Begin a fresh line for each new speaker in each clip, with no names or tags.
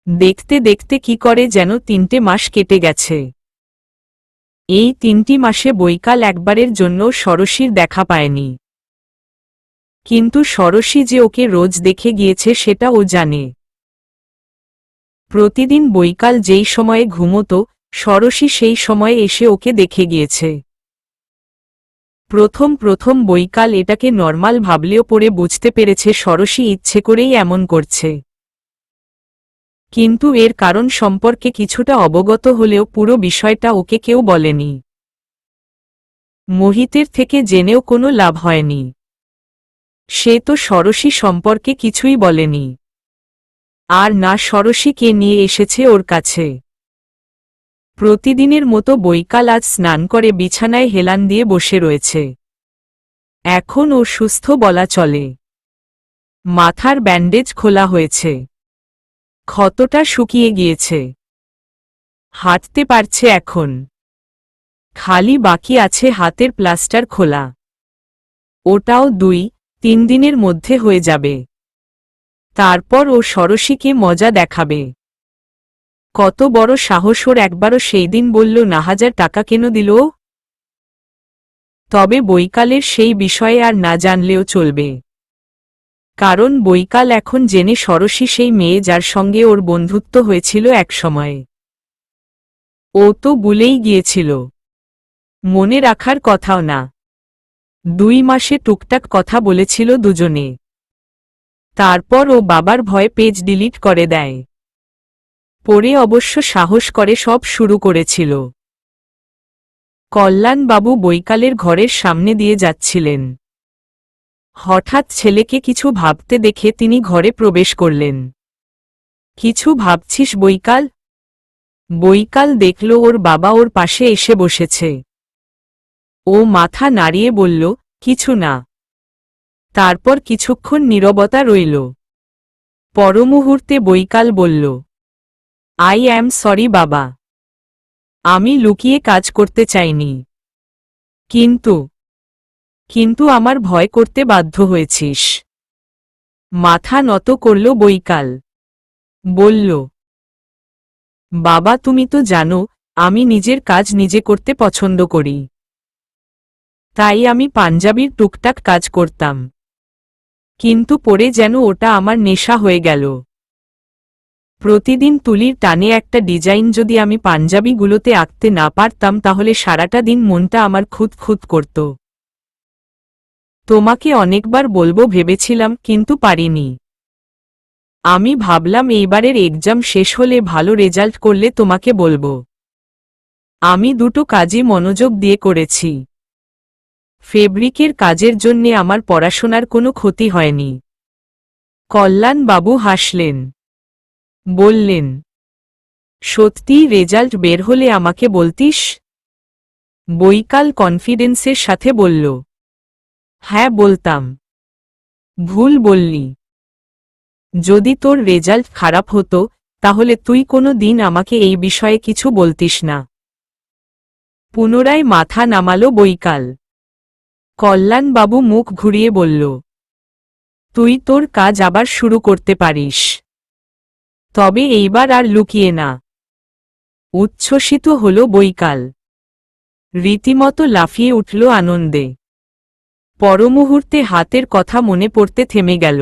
দেখতে দেখতে কি করে যেন 3টে মাস কেটে গেছে। এই 3টি মাসে বৈকাল একবারের জন্য ষড়শীর দেখা পায়নি। কিন্তু ষড়শী যে ওকে রোজ দেখে গিয়েছে সেটা ও জানে। প্রতিদিন বৈকাল যেই সময়ে ঘুমোতো, ষড়শী সেই সময়ে এসে ওকে দেখে গিয়েছে। প্রথম প্রথম বৈকাল এটাকে নর্মাল ভাবলেও পরে বুঝতে পেরেছে ষড়শী ইচ্ছে করেই এমন করছে। কিন্তু এর কারণ সম্পর্কে কিছুটা অবগত হলেও পুরো বিষয়টা ওকে কেউ বলেনি। মোহিতের থেকে জেনেও কোনো লাভ হয়নি। সে তো ষড়শী সম্পর্কে কিছুই বলেনি, আর না ষড়শীকে নিয়ে এসেছে ওর কাছে। প্রতিদিনের মতো বৈকাল আজ স্নান করে বিছানায় হেলান দিয়ে বসে রয়েছে। এখন ও সুস্থ বলা চলে। মাথার ব্যান্ডেজ খোলা হয়েছে, ক্ষতটা শুকিয়ে গিয়েছে, হাঁটতে পারছে এখন। খালি বাকি আছে হাতের প্লাস্টার খোলা। ওটাও 2-3 দিনের মধ্যে হয়ে যাবে। তারপর ও ষড়শীকে মজা দেখাবে। কত বড় সাহস ওর! একবারও সেই দিন বলল না 1000 টাকা কেন দিল। তবে বৈকালের সেই বিষয়ে আর না জানলেও চলবে, কারণ বৈকাল এখন জেনে ষড়শী সেই মেয়ে যার সঙ্গে ওর বন্ধুত্ব হয়েছিল একসময়ে। ও তো ভুলেই গিয়েছিল, মনে রাখার কথাও না। 2 মাসে টুকটাক কথা বলেছিল দুজনে। তারপর ও বাবার ভয়ে পেজ ডিলিট করে দেয়। পরে অবশ্য সাহস করে সব শুরু করেছিল। কল্যাণবাবু বৈকালের ঘরের সামনে দিয়ে যাচ্ছিলেন। হঠাৎ ছেলেকে কিছু ভাবতে দেখে তিনি ঘরে প্রবেশ করলেন। কিছু ভাবছিস বৈকাল? বৈকাল দেখল ওর বাবা ওর পাশে এসে বসেছে। ও মাথা নাড়িয়ে বলল, কিছু না। তারপর কিছুক্ষণ নীরবতা রইল। পরমুহূর্তে বৈকাল বলল, আই অ্যাম সরি বাবা, আমি লুকিয়ে কাজ করতে চাইনি। কিন্তু আমার ভয় করতে বাধ্য হয়েছিস। মাথা নত করল বৈকাল। বলল, বাবা তুমি তো জানো আমি নিজের কাজ নিজে করতে পছন্দ করি। তাই আমি পাঞ্জাবির টুকটাক কাজ করতাম, কিন্তু পরে যেন ওটা আমার নেশা হয়ে গেল। প্রতিদিন তুলির টানে একটা ডিজাইন যদি আমি পাঞ্জাবিগুলোতে আঁকতে না পারতাম তাহলে সারাটা দিন মনটা আমার খুঁত খুঁত করত। তোমাকে অনেকবার বলবো ভেবেছিলাম, কিন্তু পারিনি। আমি ভাবলাম এইবারের এক্সাম শেষ হলে ভালো রেজাল্ট করলে তোমাকে বলবো। আমি দুটো কাজই মনোযোগ দিয়ে করেছি। ফেব্রিকের কাজের জন্যে আমার পড়াশোনার কোনো ক্ষতি হয়নি। কল্যাণবাবু হাসলেন, বললেন, সত্যিই রেজাল্ট বের হলে আমাকে বলতিস? বৈকাল কনফিডেন্সের সাথে বলল, হ্যাঁ বলতাম। ভুল বললি। যদি তোর রেজাল্ট খারাপ হতো তাহলে তুই কোনো দিন আমাকে এই বিষয়ে কিছু বলতিস না। পুনরায় মাথা নামালো বৈকাল। কল্যাণবাবু মুখ ঘুরিয়ে বলল, তুই তোর কাজ আবার শুরু করতে পারিস, তবে এইবার আর লুকিয়ে না। উচ্ছ্বসিত হল বৈকাল, রীতিমতো লাফিয়ে উঠল আনন্দে। পরমুহূর্তে হাতের কথা মনে পড়তে থেমে গেল।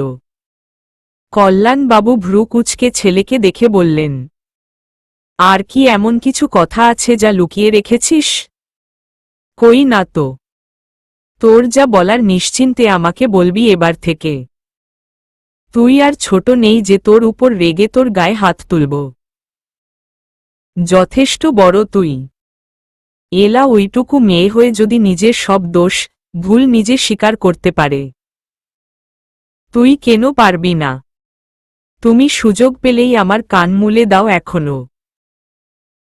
কল্যাণবাবু ভ্রু কুঁচকে ছেলেকে দেখে বললেন, আর কি এমন কিছু কথা আছে যা লুকিয়ে রেখেছিস? কই না তো। তোর যা বলার নিশ্চিন্তে আমাকে বলবি এবার থেকে। তুই আর ছোট নেই যে তোর উপর রেগে তোর গায়ে হাত তুলব। যথেষ্ট বড় তুই। এলা ওইটুকু মেয়ে হয়ে যদি নিজের সব দোষ ভুল নিজে স্বীকার করতে পারে, তুই কেন পারবি না? তুমি সুযোগ পেলেই আমার কান মুলে দাও এখনো।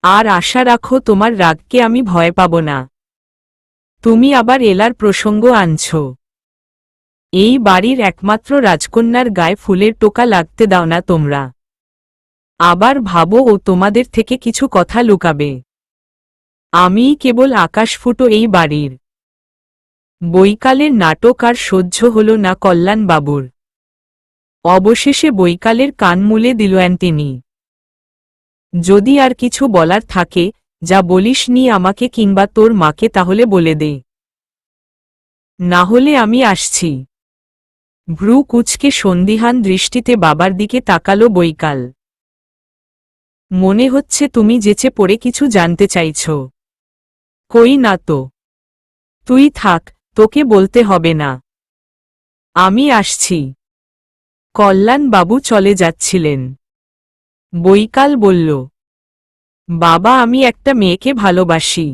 আর আশা রাখো তোমার রাগকে আমি ভয় পাব না। তুমি আবার এলার প্রসঙ্গ আনছ। এই বাড়ির একমাত্র রাজকন্যার গায়ে ফুলের টোকা লাগতে দাও না তোমরা। আবার ভাবো ও তোমাদের থেকে কিছু কথা লুকাবে। আমিই কেবল আকাশফুটো এই বাড়ির। বৈকালের নাটক আর সহ্য হল না কল্যাণবাবুর। অবশেষে বৈকালের কান মুলে দিলেন তিনি। যদি আর কিছু বলার থাকে যা বলিস নি আমাকে কিংবা তোর মাকে তাহলে বলে দে, না হলে আমি আসছি। ভ্রু কুঁচকে সন্দিহান দৃষ্টিতে বাবার দিকে তাকালো বৈকাল। মনে হচ্ছে তুমি যেচে পড়ে কিছু জানতে চাইছ। কই না তো। তুই থাক, তোকে বলতে হবে না। আমি আসছি। কল্যাণ বাবু চলে যাচ্ছিলেন। বৈকাল বলল, বাবা আমি একটা মেয়েকে ভালোবাসি।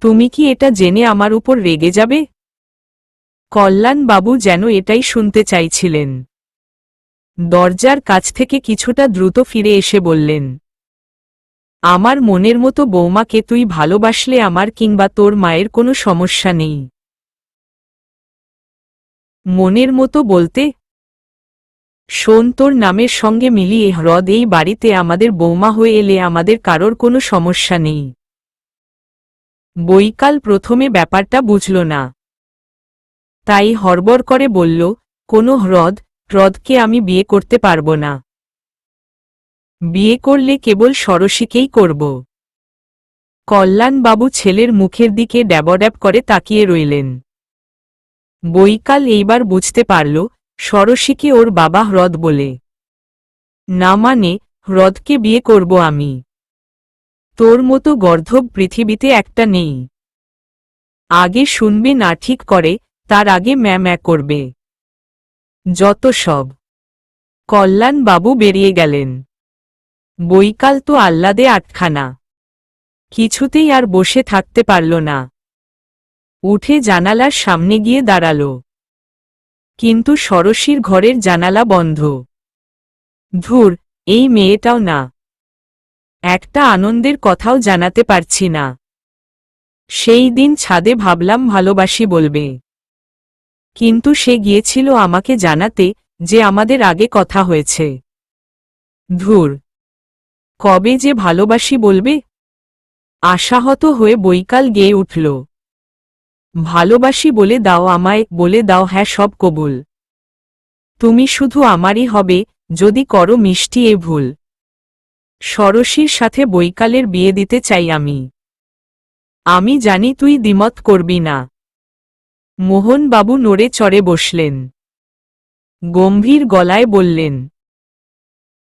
তুমি কি এটা জেনে আমার উপর রেগে যাবে? কল্যাণ বাবু যেন এটাই শুনতে চাইছিলেন। দরজার কাছ থেকে কিছুটা দ্রুত ফিরে এসে বললেন, আমার মনের মতো বৌমাকে তুই ভালোবাসলে আমার কিংবা তোর মায়ের কোনো সমস্যা নেই। মনের মতো বলতে? শোন, তোর নামের সঙ্গে মিলিয়ে হ্রদ এই বাড়িতে আমাদের বৌমা হয়ে এলে আমাদের কারোর কোনো সমস্যা নেই। বৈকাল প্রথমে ব্যাপারটা বুঝল না, তাই হড়বড় করে বলল, কোনো হ্রদকে আমি বিয়ে করতে পারব না। বিয়ে করলে কেবল ষড়শীকেই করব। কল্যাণবাবু ছেলের মুখের দিকে ড্যাবড্যাব করে তাকিয়ে রইলেন। বৈকাল এইবার বুঝতে পারল ষড়শীকে ওর বাবা হ্রদ বলে। না মানে, হ্রদকে বিয়ে করব আমি। তোর মতো গর্ধব পৃথিবীতে একটা নেই। আগে শুনবে না ঠিক করে, তার আগে ম্যা করবে। যত সব। কল্যাণবাবু বেরিয়ে গেলেন। বৈকাল তো আহ্লাদে আটখানা। কিছুতেই আর বসে থাকতে পারল না। উঠে জানালার সামনে গিয়ে দাঁড়াল। কিন্তু ষড়শীর ঘরের জানালা বন্ধ। ধুর, এই মেয়েটাও না। একটা আনন্দের কথাও জানাতে পারছি না। সেই দিন ছাদে ভাবলাম ভালোবাসি বলবে, কিন্তু সে গিয়েছিল আমাকে জানাতে যে আমাদের আগে কথা হয়েছে। ধুর, কবে যে ভালোবাসি বলবে? আশাহত হয়ে বৈকাল গেয়ে উঠল, ভালোবাসি বলে দাও আমায়, বলে দাও হ্যাঁ সব কবুল। তুমি শুধু আমারই হবে, যদি করো মিষ্টি এ ভুল। ষড়শীর সাথে বৈকালের বিয়ে দিতে চাই আমি। আমি জানি তুই দ্বিমত করবি না। মোহনবাবু নড়ে চড়ে বসলেন। গম্ভীর গলায় বললেন,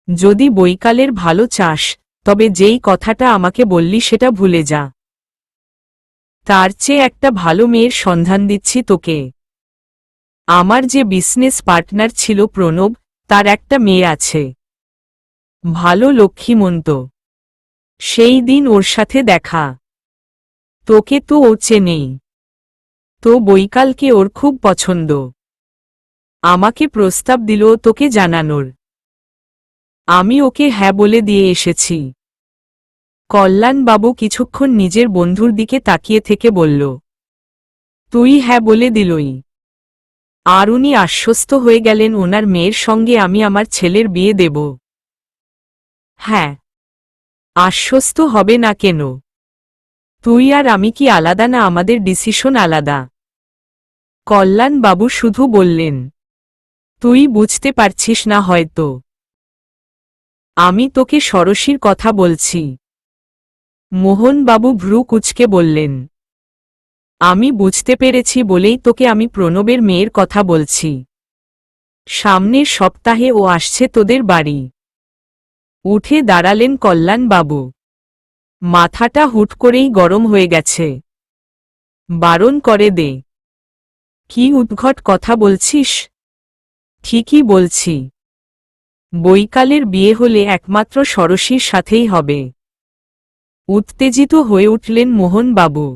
যদি বৈকালের ভালো চাস, তবে যেই কথাটা আমাকে বললি সেটা ভুলে যা। তার চেয়ে একটা ভালো মেয়ের সন্ধান দিচ্ছি তোকে। আমার যে বিজনেস পার্টনার ছিল প্রণব, তার একটা মেয়ে আছে। ভালো লক্ষ্মীমন্ত। সেই দিন ওর সাথে দেখা। তোকে তো ও চেনেই। তো বৈকালকে ওর খুব পছন্দ। আমাকে প্রস্তাব দিল তোকে জানানোর। আমি ওকে হ্যাঁ বলে দিয়ে এসেছি। কল্যাণবাবু কিছুক্ষণ নিজের বন্ধুর দিকে তাকিয়ে থেকে বলল, তুই হ্যাঁ বলে দিলই? আর উনি আশ্বস্ত হয়ে গেলেন ওনার মেয়ের সঙ্গে আমি আমার ছেলের বিয়ে দেব? হ্যাঁ। আশ্বস্ত হবে না কেন? তুই আর আমি কি আলাদা না? আমাদের ডিসিশন আলাদা। কল্যাণবাবু শুধু বললেন, তুই বুঝতে পারছিস না হয়তো। আমি তোকে ষড়শীর কথা বলছি। মোহনবাবু ভ্রু কুঁচকে বললেন, আমি বুঝতে পেরেছি বলেই তোকে আমি প্রণবের মেয়ের কথা বলছি। সামনের সপ্তাহে ও আসছে তোদের বাড়ি। উঠে দাঁড়ালেন কল্যাণবাবু। মাথাটা হুট করেই গরম হয়ে গেছে। বারণ করে দে। কি উদ্ভট কথা বলছিস? ঠিকই বলছি। বৈকালের বিয়ে হলে একমাত্র ষড়শীর সাথেই হবে। উত্তেজিত হয়ে উঠলেন মোহনবাবু।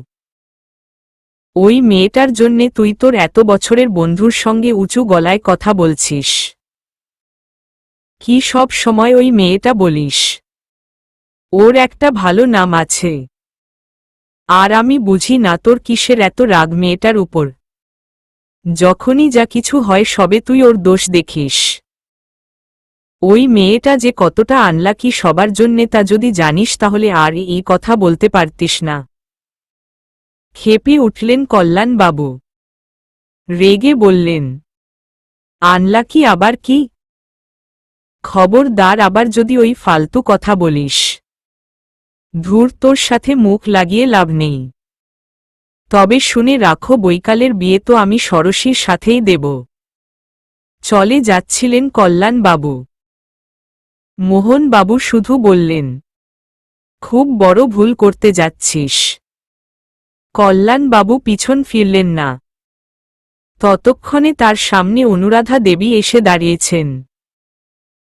ওই মেয়েটার জন্যে তুই তোর এত বছরের বন্ধুর সঙ্গে উঁচু গলায় কথা বলছিস? কি সব সময় ওই মেয়েটা বলিস? ওর একটা ভালো নাম আছে। আর আমি বুঝি না তোর কিসের এত রাগ মেয়েটার উপর। যখনই যা কিছু হয় সবে তুই ওর দোষ দেখিস। ওই মেয়েটা যে কতটা আনলাকি সবার জন্যে তা যদি জানিস তাহলে আর এই কথা বলতে পারতিস না। খেপে উঠলেন কল্যাণবাবু। রেগে বললেন, আনলাকি আবার কি? খবরদার আবার যদি ওই ফালতু কথা বলিস। ধুর, তোর সাথে মুখ লাগিয়ে লাভ নেই। তবে শুনে রাখো, বৈকালের বিয়ে তো আমি ষোড়শীর সাথেই দেব। চলে যাচ্ছিলেন কল্যাণবাবু। মোহনবাবু শুধু বললেন, খুব বড় ভুল করতে যাচ্ছিস। কল্যাণবাবু পিছন ফিরলেন না। ততক্ষণে তার সামনে অনুরাধা দেবী এসে দাঁড়িয়েছেন।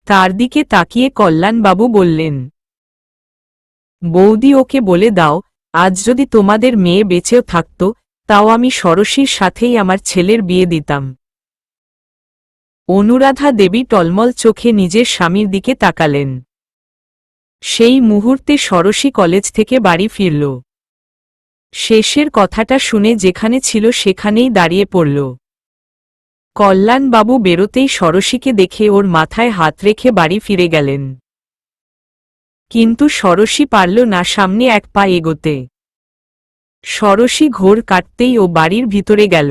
তার দিকে তাকিয়ে কল্যাণবাবু বললেন, বৌদি, ওকে বলে দাও, আজ যদি তোমাদের মেয়ে বেঁচেও থাকত, তাও আমি ষোড়শীর সাথেই আমার ছেলের বিয়ে দিতাম। অনুরাধা দেবী টলমল চোখে নিজের স্বামীর দিকে তাকালেন। সেই মুহূর্তে ষোড়শী কলেজ থেকে বাড়ি ফিরল। শেষের কথাটা শুনে যেখানে ছিল সেখানেই দাঁড়িয়ে পড়ল। কল্যাণবাবু বেরোতেই ষোড়শীকে দেখে ওর মাথায় হাত রেখে বাড়ি ফিরে গেলেন। কিন্তু ষোড়শী পারল না সামনে এক পা এগোতে। ষোড়শী ঘোর কাটতেই ও বাড়ির ভিতরে গেল।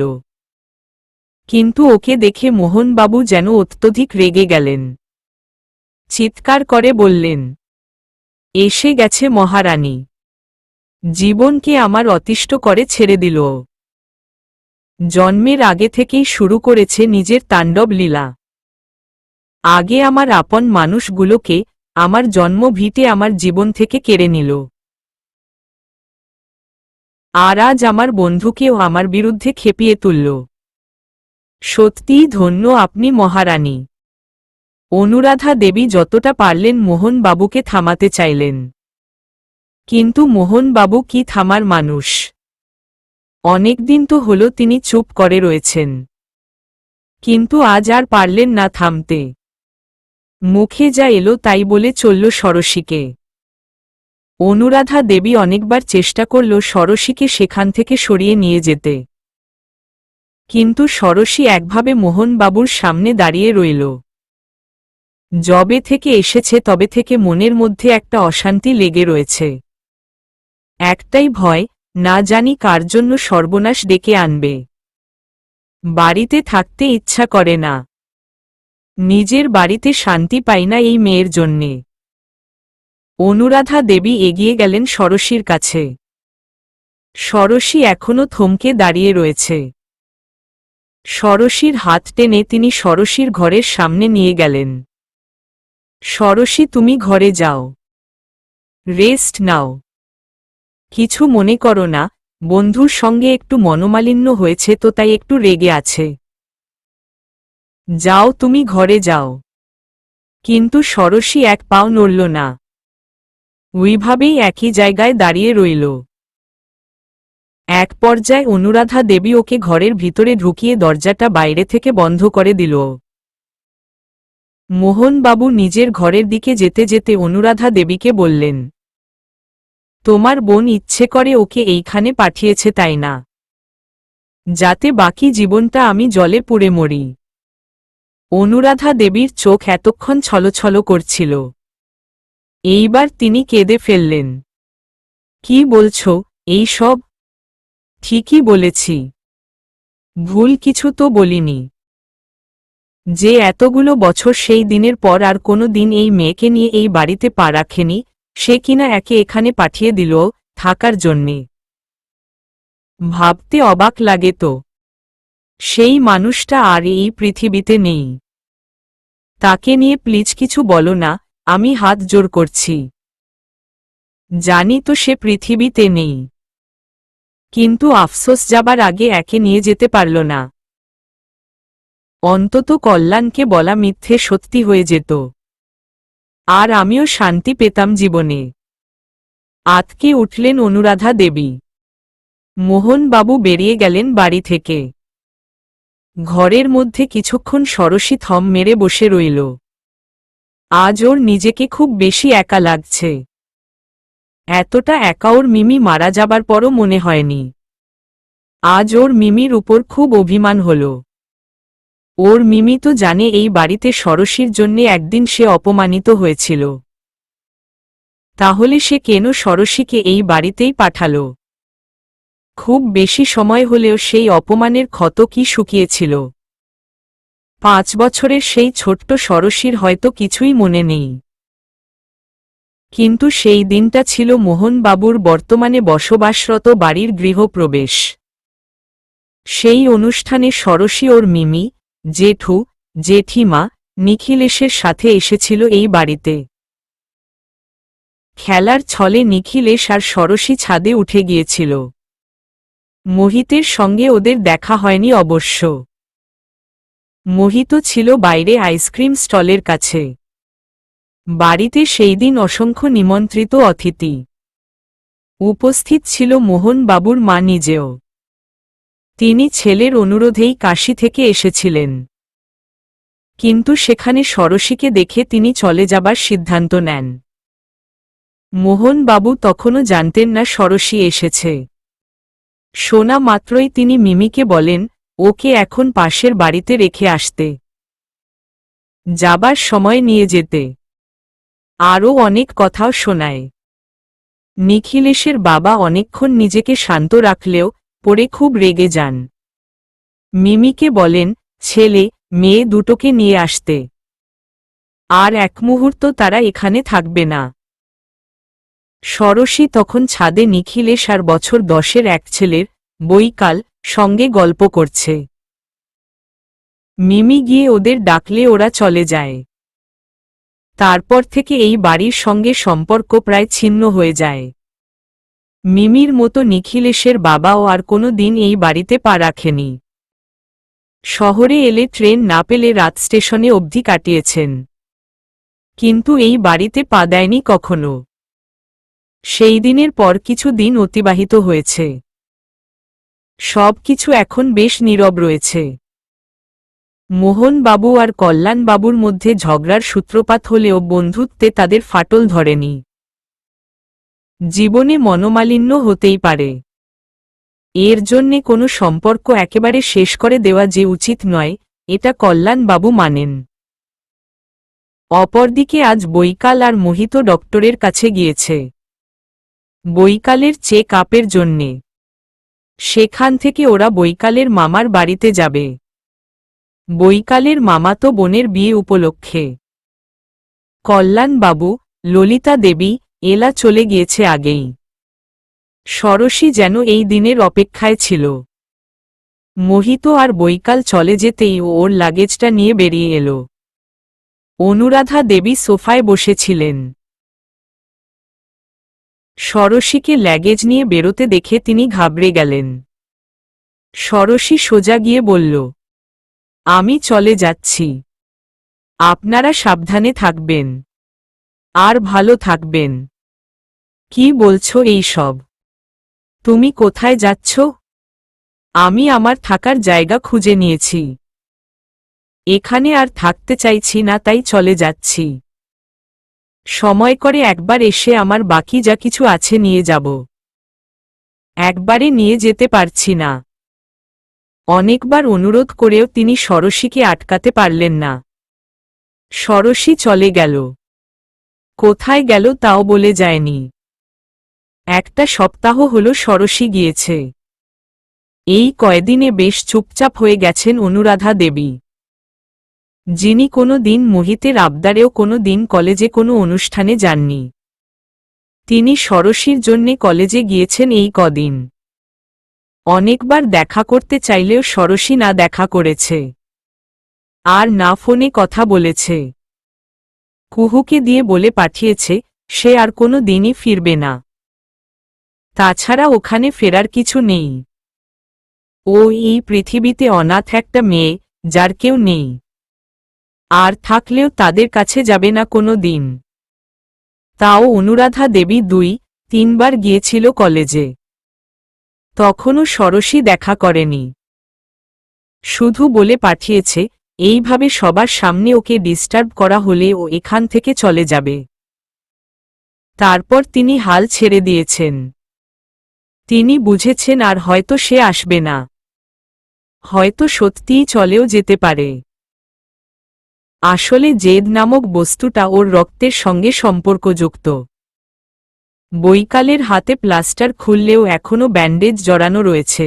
কিন্তু ওকে দেখে মোহনবাবু যেন অত্যধিক রেগে গেলেন। চিৎকার করে বললেন, এসে গেছে মহারানী। জীবনকে আমার অতিষ্ঠ করে ছেড়ে দিল। জন্মের আগে থেকেই শুরু করেছে নিজের তাণ্ডব লীলা। আগে আমার আপন মানুষগুলোকে, আমার জন্মভিটে আমার জীবন থেকে কেড়ে নিল। আর আজ আমার বন্ধুকেও আমার বিরুদ্ধে খেপিয়ে তুলল। সত্যিই ধন্য আপনি মহারানী। অনুরাধা দেবী যতটা পারলেন মোহনবাবুকে থামাতে চাইলেন। কিন্তু মোহনবাবু কি থামার মানুষ? অনেকদিন তো হলো তিনি চুপ করে রয়েছেন। কিন্তু আজ আর পারলেন না থামতে। মুখে যা এলো তাই বলে চলল ষোড়শীকে। অনুরাধা দেবী অনেকবার চেষ্টা করল ষোড়শীকে সেখান থেকে সরিয়ে নিয়ে যেতে। কিন্তু ষোড়শী একভাবে মোহনবাবুর সামনে দাঁড়িয়ে রইল। যবে থেকে এসেছে তবে থেকে মনের মধ্যে একটা অশান্তি লেগে রয়েছে। একটাই ভয়, না জানি কার জন্য সর্বনাশ ডেকে আনবে। বাড়িতে থাকতে ইচ্ছা করে না। নিজের বাড়িতে শান্তি পাই না এই মেয়ের জন্যে। অনুরাধা দেবী এগিয়ে গেলেন ষোড়শীর কাছে। ষোড়শী এখনো থমকে দাঁড়িয়ে রয়েছে। ষোড়শীর হাত টেনে তিনি ষোড়শীর ঘরের সামনে নিয়ে গেলেন। ষোড়শী, তুমি ঘরে যাও, রেস্ট নাও। কিছু মনে করো না, বন্ধুর সঙ্গে একটু মনোমালিন্য হয়েছে তো তাই একটু রেগে আছে। যাও, তুমি ঘরে যাও। কিন্তু ষোড়শী এক পাও নড়ল না। ওইভাবেই একই জায়গায় দাঁড়িয়ে রইল। এক পর্যায়ে অনুরাধা দেবী ওকে ঘরের ভিতরে ঢুকিয়ে দরজাটা বাইরে থেকে বন্ধ করে দিল। মোহনবাবু নিজের ঘরের দিকে যেতে যেতে অনুরাধা দেবীকে বললেন, তোমার বোন ইচ্ছে করে ওকে এইখানে পাঠিয়েছে তাই না? যাতে বাকি জীবনটা আমি জলে পুড়ে মরি। অনুরাধা দেবীর চোখ এতক্ষণ ছলছল করছিল। এইবার তিনি কেঁদে ফেললেন। কি বলছো এই সব? ঠিকই বলেছি। ভুল কিছু তো বলিনি। যে এতগুলো বছর সেই দিনের পর আর কোনো দিন এই মেয়েকে নিয়ে এই বাড়িতে পা রাখেনি, সে কিনা একে এখানে পাঠিয়ে দিল থাকার জন্যে। ভাবতে অবাক লাগে তো। সেই মানুষটা আর এই পৃথিবীতে নেই। তাকে নিয়ে প্লিজ কিছু বলো না, আমি হাত জোর করছি। জানি তো সে পৃথিবীতে নেই। কিন্তু আফসোস যাবার আগে একে নিয়ে যেতে পারল না। অন্তত কল্যাণকে বলা মিথ্যে সত্যি হয়ে যেত। আর আমিও শান্তি পেতাম জীবনে। আতকে উঠলেন অনুরাধা দেবী। মোহনবাবু বেরিয়ে গেলেন বাড়ি থেকে। ঘরের মধ্যে কিছুক্ষণ ষোড়শী থম মেরে বসে রইল। আজ ওর নিজেকে খুব বেশি একা লাগছে। এতটা একা ওর মিমি মারা যাবার পরও মনে হয়নি। আজ ওর মিমির উপর খুব অভিমান হল। ওর মিমি তো জানে এই বাড়িতে ষোড়শীর জন্যে একদিন সে অপমানিত হয়েছিল। তাহলে সে কেন ষোড়শীকে এই বাড়িতেই পাঠাল? খুব বেশি সময় হলেও সেই অপমানের ক্ষত কি শুকিয়েছিল? 5 বছরের সেই ছোট্ট ষড়শীর হয়তো কিছুই মনে নেই। কিন্তু সেই দিনটা ছিল মোহনবাবুর বর্তমানে বসবাসরত বাড়ির গৃহপ্রবেশ। সেই অনুষ্ঠানে ষড়শী ওর মিমি, জেঠু, জেঠিমা, নিখিলেশের সাথে এসেছিল এই বাড়িতে। খেলার ছলে নিখিলেশ আর ষড়শী ছাদে উঠে গিয়েছিল। মোহিতের সঙ্গে ওদের দেখা হয়নি অবশ্য। মোহিত ছিল বাইরে আইসক্রিম স্টলের কাছে। বাড়িতে সেই দিন অসংখ্য নিমন্ত্রিত অতিথি। উপস্থিত ছিল মোহনবাবুর মা নিজেও। তিনি ছেলের অনুরোধেই কাশী থেকে এসেছিলেন। কিন্তু সেখানে ষড়শীকে দেখে তিনি চলে যাবার সিদ্ধান্ত নেন। মোহনবাবু তখনও জানতেন না ষড়শী এসেছে। শোনা মাত্রই তিনি মিমিকে বলেন, ওকে এখন পাশের বাড়িতে রেখে আসতে, যাবার সময় নিয়ে যেতে। আরও অনেক কথাও শোনায়। নিখিলেশের বাবা অনেকক্ষণ নিজেকে শান্ত রাখলেও পরে খুব রেগে যান। মিমিকে বলেন, ছেলে মেয়ে দুটোকে নিয়ে আসতে। আর এক মুহূর্ত তারা এখানে থাকবে না। ষড়শী তখন ছাদে নিখিলেশ আর বছর 10-এর এক ছেলের, বৈকাল, সঙ্গে গল্প করছে। মিমি গিয়ে ওদের ডাকলে ওরা চলে যায়। তারপর থেকে এই বাড়ির সঙ্গে সম্পর্ক প্রায় ছিন্ন হয়ে যায়। মিমির মতো নিখিলেশের বাবাও আর কোনো দিন এই বাড়িতে পা রাখেনি। শহরে এলে ট্রেন না পেলে রাত স্টেশনে অবধি কাটিয়েছেন। কিন্তু এই বাড়িতে পা দেয়নি কখনো। সেই দিনের পর কিছু দিন অতিবাহিত হয়েছে। সব কিছু এখন বেশ নীরব রয়েছে। মোহনবাবু আর কল্যাণবাবুর মধ্যে ঝগড়ার সূত্রপাত হলেও বন্ধুত্বে তাদের ফাটল ধরেনি। জীবনে মনোমালিন্য হতেই পারে। এর জন্যে কোনো সম্পর্ক একেবারে শেষ করে দেওয়া যে উচিত নয়, এটা কল্যাণবাবু মানেন। অপরদিকে আজ বৈকাল আর মোহিত ডক্টরের কাছে গিয়েছে বৈকালের চেক আপের জন্যে। সেখান থেকে ওরা বৈকালের মামার বাড়িতে যাবে। বৈকালের মামাতো বোনের বিয়ে উপলক্ষে। কল্যাণবাবু, ললিতা দেবী, এলা চলে গিয়েছে আগেই। ষড়শী যেন এই দিনের অপেক্ষায় ছিল। মোহিত আর বৈকাল চলে যেতেই ও ওর লাগেজটা নিয়ে বেরিয়ে এলো। অনুরাধা দেবী সোফায় বসেছিলেন। ষড়শীকে লাগেজ নিয়ে বেরোতে দেখে তিনি ঘাবড়ে গেলেন। ষড়শী সোজা গিয়ে বলল, আমি চলে যাচ্ছি। আপনারা সাবধানে থাকবেন। আর ভালো থাকবেন। কি বলছো এই সব? তুমি কোথায় যাচ্ছ? আমি আমার থাকার জায়গা খুঁজে নিয়েছি। এখানে আর থাকতে চাইছি না, তাই চলে যাচ্ছি। সময় করে একবার এসে আমার বাকি যা কিছু আছে নিয়ে যাব। একবারে নিয়ে যেতে পারছি না। অনেকবার অনুরোধ করেও তিনি ষড়শীকে আটকাতে পারলেন না। ষড়শী চলে গেল। কোথায় গেল তাও বলে যায়নি। একটা সপ্তাহ হলো ষড়শী গিয়েছে। এই কয়দিনে বেশ চুপচাপ হয়ে গেছেন অনুরাধা দেবী, যিনি কোনো দিন মোহিতের আবদারেও কোনো দিন কলেজে কোনো অনুষ্ঠানে যাননি। তিনি ষড়শীর জন্যে কলেজে গিয়েছেন এই কদিন। অনেকবার দেখা করতে চাইলেও ষড়শী না দেখা করেছে, আর না ফোনে কথা বলেছে। কুহুকে দিয়ে বলে পাঠিয়েছে সে আর কোনো দিনই ফিরবে না। তাছাড়া ওখানে ফেরার কিছু নেই। ও এই পৃথিবীতে অনাথ একটা মেয়ে, যার কেউ নেই। আর থাকলেও তাদের কাছে যাবে না কোনো দিন। তাও অনুরাধা দেবী 2-3 বার গিয়েছিল কলেজে। তখনও ষড়শী দেখা করেনি। শুধু বলে পাঠিয়েছে এইভাবে সবার সামনে ওকে ডিস্টার্ব করা হলে ও এখান থেকে চলে যাবে। তারপর তিনি হাল ছেড়ে দিয়েছেন। তিনি বুঝেছেন আর হয়তো সে আসবে না। হয়তো সত্যিই চলেও যেতে পারে। আসলে জেদ নামক বস্তুটা ওর রক্তের সঙ্গে সম্পর্কযুক্ত। বৈকালের হাতে প্লাস্টার খুললেও এখনও ব্যান্ডেজ জড়ানো রয়েছে।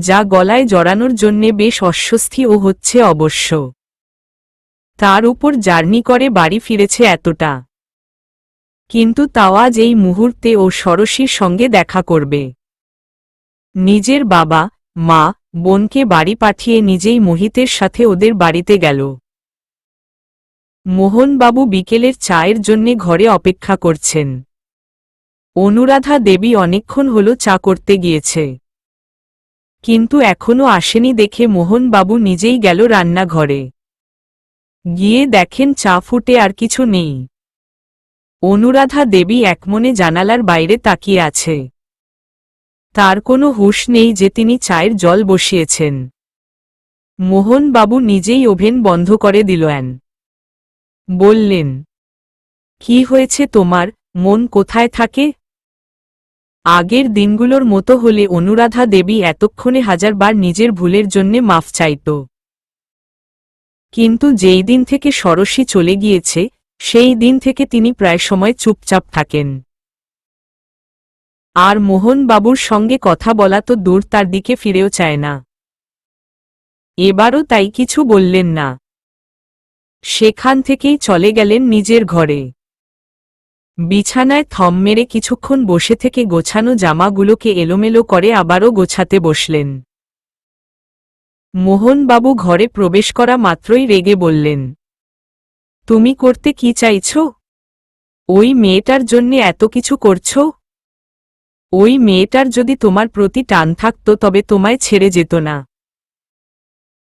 যা গলায় জড়ানোর জন্যে বেশ অস্বস্তিও হচ্ছে অবশ্য। তার উপর জার্নি করে বাড়ি ফিরেছে এতটা, কিন্তু তাও আজ এই মুহূর্তে ও ষোড়শীর সঙ্গে দেখা করবে। নিজের বাবা মা বোনকে বাড়ি পাঠিয়ে নিজেই মোহিতের সাথে ওদের বাড়িতে গেল। মোহনবাবু বিকেলের চায়ের জন্যে ঘরে অপেক্ষা করছেন। অনুরাধা দেবী অনেকক্ষণ হল চা করতে গিয়েছে, কিন্তু এখনো আসেনি দেখে মোহনবাবু নিজেই গেল রান্নাঘরে। গিয়ে দেখেন চা ফুটে আর কিছু নেই। অনুরাধা দেবী একমনে জানালার বাইরে তাকিয়ে আছে। তার কোনো হুঁশ নেই যে তিনি চায়ের জল বসিয়েছেন। মোহনবাবু নিজেই ওভেন বন্ধ করে দিলেন। বললেন, কি হয়েছে তোমার, মন কোথায় থাকে? আগের দিনগুলোর মতো হলে অনুরাধা দেবী এতক্ষণে হাজারবার নিজের ভুলের জন্যে মাফ চাইত, কিন্তু যেই দিন থেকে ষোড়শী চলে গিয়েছে সেই দিন থেকে তিনি প্রায় সময় চুপচাপ থাকেন। আর মোহনবাবুর সঙ্গে কথা বলা তো দূর, তার দিকে ফিরেও চায় না। এবারও তাই কিছু বললেন না। সেখান থেকেই চলে গেলেন নিজের ঘরে। বিছানায় থম মেরে কিছুক্ষণ বসে থেকে গোছানো জামাগুলোকে এলোমেলো করে আবারও গোছাতে বসলেন। মোহনবাবু ঘরে প্রবেশ করা মাত্রই রেগে বললেন, তুমি করতে কি চাইছ? ওই মেয়েটার জন্যে এত কিছু করছ? ওই মেয়েটার যদি তোমার প্রতি টান থাকত তবে তোমায় ছেড়ে যেত না।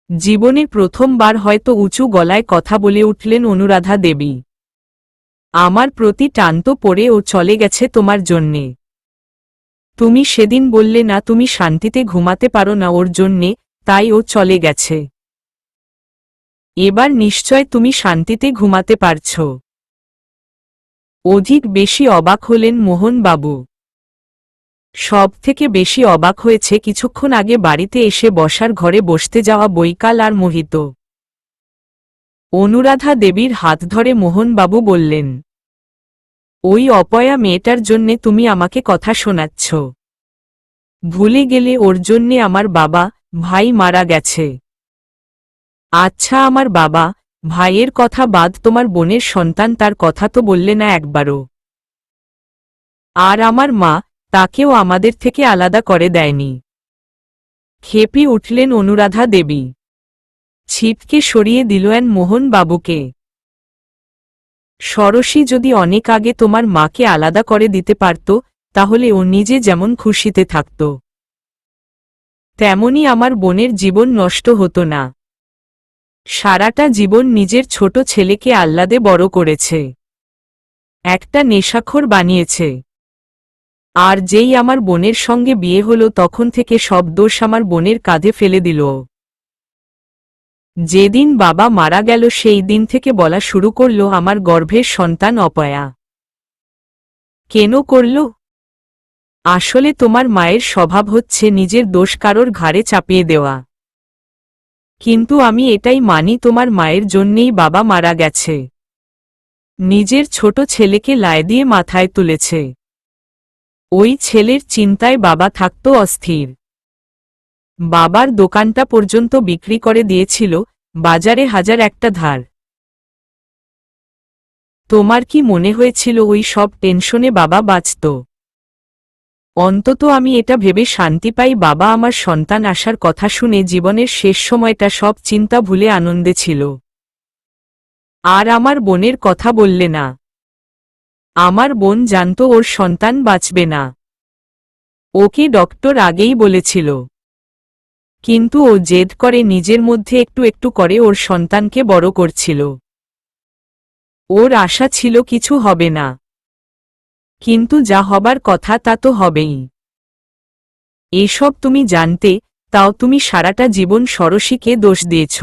জীবনে প্রথমবার হয়তো উঁচু গলায় কথা বলে উঠলেন অনুরাধা দেবী। আমার প্রতি টান তো পড়ে ও চলে গেছে তোমার জন্যে। তুমি সেদিন বললে না তুমি শান্তিতে ঘুমাতে পারো না ওর জন্যে, তাই ও চলে গেছে। এবার নিশ্চয় তুমি শান্তিতে ঘুমাতে পারছ। অধিক বেশি অবাক হলেন মোহনবাবু। সব থেকে বেশি অবাক হয়েছে কিছুক্ষণ আগে বাড়িতে এসে বসার ঘরে বসতে যাওয়া বৈকাল আর মোহিত। অনুরাধা দেবীর হাত ধরে মোহনবাবু বললেন, ওই অপয়া মেয়েটার জন্যে তুমি আমাকে কথা শোনাচ্ছ? ভুলে গেলে ওর জন্যে আমার বাবা ভাই মারা গেছে। আচ্ছা, আমার বাবা ভাইয়ের কথা বাদ, তোমার বোনের সন্তান, তার কথা তো বললে না একবারও। আর আমার মা, তাকেও আমাদের থেকে আলাদা করে দেয়নি। খেপে উঠলেন অনুরাধা দেবী। ছিটকে সরিয়ে দিলেন মোহনবাবুকে। ষোড়শী যদি অনেক আগে তোমার মাকে আলাদা করে দিতে পারত, তাহলে ও নিজে যেমন খুশিতে থাকত, তেমনি আমার বোনের জীবন নষ্ট হতো না। সারাটা জীবন নিজের ছোট ছেলেকে আহ্লাদে বড় করেছে, একটা নেশাখোর বানিয়েছে। আর যেই আমার বোনের সঙ্গে বিয়ে হলো তখন থেকে সব দোষ আমার বোনের কাঁধে ফেলে দিল। যেদিন বাবা মারা গেল সেই দিন থেকে বলা শুরু করল আমার গর্ভের সন্তান অপয়া। কেন করল? আসলে তোমার মায়ের স্বভাব হচ্ছে নিজের দোষ কারোর ঘাড়ে চাপিয়ে দেওয়া। কিন্তু আমি এটাই মানি তোমার মায়ের জন্যেই বাবা মারা গেছে। নিজের ছোট ছেলেকে লাই দিয়ে মাথায় তুলেছে। ওই ছেলের চিন্তায় বাবা থাকত অস্থির। বাবার দোকানটা পর্যন্ত বিক্রি করে দিয়েছিল, বাজারে হাজার একটা ধার। তোমার কি মনে হয়েছিল ওই সব টেনশনে বাবা বাঁচত? অন্তত আমি এটা ভেবে শান্তি পাই বাবা আমার সন্তান আসার কথা শুনে জীবনের শেষ সময়টা সব চিন্তা ভুলে আনন্দে ছিল। আর আমার বোনের কথা বললে না। আমার বোন জানত ওর সন্তান বাঁচবে না। ওকে ডক্টর আগেই বলেছিল, কিন্তু ও জেদ করে নিজের মধ্যে একটু একটু করে ওর সন্তানকে বড় করছিল। ওর আশা ছিল কিছু হবে না, কিন্তু যা হবার কথা তা তো হবেই। এসব তুমি জানতে, তাও তুমি সারাটা জীবন ষোড়শীকে দোষ দিয়েছ।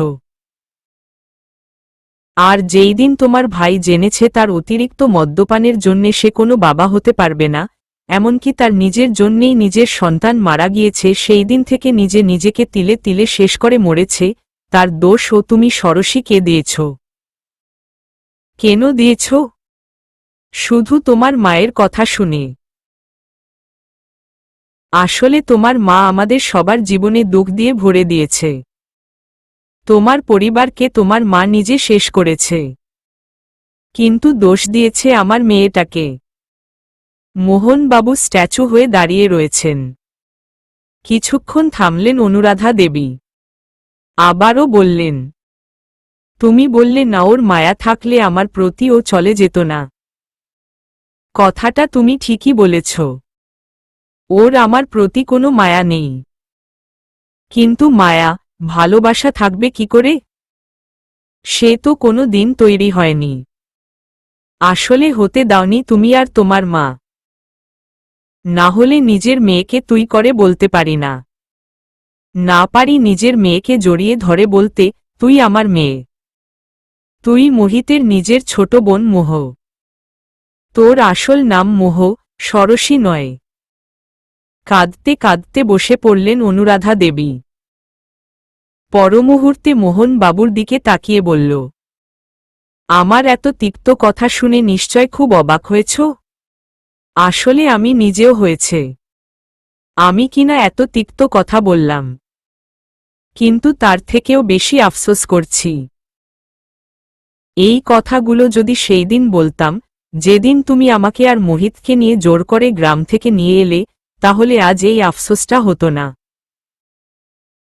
আর যেই দিন তোমার ভাই জেনেছে তার অতিরিক্ত মদ্যপানের জন্যে সে কোনো বাবা হতে পারবে না, এমনকি তার নিজের জন্যেই নিজের সন্তান মারা গিয়েছে, সেই দিন থেকে নিজে নিজেকে তিলে তিলে শেষ করে মরেছে, তার দোষ ও তুমি ষোড়শীকে দিয়েছ। কেন দিয়েছ? শুধু তোমার মায়ের কথা শুনে। আসলে তোমার মা আমাদের সবার জীবনে দুঃখ দিয়ে ভরে দিয়েছে। তোমার পরিবারকে তোমার মা নিজে শেষ করেছে, কিন্তু দোষ দিয়েছে আমার মেয়েটাকে। মোহনবাবু স্ট্যাচু হয়ে দাঁড়িয়ে রয়েছেন। কিছুক্ষণ থামলেন অনুরাধা দেবী। আবারও বললেন, তুমি বললে না ওর মায়া থাকলে আমার প্রতি ও চলে যেত না। কথাটা তুমি ঠিকই বলেছ, ওর আমার প্রতি কোনো মায়া নেই। কিন্তু মায়া, ভালোবাসা থাকবে কি করে? সে তো কোনো দিন তৈরি হয়নি। আসলে হতে দাওনি তুমি আর তোমার মা। না হলে নিজের মেয়েকে তুই করে বলতে পারি না। না পারি নিজের মেয়েকে জড়িয়ে ধরে বলতে, তুই আমার মেয়ে। তুই মোহিতের নিজের ছোট বোন মোহ। তোর আসল নাম মোহ, ষোড়শী নয়। কাঁদতে কাঁদতে বসে পড়লেন অনুরাধা দেবী। পরমুহূর্তে মোহন বাবুর দিকে তাকিয়ে বলল, আমার এত তিক্ত কথা শুনে নিশ্চয় খুব অবাক হয়েছ? আসলে আমি নিজেও হয়েছে। আমি কিনা এত তিক্ত কথা বললাম, কিন্তু তার থেকেও বেশি আফসোস করছি। এই কথাগুলো যদি সেই দিন বলতাম, যেদিন তুমি আমাকে আর মোহিতকে নিয়ে জোর করে গ্রাম থেকে নিয়ে এলে, তাহলে আজ এই আফসোসটা হতো না।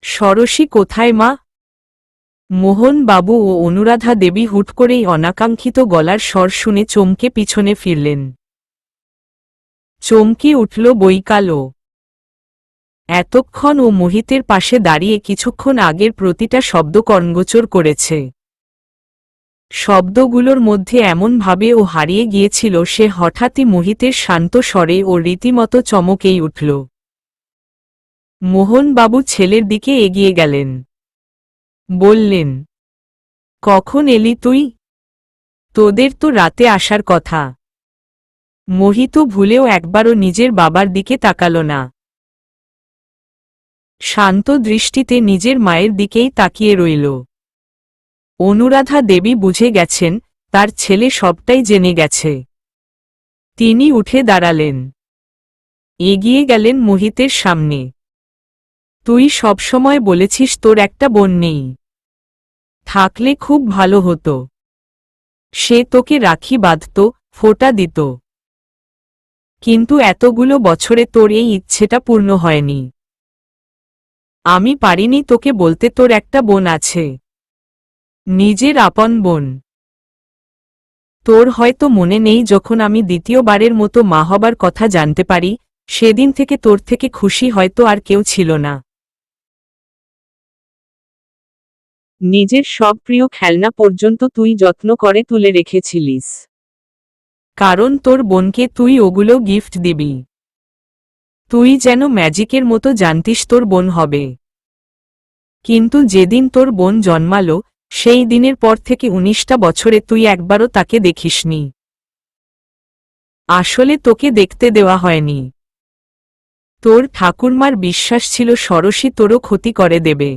ষোড়শী কোথায় মা? মোহন বাবু ও অনুরাধা দেবী হুট করেই অনাকাঙ্ক্ষিত গলার স্বর শুনে চমকে পিছনে ফিরলেন। চমকে উঠল বৈকালও। এতক্ষণ ও মোহিতের পাশে দাঁড়িয়ে কিছুক্ষণ আগের প্রতিটা শব্দ কর্ণগোচর করেছে। শব্দগুলোর মধ্যে এমনভাবে ও হারিয়ে গিয়েছিল সে হঠাৎই মোহিতের শান্ত স্বরে ও রীতিমতো চমকেই উঠল। মোহনবাবু ছেলের দিকে এগিয়ে গেলেন। বললেন, কখন এলি তুই? তোদের তো রাতে আসার কথা। মোহিত ভুলেও একবারও নিজের বাবার দিকে তাকাল না। শান্ত দৃষ্টিতে নিজের মায়ের দিকেই তাকিয়ে রইল। অনুরাধা দেবী বুঝে গেছেন, তার ছেলে সবটাই জেনে গেছে। তিনি উঠে দাঁড়ালেন, এগিয়ে গেলেন মোহিতের সামনে। তুই সবসময় বলেছিস তোর একটা বোন নেই। থাকলে খুব ভালো হতো। সে তোকে রাখি বাঁধত, ফোঁটা দিত। কিন্তু এতগুলো বছরে তোর এই ইচ্ছেটা পূর্ণ হয়নি। আমি পারিনি তোকে বলতে তোর একটা বোন আছে, নিজের আপন বোন। তোর হয়তো মনে নেই, যখন আমি দ্বিতীয়বারের মতো মা হবার কথা জানতে পারি, সেদিন থেকে তোর থেকে খুশি হয়তো আর কেউ ছিল না। নিজের সব প্রিয় খেলনা পর্যন্ত তুই যত্ন করে তুলে রেখেছিলিস, কারণ তোর বোনকে তুই ওগুলো গিফট দিবি। তুই যেন ম্যাজিকের মতো জানতিস তোর বোন হবে। কিন্তু যেদিন তোর বোন জন্মালো, সেই দিনের পর থেকে 19টা বছরে তুই একবারও তাকে দেখিসনি। আসলে তোকে দেখতে দেওয়া হয়নি। তোর ঠাকুরমার বিশ্বাস ছিল ষোড়শী তোরও ক্ষতি করে দেবে।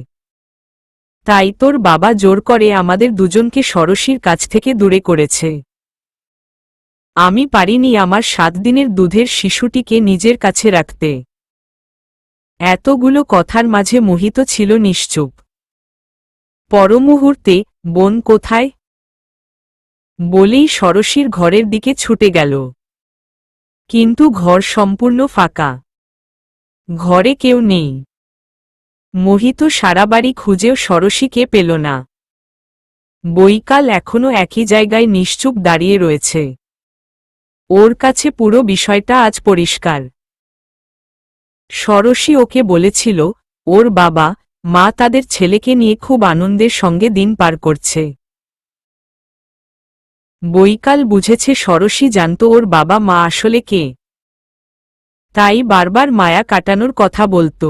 তাই তোর বাবা জোর করে আমাদের দুজনকে ষোড়শীর কাছ থেকে দূরে করেছে। আমি পারিনি আমার 7 দিনের দুধের শিশুটিকে নিজের কাছে রাখতে। এতগুলো কথার মাঝে মোহিত ছিল নিশ্চুপ। পরমুহূর্তে, বোন কোথায় বলেই ষোড়শীর ঘরের দিকে ছুটে গেল। কিন্তু ঘর সম্পূর্ণ ফাঁকা। ঘরে কেউ নেই। মোহিত সারা বাড়ি খুঁজেও ষোড়শীকে পেল না। বৈকাল এখনো একই জায়গায় নিশ্চুপ দাঁড়িয়ে রয়েছে। ওর কাছে পুরো বিষয়টা আজ পরিষ্কার। ষোড়শী ওকে বলেছিল, ওর বাবা মা তাদের ছেলেকে নিয়ে খুব আনন্দের সঙ্গে দিন পার করছে। বৈকাল বুঝেছে ষোড়শী জানত ওর বাবা মা আসলে কে। তাই বারবার মায়া কাটানোর কথা বলত।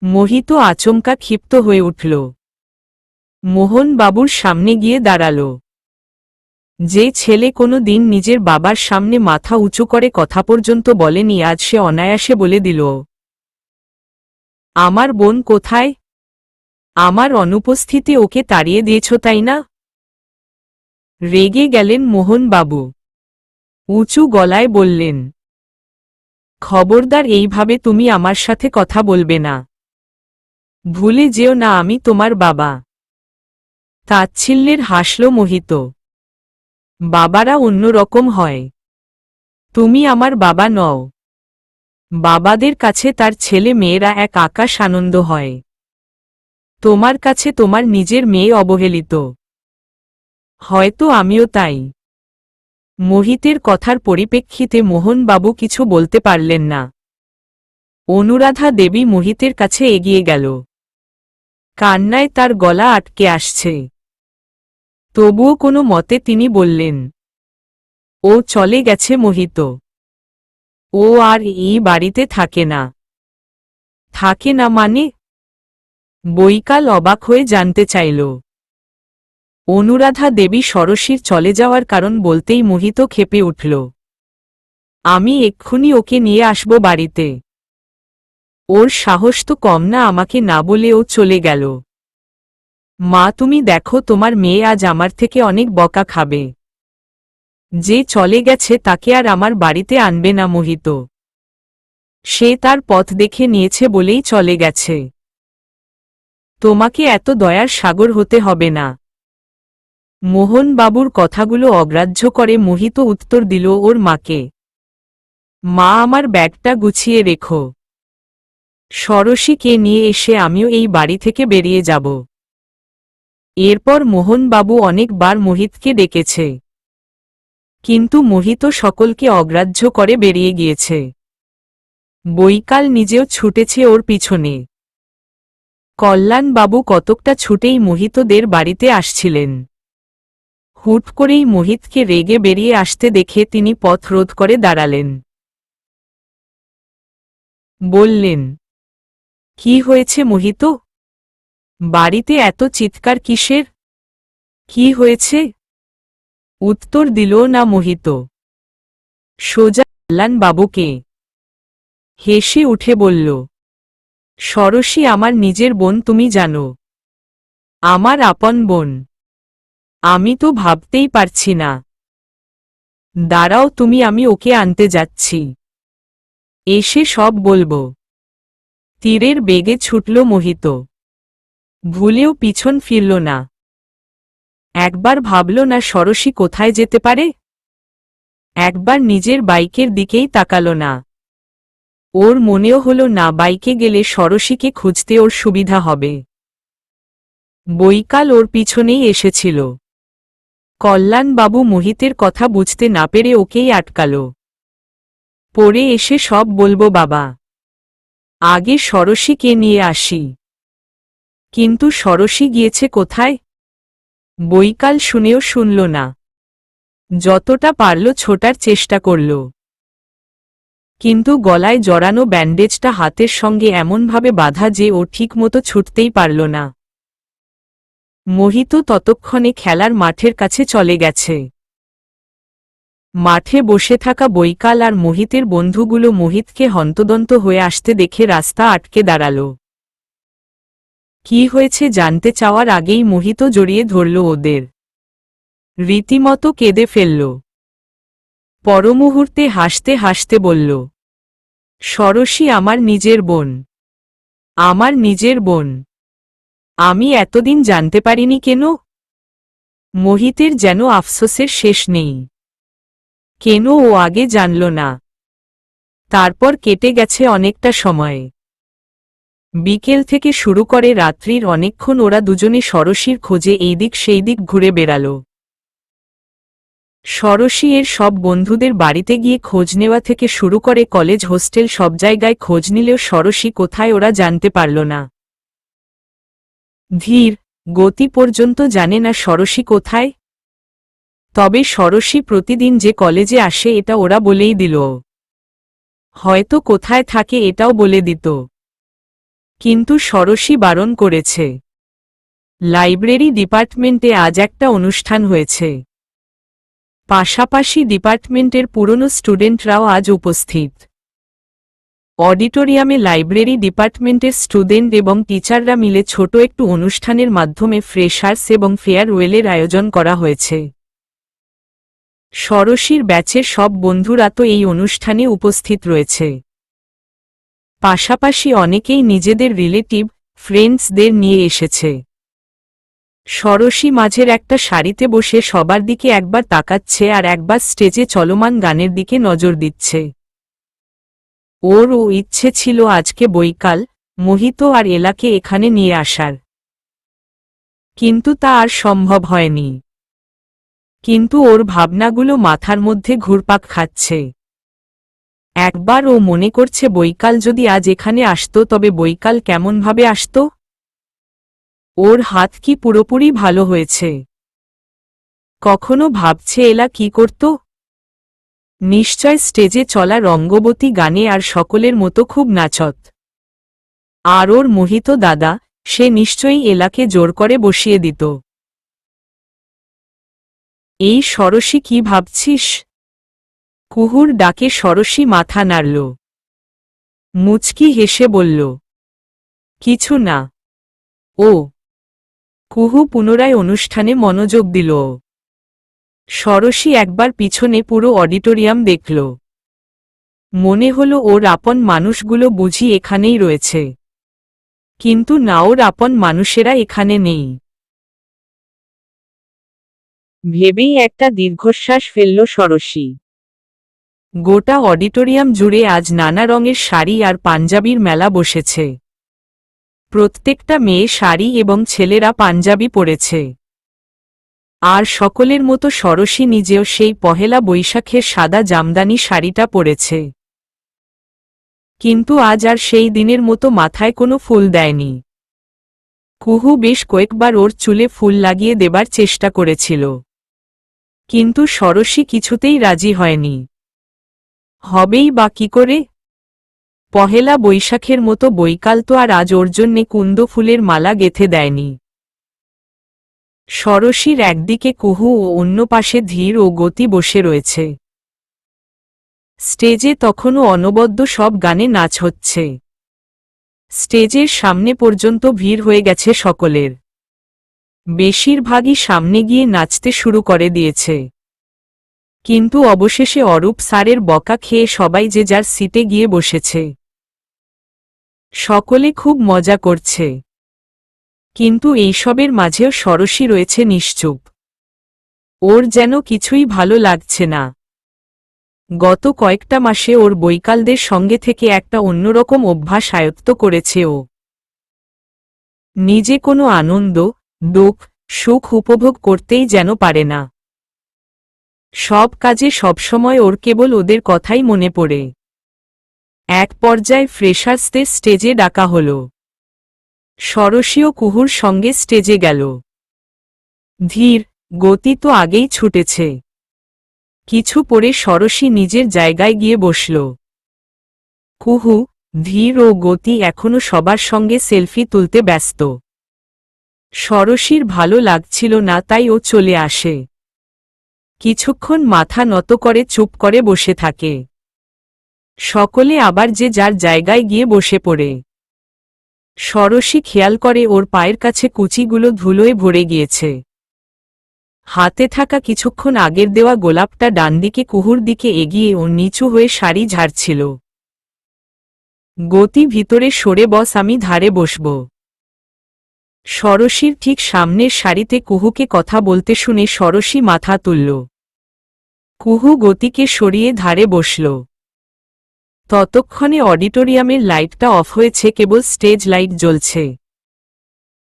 মোহিত আচমকা ক্ষিপ্ত হয়ে উঠল। মোহন বাবুর সামনে গিয়ে দাঁড়াল। যে ছেলে কোনো দিন নিজের বাবার সামনে মাথা উঁচু করে কথা পর্যন্ত বলেনি, আজ সে অনায়াসে বলে দিল, আমার বোন কোথায়? আমার অনুপস্থিতি ওকে তাড়িয়ে দিয়েছ তাই না? রেগে গেলেন মোহন বাবু। উঁচু গলায় বললেন, খবরদার এইভাবে তুমি আমার সাথে কথা বলবে না। ভুলে যেও না আমি তোমার বাবা। তাচ্ছিল্যের হাসল মোহিত। বাবারা অন্যরকম হয়। তুমি আমার বাবা নও। বাবাদের কাছে তার ছেলে মেয়েরা এক আকাশ আনন্দ হয়। তোমার কাছে তোমার নিজের মেয়ে অবহেলিত। হয়তো আমিও তাই। মোহিতের কথার পরিপ্রেক্ষিতে মোহনবাবু কিছু বলতে পারলেন না। অনুরাধা দেবী মোহিতের কাছে এগিয়ে গেল। কান্নায় তার গলা আটকে আসছে। তবুও কোনো মতে তিনি বললেন, ও চলে গেছে মোহিত। ও আর এই বাড়িতে থাকে না। থাকে না মানে? বৈকাল অবাক হয়ে জানতে চাইল। অনুরাধা দেবী ষোড়শীর চলে যাওয়ার কারণ বলতেই মোহিত ক্ষেপে উঠল। আমি এক্ষুনি ওকে নিয়ে আসব বাড়িতে। ওর সাহস তো কম না আমাকে না বলে ও চলে গেল। মা তুমি দেখো তোমার মেয়ে আজ আমার থেকে অনেক বকা খাবে। যে চলে গেছে তাকে আর আমার বাড়িতে আনবে না মোহিত। সে তার পথ দেখে নিয়েছে বলেই চলে গেছে। তোমাকে এত দয়ার সাগর হতে হবে না। মোহনবাবুর কথাগুলো অগ্রাহ্য করে মোহিত উত্তর দিল ওর মাকে, মা আমার ব্যাগটা গুছিয়ে রেখো। ষোড়শীকে নিয়ে এসে আমিও এই বাড়ি থেকে বেরিয়ে যাব। এরপর মোহনবাবু অনেকবার মোহিতকে ডেকেছে, কিন্তু মোহিত সকলকে অগ্রাহ্য করে বেরিয়ে গিয়েছে। বৈকাল নিজেও ছুটেছে ওর পিছনে। কল্যাণবাবু কতকটা ছুটেই মোহিতদের বাড়িতে আসছিলেন। হুট করেই মোহিতকে রেগে বেরিয়ে আসতে দেখে তিনি পথ রোধ করে দাঁড়ালেন। বললেন, কি হয়েছে মোহিত? বাড়িতে এত চিৎকার কিসের? কি হয়েছে? উত্তর দিল না মোহিত। সোজা কল্যাণবাবুকে হেসে উঠে বলল, ষোড়শী আমার নিজের বোন তুমি জানো। আমার আপন বোন। আমি তো ভাবতেই পারছি না। দাঁড়াও তুমি আমি ওকে আনতে যাচ্ছি। এসে সব বলবো। তীরের বেগে ছুটল মোহিত। ভুলেও পিছন ফিরল না। একবার ভাবল না ষোড়শী কোথায় যেতে পারে। একবার নিজের বাইকের দিকেই তাকাল না। ওর মনেও হলো না বাইকে গেলে ষোড়শীকে খুঁজতে ওর সুবিধা হবে। বৈকাল ওর পিছনেই এসেছিল। কল্যাণবাবু মোহিতের কথা বুঝতে না পেরে ওকেই আটকাল। পরে এসে সব বলবো বাবা। আগে ষোড়শীকে নিয়ে আসি। কিন্তু ষোড়শী গিয়েছে কোথায়? বৈকাল শুনেও শুনল না। যতটা পারল ছোটার চেষ্টা করল। কিন্তু গলায় জড়ানো ব্যান্ডেজটা হাতের সঙ্গে এমনভাবে বাঁধা যে ও ঠিকমতো ছুটতেই পারল না। মোহিত ততক্ষণে খেলার মাঠের কাছে চলে গেছে। মাঠে বসে থাকা বৈকাল আর মোহিতের বন্ধুগুলো মোহিতকে হন্তদন্ত হয়ে আসতে দেখে রাস্তা আটকে দাঁড়াল। কি হয়েছে জানতে চাওয়ার আগেই মোহিত জড়িয়ে ধরল ওদের। রীতিমতো কেঁদে ফেলল। পরমুহূর্তে হাসতে হাসতে বলল, ষোড়শী আমার নিজের বোন। আমার নিজের বোন। আমি এতদিন জানতে পারিনি কেন? মোহিতের যেন আফসোসের শেষ নেই। কেন ও আগে জানল না? তারপর কেটে গেছে অনেকটা সময়। বিকেল থেকে শুরু করে রাত্রির অনেকক্ষণ ওরা দুজনে ষোড়শীর খোঁজে এইদিক সেই দিক ঘুরে বেড়াল। ষোড়শী এর সব বন্ধুদের বাড়িতে গিয়ে খোঁজ নেওয়া থেকে শুরু করে কলেজ হোস্টেল সব জায়গায় খোঁজ নিলেও ষোড়শী কোথায় ওরা জানতে পারল না। ধীর গতি পর্যন্ত জানে না ষোড়শী কোথায়। তবে ষোড়শী প্রতিদিন যে কলেজে আসে এটা ওরা বলেই দিল। হয়তো কোথায় থাকে এটাও বলে দিত। কিন্তু ষোড়শী বারণ করেছে। লাইব্রেরি ডিপার্টমেন্টে আজ একটা অনুষ্ঠান হয়েছে। পাশাপাশি ডিপার্টমেন্টের পুরনো স্টুডেন্টরাও আজ উপস্থিত। অডিটোরিয়ামে লাইব্রেরি ডিপার্টমেন্টের স্টুডেন্ট এবং টিচাররা মিলে ছোট একটু অনুষ্ঠানের মাধ্যমে ফ্রেশার্স এবং ফেয়ারওয়েলের আয়োজন করা হয়েছে। ষোড়শীর ব্যাচের সব বন্ধুরা তো এই অনুষ্ঠানে উপস্থিত রয়েছে। পাশাপাশি অনেকেই নিজেদের রিলেটিভ ফ্রেন্ডসদের নিয়ে এসেছে। ষোড়শী মাঝের একটা সারিতে বসে সবার দিকে একবার তাকাচ্ছে আর একবার স্টেজে চলমান গানের দিকে নজর দিচ্ছে। ওরও ইচ্ছে ছিল আজকে বৈকাল, মোহিত আর এলাকে এখানে নিয়ে আসার, কিন্তু তা আর সম্ভব হয়নি। কিন্তু ওর ভাবনাগুলো মাথার মধ্যে ঘুরপাক খাচ্ছে। একবার ও মনে করছে বৈকাল যদি আজ এখানে আসতো তবে বৈকাল কেমনভাবে আসতো। ওর হাত কি পুরোপুরি ভালো হয়েছে? কখনো ভাবছে এলা কি করত? নিশ্চয় স্টেজে চলা রঙ্গবতী গানে আর সকলের মতো খুব নাচত। আর ওর মোহিত দাদা, সে নিশ্চয়ই এলাকে জোর করে বসিয়ে দিত। এই ষোড়শী কি ভাবছিস? কুহুর ডাকে ষোড়শী মাথা নাড়ল। মুচকি হেসে বলল, কিছু না। ও। কুহু পুনরায় অনুষ্ঠানে মনোযোগ দিল। ষোড়শী একবার পিছনে পুরো অডিটোরিয়াম দেখল। মনে হলো ওর আপন মানুষগুলো বুঝি এখানেই রয়েছে, কিন্তু না, ওর আপন মানুষেরা এখানে নেই। ভেবেই একটা দীর্ঘশ্বাস ফেলল ষোড়শী। গোটা অডিটোরিয়াম জুড়ে আজ নানা রঙের শাড়ি আর পাঞ্জাবির মেলা বসেছে। প্রত্যেকটা মেয়ে শাড়ি এবং ছেলেরা পাঞ্জাবি পরেছে। আর সকলের মতো ষোড়শী নিজেও সেই পহেলা বৈশাখের সাদা জামদানি শাড়িটা পরেছে। কিন্তু আজ আর সেই দিনের মতো মাথায় কোনো ফুল দেয়নি। কুহু বেশ কয়েকবার ওর চুলে ফুল লাগিয়ে দেবার চেষ্টা করেছিল, কিন্তু ষোড়শী কিছুতেই রাজি হয়নি। হবেই বা কি করে? পহেলা বৈশাখের মতো বৈকাল তো আর আজ ওর জন্যে কুন্দ ফুলের মালা গেঁথে দেয়নি। ষোড়শীর একদিকে কুহু ও অন্য পাশে ধীর ও গতি বসে রয়েছে। স্টেজে তখনও অনবদ্য সব গানে নাচ হচ্ছে। স্টেজের সামনে পর্যন্ত ভিড় হয়ে গেছে সকলের। বেশিরভাগই সামনে গিয়ে নাচতে শুরু করে দিয়েছে। কিন্তু অবশেষে অরূপ স্যারের বকা খেয়ে সবাই যে যার সিটে গিয়ে বসেছে। সকলে খুব মজা করছে, কিন্তু এইসবের মাঝেও ষোড়শী রয়েছে নিশ্চুপ। ওর যেন কিছুই ভালো লাগছে না। গত কয়েকটা মাসে ওর বৈকালদের সঙ্গে থেকে একটা অন্যরকম অভ্যাস আয়ত্ত করেছে ও। নিজে কোনো আনন্দ, দুঃখ, সুখ উপভোগ করতেই যেন পারে না। সব কাজে সবসময় ওর কেবল ওদের কথাই মনে পড়ে। এক পর্যায়ে ফ্রেশার্সদের স্টেজে ডাকা হল। ষোড়শী ও কুহুর সঙ্গে স্টেজে গেল। ধীর গতি তো আগেই ছুটেছে। কিছু পরে ষোড়শী নিজের জায়গায় গিয়ে বসল। কুহু, ধীর ও গতি এখনো সবার সঙ্গে সেলফি তুলতে ব্যস্ত। ষোড়শীর ভালো লাগছিল না, তাই ও চলে আসে। কিছুক্ষণ মাথা নত করে চুপ করে বসে থাকে। সকলে আবার যে যার জায়গায় গিয়ে বসে পড়ে। ষোড়শী খেয়াল করে ওর পায়ের কাছে কুচিগুলো ধুলোয় ভরে গিয়েছে। হাতে থাকা কিছুক্ষণ আগের দেওয়া গোলাপটা ডানদিকে কুহুর দিকে এগিয়ে ও নিচু হয়ে শাড়ি ঝাড়ছিল। গতি ভিতরে সরে বস, আমি ধারে বসব। ষোড়শীর ঠিক সামনের সারিতে কুহুকে কথা বলতে শুনে ষোড়শী মাথা তুলল। কুহু গতিকে সরিয়ে ধারে বসল। ততক্ষণে অডিটোরিয়ামের লাইটটা অফ হয়েছে, কেবল স্টেজ লাইট জ্বলছে।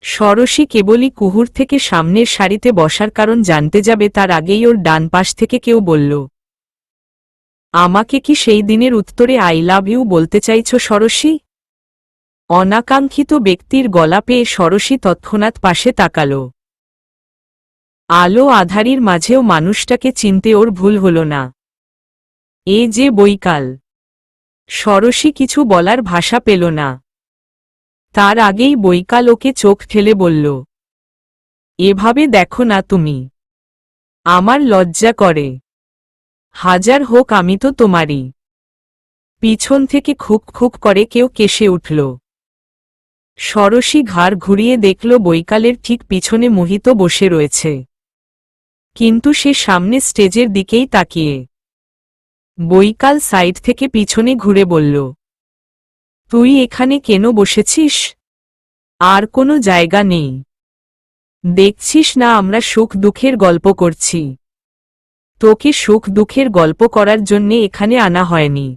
ষোড়শী কেবলই কুহুর থেকে সামনের সারিতে বসার কারণ জানতে যাবে তার আগেই ওর ডান পাশ থেকে কেউ বলল, আমাকে কি সেই দিনের উত্তরে আই লাভ ইউ বলতে চাইছ ষোড়শী? অনাকাঙ্ক্ষিত ব্যক্তির গলা পেয়ে ষোড়শী তৎক্ষণাৎ পাশে তাকাল। আলো আধারির মাঝেও মানুষটাকে চিনতে ওর ভুল হল না। এ যে বৈকাল। ষোড়শী কিছু বলার ভাষা পেল না। তার আগেই বৈকাল ওকে চোখ ঠেলে বলল, এভাবে দেখো না তুমি, আমার লজ্জা করে। হাজার হোক আমি তো তোমারই। পিছন থেকে খুক খুক করে কেউ কেসে উঠল। ষোড়শী ঘাড় ঘুরিয়ে দেখল বৈকালের ঠিক পিছনে মোহিত বসে রয়েছে, কিন্তু সে সামনে স্টেজের দিকেই তাকিয়ে। বৈকাল সাইড থেকে পিছনে ঘুরে বলল, তুই এখানে কেন বসেছিস? আর কোনো জায়গা নেই? দেখছিস না আমরা সুখ দুঃখের গল্প করছি? তোকে সুখ দুঃখের গল্প করার জন্যে এখানে আনা হয়নি।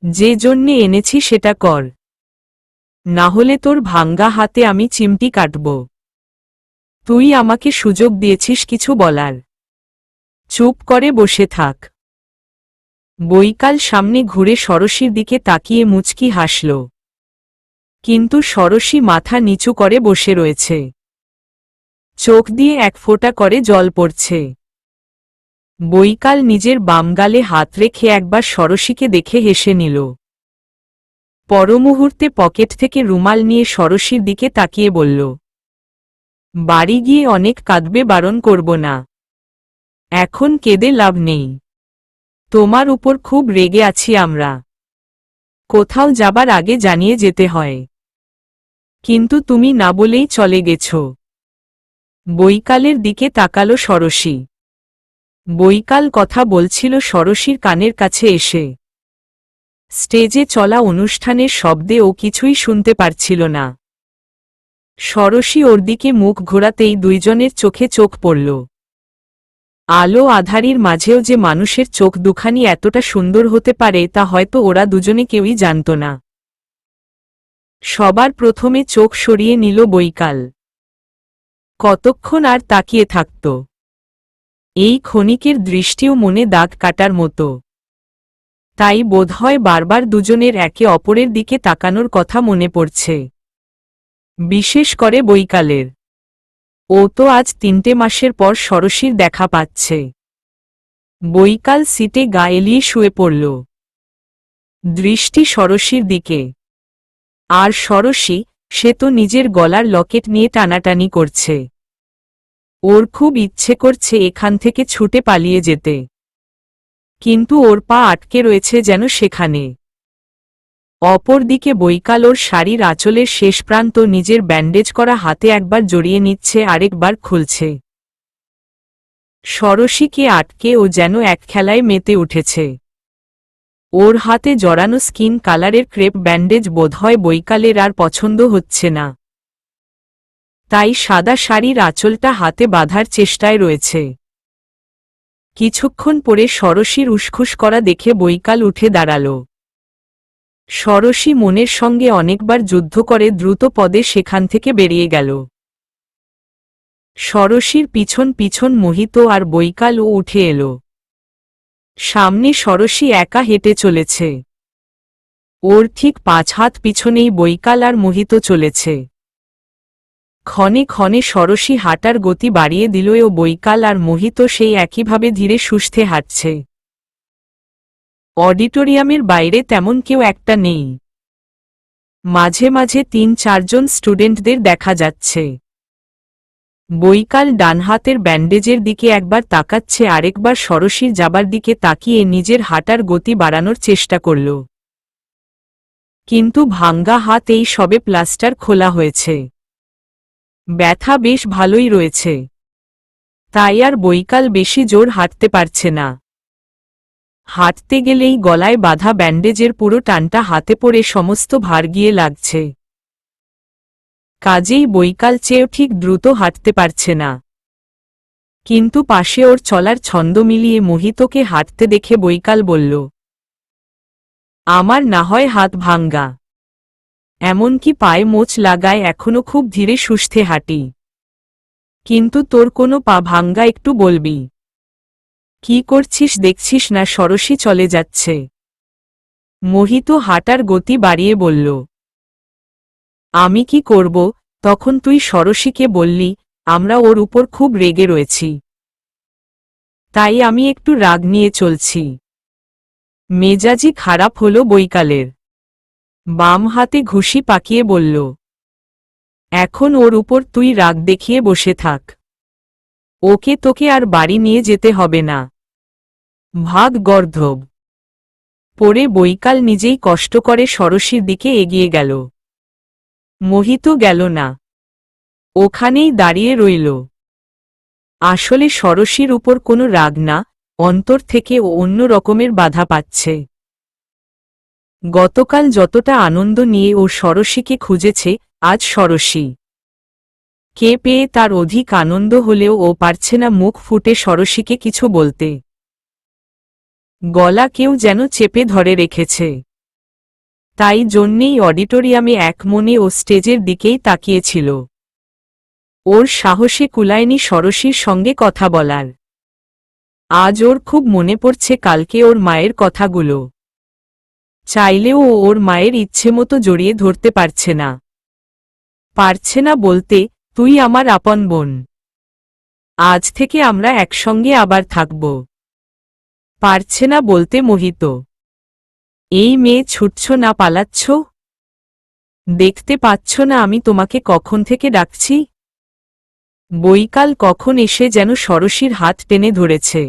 যে জন্যে এনেছি সেটা কর, না হলে তোর ভাঙ্গা হাতে আমি চিমটি কাটব। তুই আমাকে সুযোগ দিয়েছিস কিছু বলার, চুপ করে বসে থাক। বৈকাল সামনে ঘুরে ষড়শীর দিকে তাকিয়ে মুচকি হাসল, কিন্তু ষড়শী মাথা নিচু করে বসে রয়েছে, চোখ দিয়ে এক ফোঁটা করে জল পড়ছে। বৈকাল নিজের বাম গালে হাত রেখে একবার ষড়শীকে দেখে হেসে নিল। পরমুহূর্তে পকেট থেকে রুমাল নিয়ে ষড়শীর দিকে তাকিয়ে বলল, বাড়ি গিয়ে অনেক কাঁদবে, বারণ করব না। এখন কেঁদে লাভ নেই। তোমার উপর খুব রেগে আছি আমরা। কোথাও যাবার আগে জানিয়ে যেতে হয়, কিন্তু তুমি না বলেই চলে গেছ। বৈকালের দিকে তাকালো ষড়শী। বৈকাল কথা বলছিল ষড়শীর কানের কাছে এসে। স্টেজে চলা অনুষ্ঠানের শব্দে ও কিছুই শুনতে পারছিল না। ষড়শী ওর দিকে মুখ ঘোরাতেই দুইজনের চোখে চোখ পড়ল। আলো আধারির মাঝেও যে মানুষের চোখ দুখানি এতটা সুন্দর হতে পারে তা হয়তো ওরা দুজনে কেউই জানত না। সবার প্রথমে চোখ সরিয়ে নিল বৈকাল। কতক্ষণ আর তাকিয়ে থাকত? এই ক্ষণিকের দৃষ্টিও মনে দাগ কাটার মতো। তাই বোধহয় বারবার দুজনের একে অপরের দিকে তাকানোর কথা মনে পড়ছে, বিশেষ করে বৈকালের। ও তো আজ 3টে মাসের পর ষড়শীর দেখা পাচ্ছে। বৈকাল সিটে গা এলিয়ে শুয়ে পড়ল, দৃষ্টি ষড়শীর দিকে। আর ষড়শী, সে তো নিজের গলার লকেট নিয়ে টানাটানি করছে। ওর খুব ইচ্ছে করছে এখান থেকে ছুটে পালিয়ে যেতে, কিন্তু ওর পা আটকে রয়েছে যেন সেখানে। অপরদিকে বৈকাল ওর শাড়ির আঁচলের শেষ প্রান্ত নিজের ব্যান্ডেজ করা হাতে একবার জড়িয়ে নিচ্ছে, আরেকবার খুলছে। ষড়শীকে আটকে ও যেন এক খেলায় মেতে উঠেছে। ওর হাতে জড়ানো স্কিন কালারের ক্রেপ ব্যান্ডেজ বোধহয় বৈকালের আর পছন্দ হচ্ছে না। তাই সাদা শাড়ির আঁচলটা হাতে বাঁধার চেষ্টায় রয়েছে। কিছুক্ষণ পরে ষড়শীর উসখুস করা দেখে বৈকাল উঠে দাঁড়াল। ষড়শী মনের সঙ্গে অনেকবার যুদ্ধ করে দ্রুত পদে সেখান থেকে বেরিয়ে গেল। ষড়শীর পিছন পিছন মোহিত আর বৈকালও উঠে এলো। সামনে ষড়শী একা হেঁটে চলেছে, ওর ঠিক 5 হাত পিছনেই বৈকাল আর মোহিত চলেছে। ক্ষণে ক্ষণে ষড়শী হাঁটার গতি বাড়িয়ে দিল ও বৈকাল আর মোহিত সেই একইভাবে ধীরে সুস্থে হাঁটছে। অডিটোরিয়ামের বাইরে তেমন কেউ একটা নেই। মাঝে মাঝে 3-4 জন স্টুডেন্টদের দেখা যাচ্ছে। বৈকাল ডান হাতের ব্যান্ডেজের দিকে একবার তাকাচ্ছে, আরেকবার ষড়শীর যাবার দিকে তাকিয়ে নিজের হাঁটার গতি বাড়ানোর চেষ্টা করল। কিন্তু ভাঙ্গা হাত এই সবে প্লাস্টার খোলা হয়েছে, ব্যথা বেশ ভালোই রয়েছে। তাই আর বৈকাল বেশি জোর হাঁটতে পারছে না। হাঁটতে গেলেই গলায় বাঁধা ব্যান্ডেজের পুরো টানটা হাতে পড়ে সমস্ত ভার গিয়ে লাগছে। কাজেই বৈকাল চেয়েও ঠিক দ্রুত হাঁটতে পারছে না। কিন্তু পাশে ওর চলার ছন্দ মিলিয়ে মোহিতকে হাঁটতে দেখে বৈকাল বলল, আমার না হয় হাত ভাঙ্গা, এমনকি পায়ে মোচ লাগায় এখনো খুব ধীরে সুস্থে হাঁটি, কিন্তু তোর কোনো পা ভাঙ্গা একটু বলবি? কি করছিস দেখছিস না ষড়শী চলে যাচ্ছে? মোহিত হাঁটার গতি বাড়িয়ে বলল। আমি কি করব? তখন তুই ষড়শীকে বললি আমরা ওর উপর খুব রেগে রয়েছি, তাই আমি একটু রাগ নিয়ে চলছি। মেজাজি খারাপ হলো বৈকালের। বাম হাতে ঘুষি পাকিয়ে বলল, এখন ওর উপর তুই রাগ দেখিয়ে বসে থাক। ওকে তোকে আর বাড়ি নিয়ে যেতে হবে না। ভাগ গর্ধব। পরে বৈকাল নিজেই কষ্ট করে ষড়শীর দিকে এগিয়ে গেল। মোহিত গেল না, ওখানেই দাঁড়িয়ে রইল। আসলে ষড়শীর উপর কোনো রাগ না, অন্তর থেকে ও অন্য রকমের বাধা পাচ্ছে। গতকাল যতটা আনন্দ নিয়ে ও ষড়শীকে খুঁজেছে, আজ ষড়শী কে পেয়ে তার অধিক আনন্দ হলেও ও পারছে না মুখ ফুটে ষড়শীকে কিছু বলতে। গলা কেউ যেন চেপে ধরে রেখেছে। তাই জন্যেই অডিটোরিয়ামে এক মনে ও স্টেজের দিকেই তাকিয়েছিল। ওর সাহসে কুলায়নি ষড়শীর সঙ্গে কথা বলার। আজ ওর খুব মনে পড়ছে কালকে ওর মায়ের কথাগুলো। চাইলেও ও ওর মায়ের ইচ্ছেমতো জড়িয়ে ধরতে পারছে না। পারছে না বলতে, তুই আমার আপন বোন। আজ থেকে আমরা একসঙ্গে আবার থাকব। পারছে না বলতে মোহিত। এই মেয়ে ছুটছ না পালাচ্ছ? দেখতে পাচ্ছ না আমি তোমাকে কখন থেকে ডাকছি? বৈকাল কখন এসে যেন ষড়শীর হাত টেনে ধরেছে।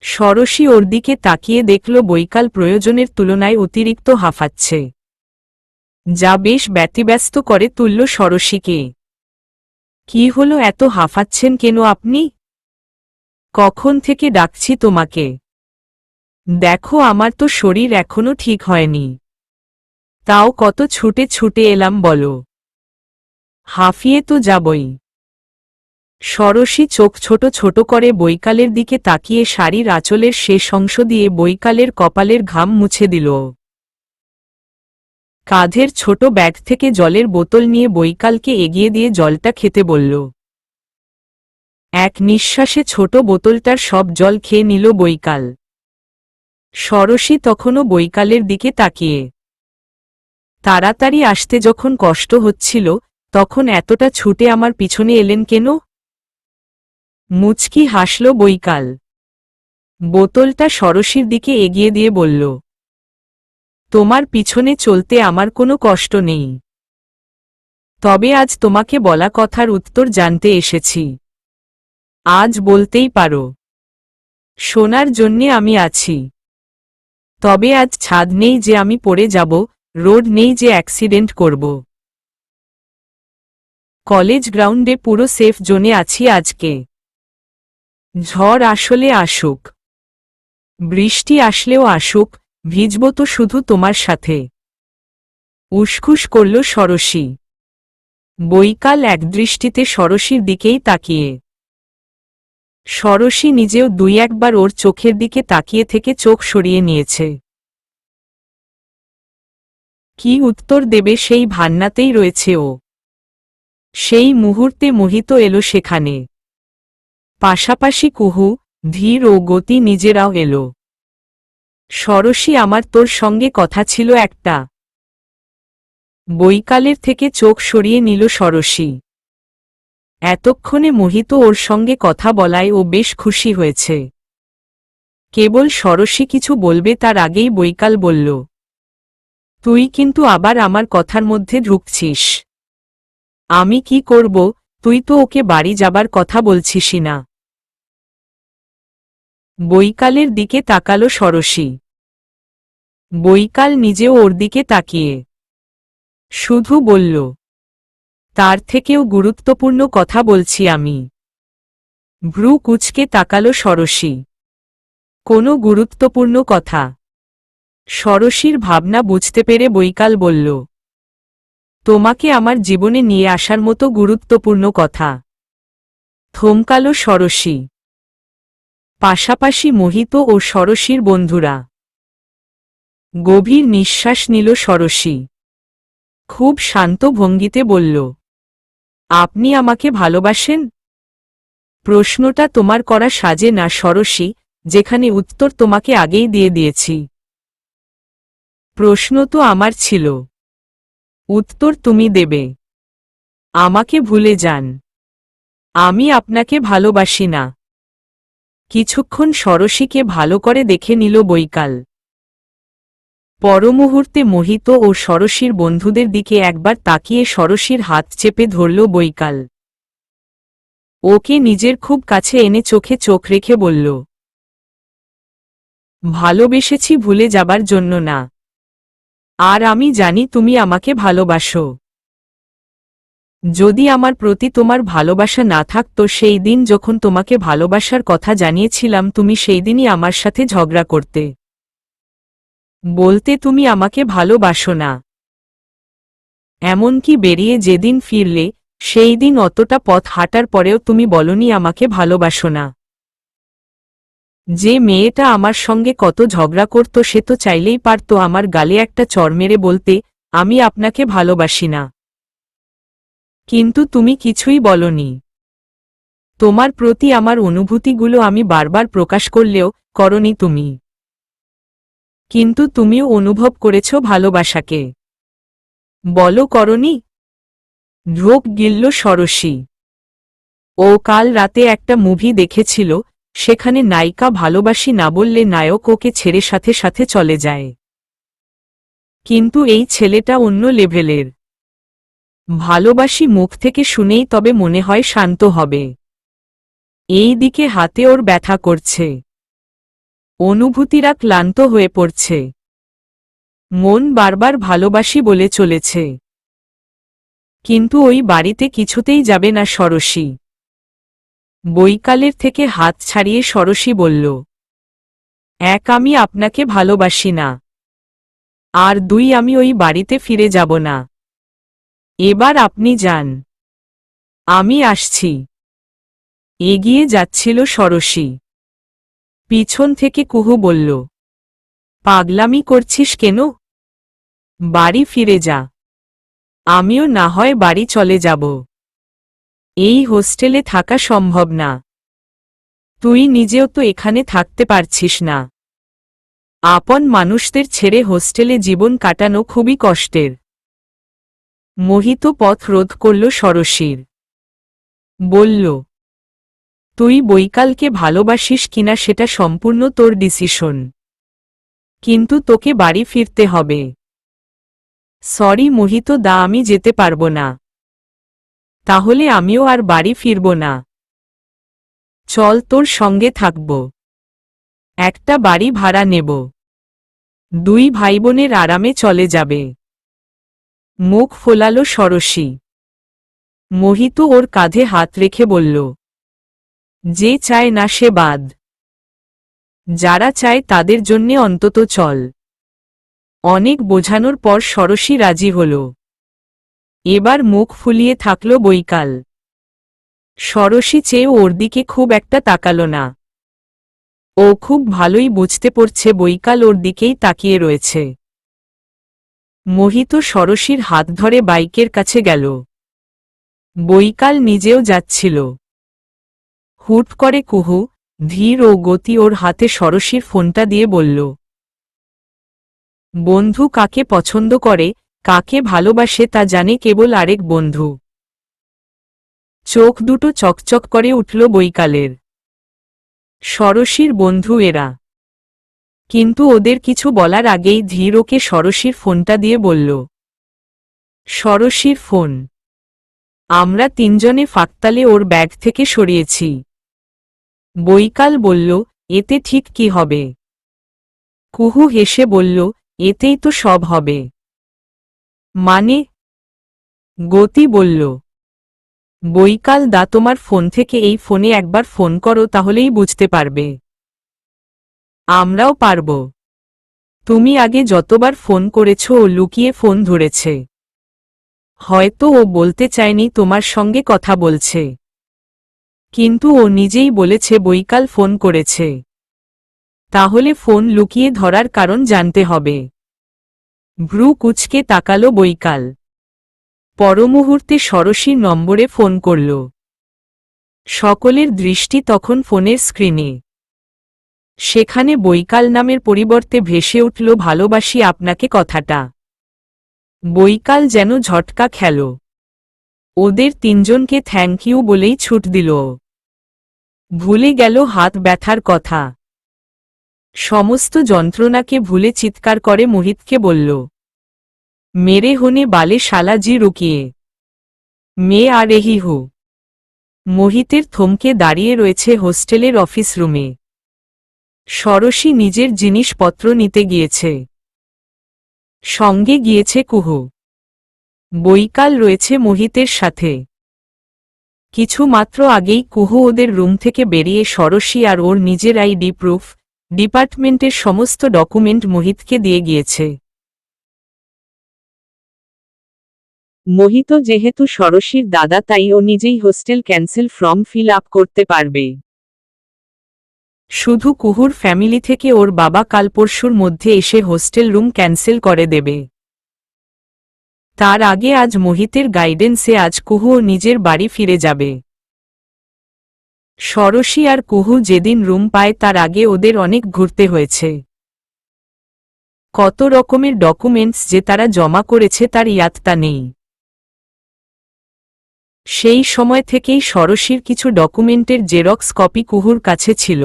ষড়শী ওর দিকে তাকিয়ে দেখল বৈকাল প্রয়োজনের তুলনায় অতিরিক্ত হাঁফাচ্ছে, যা বেশ ব্যতিব্যস্ত করে তুলল ষড়শীকে। কি হলো, এত হাঁফাচ্ছেন কেন আপনি? কখন থেকে ডাকছি তোমাকে। দেখো আমার তো শরীর এখনো ঠিক হয়নি, তাও কত ছুটে ছুটে এলাম বলো। হাঁফিয়ে তো যাবই। ষড়শী চোখ ছোট ছোট করে বৈকালের দিকে তাকিয়ে শাড়ির আঁচলের শেষ অংশ দিয়ে বৈকালের কপালের ঘাম মুছে দিল। কাঁধের ছোট ব্যাগ থেকে জলের বোতল নিয়ে বৈকালকে এগিয়ে দিয়ে জলটা খেতে বলল। এক নিঃশ্বাসে ছোট বোতলটার সব জল খেয়ে নিল বৈকাল। ষড়শী তখনও বৈকালের দিকে তাকিয়ে। তাড়াতাড়ি আসতে যখন কষ্ট হচ্ছিল, তখন এতটা ছুটে আমার পিছনে এলেন কেন? মুচকি হাসল বৈকাল। বোতলটা ষড়শীর দিকে এগিয়ে দিয়ে বলল, তোমার পিছনে চলতে আমার কোনো কষ্ট নেই। তবে আজ তোমাকে বলা কথার উত্তর জানতে এসেছি। আজ বলতেই পারো। শোনার জন্যে আমি আছি। তবে আজ ছাদ নেই যে আমি পড়ে যাব, রোড নেই যে অ্যাক্সিডেন্ট করব। কলেজ গ্রাউন্ডে পুরো সেফ জোনে আছি আজকে। ঝড় আসলে আসুক, বৃষ্টি আসলেও আসুক, ভিজব তো শুধু তোমার সাথে। উসখুস করল ষড়শী। বৈকাল একদৃষ্টিতে ষড়শীর দিকেই তাকিয়ে। ষড়শী নিজেও দুই একবার ওর চোখের দিকে তাকিয়ে থেকে চোখ সরিয়ে নিয়েছে। কি উত্তর দেবে সেই ভান্নাতেই রয়েছে ও। সেই মুহূর্তে মোহিত এলো সেখানে। পাশাপাশি কুহু, ধীর ও গতি নিজেরাও এলো। ষড়শী, আমার তোর সঙ্গে কথা ছিল একটা। বৈকালের থেকে চোখ সরিয়ে নিল ষড়শী। এতক্ষণে মোহিত ওর সঙ্গে কথা বলায় ও বেশ খুশি হয়েছে। কেবল ষড়শী কিছু বলবে তার আগেই বৈকাল বলল, তুই কিন্তু আবার আমার কথার মধ্যে ঢুকছিস। আমি কি করব, তুই তো ওকে বাড়ি যাবার কথা বলছিসই না। বৈকালের দিকে তাকালো ষড়শী। বৈকাল নিজেও ওর দিকে তাকিয়ে শুধু বলল, তার থেকেও গুরুত্বপূর্ণ কথা বলছি আমি। ভ্রু কুঁচকে তাকালো ষড়শী। কোনো গুরুত্বপূর্ণ কথা? ষড়শীর ভাবনা বুঝতে পেরে বৈকাল বলল, তোমাকে আমার জীবনে নিয়ে আসার মতো গুরুত্বপূর্ণ কথা। থমকালো ষড়শী। পাশাপাশি মোহিত ও ষড়শীর বন্ধুরা। গভীর নিঃশ্বাস নিল ষড়শী। খুব শান্ত ভঙ্গিতে বলল, আপনি আমাকে ভালোবাসেন? প্রশ্নটা তোমার করা সাজে না ষড়শী, যেখানে উত্তর তোমাকে আগেই দিয়ে দিয়েছি। প্রশ্ন তো আমার ছিল, উত্তর তুমি দেবে। আমাকে ভুলে যান। আমি আপনাকে ভালোবাসি না। কিছুক্ষণ ষড়শীকে ভালো করে দেখে নিল বৈকাল। পরমুহূর্তে মোহিত ও ষড়শীর বন্ধুদের দিকে একবার তাকিয়ে ষড়শীর হাত চেপে ধরল বৈকাল। ওকে নিজের খুব কাছে এনে চোখে চোখ রেখে বলল, ভালোবেসেছি ভুলে যাবার জন্য না। আর আমি জানি তুমি আমাকে ভালোবাসো। যদি আমার প্রতি তোমার ভালোবাসা না থাকতো, সেই দিন যখন তোমাকে ভালোবাসার কথা জানিয়েছিলাম তুমি সেই দিনই আমার সাথে ঝগড়া করতে। বলতে তুমি আমাকে ভালোবাসো না। এমনকি বেরিয়ে যেদিন ফিরলে সেই দিন অতটা পথ হাঁটার পরেও তুমি বলনি আমাকে ভালোবাসো না। যে মেয়েটা আমার সঙ্গে কত ঝগড়া করত সে তো চাইলেই পারত আমার গালে একটা চড় মেরে বলতে আমি আপনাকে ভালোবাসি না। কিন্তু তুমি কিছুই বলনি। তোমার প্রতি আমার অনুভূতিগুলো আমি বারবার প্রকাশ করলেও করনি তুমি। কিন্তু তুমিও অনুভব করেছ ভালোবাসাকে। বলো করনি? ঢোক গিলল ষোড়শী। ও কাল রাতে একটা মুভি দেখেছিল, সেখানে নায়িকা ভালোবাসি না বললে নায়ক ওকে ছেড়ে সাথে সাথে চলে যায়। কিন্তু এই ছেলেটা অন্য লেভেলের। ভালোবাসি মুখ থেকে শুনেই তবে মনে হয় শান্ত হবে। এই দিকে হাতে ওর ব্যথা করছে, অনুভূতিরা ক্লান্ত হয়ে পড়ছে। মন বারবার ভালোবাসি বলে চলেছে। কিন্তু ওই বাড়িতে কিছুতেই যাবে না ষোড়শী। বৈকালের থেকে হাত ছাড়িয়ে ষোড়শী বলল, এক আমি আপনাকে ভালোবাসি না, আর দুই আমি ওই বাড়িতে ফিরে যাব না। এবার আপনি যান, আমি আসছি। এগিয়ে যাচ্ছিল ষোড়শী। পিছন থেকে কুহু বলল, পাগলামি করছিস কেন? বাড়ি ফিরে যা। আমিও না হয় বাড়ি চলে যাব। এই হোস্টেলে থাকা সম্ভব না। তুই নিজেও তো এখানে থাকতে পারছিস না। আপন মানুষদের ছেড়ে হোস্টেলে জীবন কাটানো খুবই কষ্টের। মোহিত পথ রোধ করল ষোড়শীর। বলল, তুই বৈকালকে ভালোবাসিস কিনা সেটা সম্পূর্ণ তোর ডিসিশন, কিন্তু তোকে বাড়ি ফিরতে হবে। সরি মোহিত দা, আমি যেতে পারবো না। তাহলে আমিও আর বাড়ি ফিরব না। চল, তোর সঙ্গে থাকব। একটা বাড়ি ভাড়া নেব। দুই ভাইবোনের আরামে চলে যাবে। মুখ ফোলালো ষোড়শী। মোহিত ওর কাঁধে হাত রেখে বলল, যে চায় না সে বাদ। যারা চায় তাদের জন্যে অন্তত চল। অনেক বোঝানোর পর ষোড়শী রাজি হল। এবার মুখ ফুলিয়ে থাকল বৈকাল। ষোড়শী চেয়ে ওর দিকে খুব একটা তাকাল না। ও খুব ভালোই বুঝতে পারছে বৈকাল ওর দিকেই তাকিয়ে রয়েছে। মোহিত ষোড়শীর হাত ধরে বাইকের কাছে গেল। বৈকাল নিজেও যাচ্ছিল। হুট করে কুহু ধীর ও গতি ওর হাতে ষোড়শীর ফোনটা দিয়ে বলল, বন্ধু কাকে পছন্দ করে, কাকে ভালোবাসে তা জানে কেবল আরেক বন্ধু। চোখ দুটো চকচক করে উঠল বৈকালের। ষোড়শীর বন্ধু এরা। কিন্তু ওদের কিছু বলার আগেই ধীর ওকে ষোড়শীর ফোনটা দিয়ে বলল, ষোড়শীর ফোন। আমরা তিনজনে ফাঁকতালে ওর ব্যাগ থেকে সরিয়েছি। বৈকাল বলল, এতে ঠিক কি হবে? কুহু হেসে বলল, এতেই তো সব হবে। মানে? গতি বলল, বৈকাল দা, তোমার ফোন থেকে এই ফোনে একবার ফোন করো, তাহলেই বুঝতে পারবে। আমরাও পারব। তুমি আগে যতবার ফোন করেছ ও লুকিয়ে ফোন ধরেছে। হয়তো ও বলতে চায়নি তোমার সঙ্গে কথা বলছে, কিন্তু ও নিজেই বলেছে বৈকাল ফোন করেছে। তাহলে ফোন লুকিয়ে ধরার কারণ জানতে হবে। ভ্রু কুঁচকে তাকালো বৈকাল। পরমুহূর্তে ষোড়শীর নম্বরে ফোন করল। সকলের দৃষ্টি তখন ফোনের স্ক্রিনে। সেখানে বৈকাল নামের পরিবর্তে ভেসে উঠল ভালোবাসি আপনাকে কথাটা। বৈকাল যেন ঝটকা খেল। ওদের তিনজনকে থ্যাংক ইউ বলেই ছুট দিল। ভুলে গেল হাত ব্যথার কথা। সমস্ত যন্ত্রণাকে ভুলে চিৎকার করে মোহিতকে বলল, মেরে হোনে বালে শালা জি রুকিয়ে, মে আ রেহি হু। মোহিতের থমকে দাঁড়িয়ে রয়েছে হোস্টেলের অফিস রুমে। ষোড়শী নিজের জিনিসপত্র নিতে গিয়েছে। সঙ্গে গিয়েছে কুহু। বৈকাল রয়েছে মোহিতের সাথে। কিছু মাত্র আগেই কুহু ওদের রুম থেকে বেরিয়ে ষোড়শী আর ওর নিজের আইডি প্রুফ ডিপার্টমেন্টের সমস্ত ডকুমেন্ট মোহিতকে দিয়ে গিয়েছে।
মোহিত যেহেতু ষড়শীর দাদা, তাই ও নিজেই hostel cancel form fill up করতে পারবে।
শুধু কুহুর ফ্যামিলি থেকে ওর বাবা কাল পরশুর মধ্যে এসে হোস্টেল রুম ক্যান্সেল করে দেবে। তার আগে আজ মোহিতের গাইডেন্সে আজ কুহুও নিজের বাড়ি ফিরে যাবে। ষড়শী আর কুহু যেদিন রুম পায় তার আগে ওদের অনেক ঘুরতে হয়েছে। কত রকমের ডকুমেন্টস যে তারা জমা করেছে তার ইয়াত্তা নেই। সেই সময় থেকেই ষড়শীর কিছু ডকুমেন্টের জেরক্স কপি কুহুর কাছে ছিল,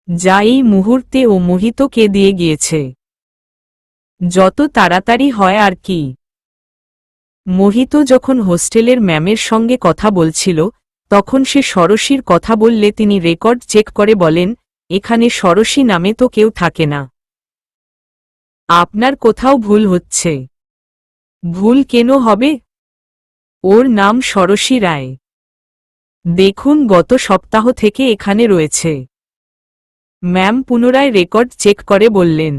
যা এই মুহূর্তে ও মোহিতকে দিয়ে গিয়েছে। যত তাড়াতাড়ি হয় আর কি। মোহিত যখন হোস্টেলের ম্যামের সঙ্গে কথা বলছিল তখন সে ষড়শীর কথা বললে তিনি রেকর্ড চেক করে বলেন, এখানে ষড়শী নামে তো কেউ থাকে না। আপনার কোথাও ভুল হচ্ছে। ভুল কেন হবে? ওর নাম ষড়শী রায়। দেখুন গত সপ্তাহ থেকে এখানে রয়েছে। ম্যাম পুনরায় রেকর্ড চেক করে বললেন,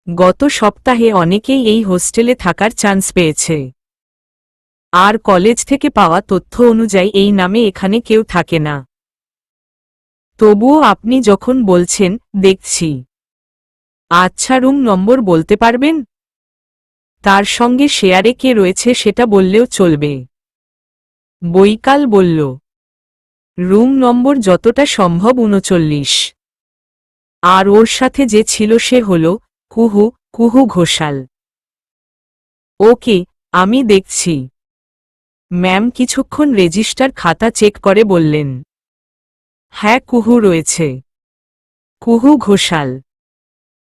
গত সপ্তাহে অনেকেই এই হোস্টেলে থাকার চান্স পেয়েছে। আর কলেজ থেকে পাওয়া তথ্য অনুযায়ী এই নামে এখানে কেউ থাকে না। তবুও আপনি যখন বলছেন, দেখছি। আচ্ছা, রুম নম্বর বলতে পারবেন? তার সঙ্গে শেয়ারে কে রয়েছে সেটা বললেও চলবে। বৈকাল বলল, রুম নম্বর যতটা সম্ভব ৩৯। আর ওর সাথে যে ছিল সে হল কুহু ঘোষাল। ওকে, আমি দেখছি। ম্যাম কিছুক্ষণ রেজিস্টার খাতা চেক করে বললেন, হ্যাঁ কুহু রয়েছে। কুহু ঘোষাল।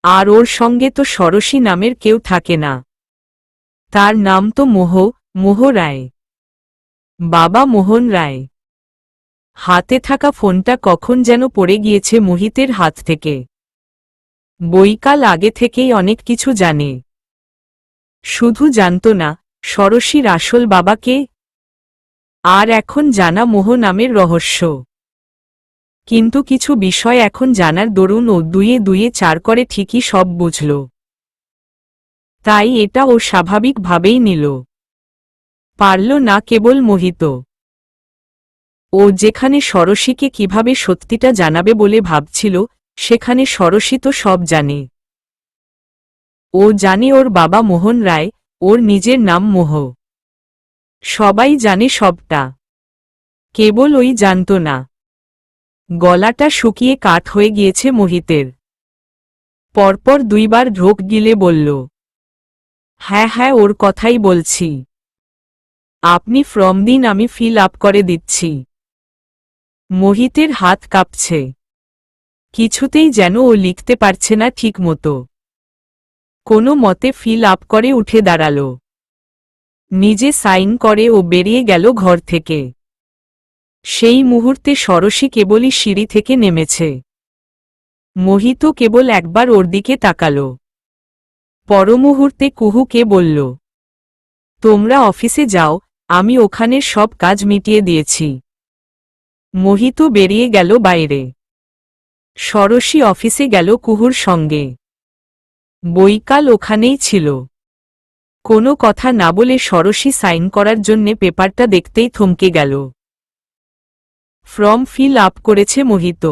আর ওর সঙ্গে তো ষড়শী নামের কেউ থাকে না। তার নাম তো মোহ রায়। বাবা মোহন রায়। হাতে থাকা ফোনটা কখন যেন পড়ে গিয়েছে মোহিতের হাত থেকে। বৈকাল আগে থেকেই অনেক কিছু জানে। শুধু জানত না ষড়শীর আসল বাবা কে। আর এখন জানা মোহ নামের রহস্য। কিন্তু কিছু বিষয় এখন জানার দরুন ও দুয়ে দুয়ে চার করে ঠিকই সব বুঝল। তাই এটা ও স্বাভাবিকভাবেই নিল। পারল না কেবল মোহিত। ও যেখানে ষড়শীকে কিভাবে সত্যিটা জানাবে বলে ভাবছিল সেখানে ষড়শী তো সব জানে। ও জানে ওর বাবা মোহন রায়, ওর নিজের নাম মোহ। সবাই জানে সবটা। কেবল ওই জানত না। গলাটা শুকিয়ে কাঠ হয়ে গিয়েছে মোহিতের। পরপর দুইবার ঢোক গিলে বলল, হ্যাঁ ওর কথাই বলছি। আপনি ফর্ম দিন, আমি ফিল আপ করে দিচ্ছি। মোহিতের হাত কাঁপছে। কিছুতেই যেন ও লিখতে পারছে না ঠিক মতো। কোনো মতে ফিল আপ করে উঠে দাঁড়াল। নিজে সাইন করে ও বেরিয়ে গেল ঘর থেকে। সেই মুহূর্তে ষড়শী কেবলই সিঁড়ি থেকে নেমেছে। মোহিত কেবল একবার ওর দিকে তাকাল। পরমুহূর্তে কুহুকে বলল, তোমরা অফিসে যাও, আমি ওখানের সব কাজ মিটিয়ে দিয়েছি। মোহিত বেরিয়ে গেল বাইরে। ষড়শী অফিসে গেল কুহুর সঙ্গে। বৈকাল ওখানেই ছিল। কোনো কথা না বলে ষড়শী সাইন করার জন্যে পেপারটা দেখতেই থমকে গেল। ফর্ম ফিল আপ করেছে মোহিত।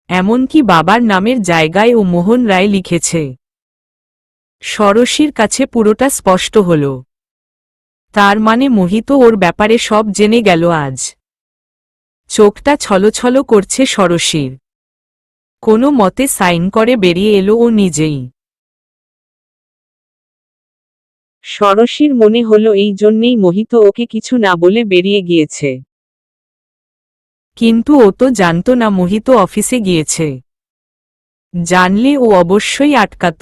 এমনকি বাবার নামের জায়গায় ও মোহন রায় লিখেছে। ষড়শীর কাছে পুরোটা স্পষ্ট হল। তার মানে মোহিত ওর ব্যাপারে সব জেনে গেল আজ। চোখটা ছলছল করছে ষড়শীর। কোনো মতে সাইন করে বেরিয়ে এলো ও নিজেই।
ষড়শীর মনে হলো এই জন্যেই মোহিত ওকে কিছু না বলে বেরিয়ে গিয়েছে।
কিন্তু ও তো জানত না মোহিত অফিসে গিয়েছে। জানলে ও অবশ্যই আটকাত।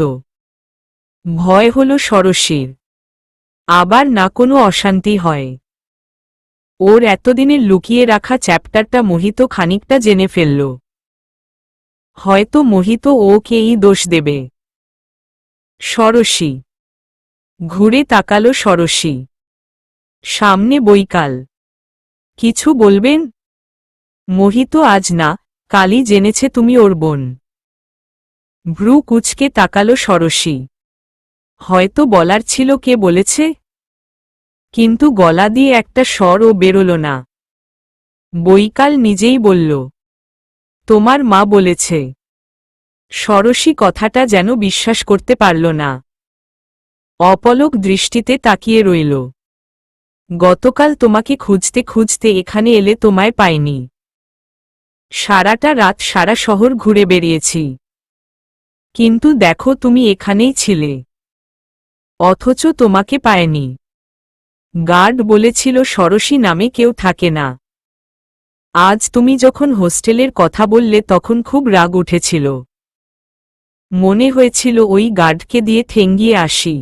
ভয় হল ষড়শীর। আবার না কোনো অশান্তি হয়। ওর এতদিনের লুকিয়ে রাখা চ্যাপ্টারটা মোহিত খানিকটা জেনে ফেলল। হয়তো মোহিত ওকেই দোষ দেবে। ষড়শী। ঘুরে তাকালো ষড়শী। সামনে বৈকাল। কিছু বলবেন? মোহিত আজ না, কালই জেনেছে তুমি ওর বোন। ভ্রু কুঁচকে তাকালো ষোড়শী। হয়তো বলার ছিল কে বলেছে, কিন্তু গলা দিয়ে একটা স্বরও বেরোল না। বৈকাল নিজেই বলল, তোমার মা বলেছে। ষোড়শী কথাটা যেন বিশ্বাস করতে পারল না। অপলক দৃষ্টিতে তাকিয়ে রইল। গতকাল তোমাকে খুঁজতে খুঁজতে এখানে এলে তোমায় পাইনি। সারাটা রাত সারা শহর ঘুরে বেরিয়েছি, কিন্তু দেখো তুমি এখানেই ছিলে, অথচ তোমাকে পায়নি। গার্ড বলেছিল ষোড়শী নামে কেউ থাকে না। আজ তুমি যখন হোস্টেলের কথা বললে তখন খুব রাগ উঠেছিল। মনে হয়েছিল ওই গার্ডকে দিয়ে ঠেঙ্গিয়ে আসি,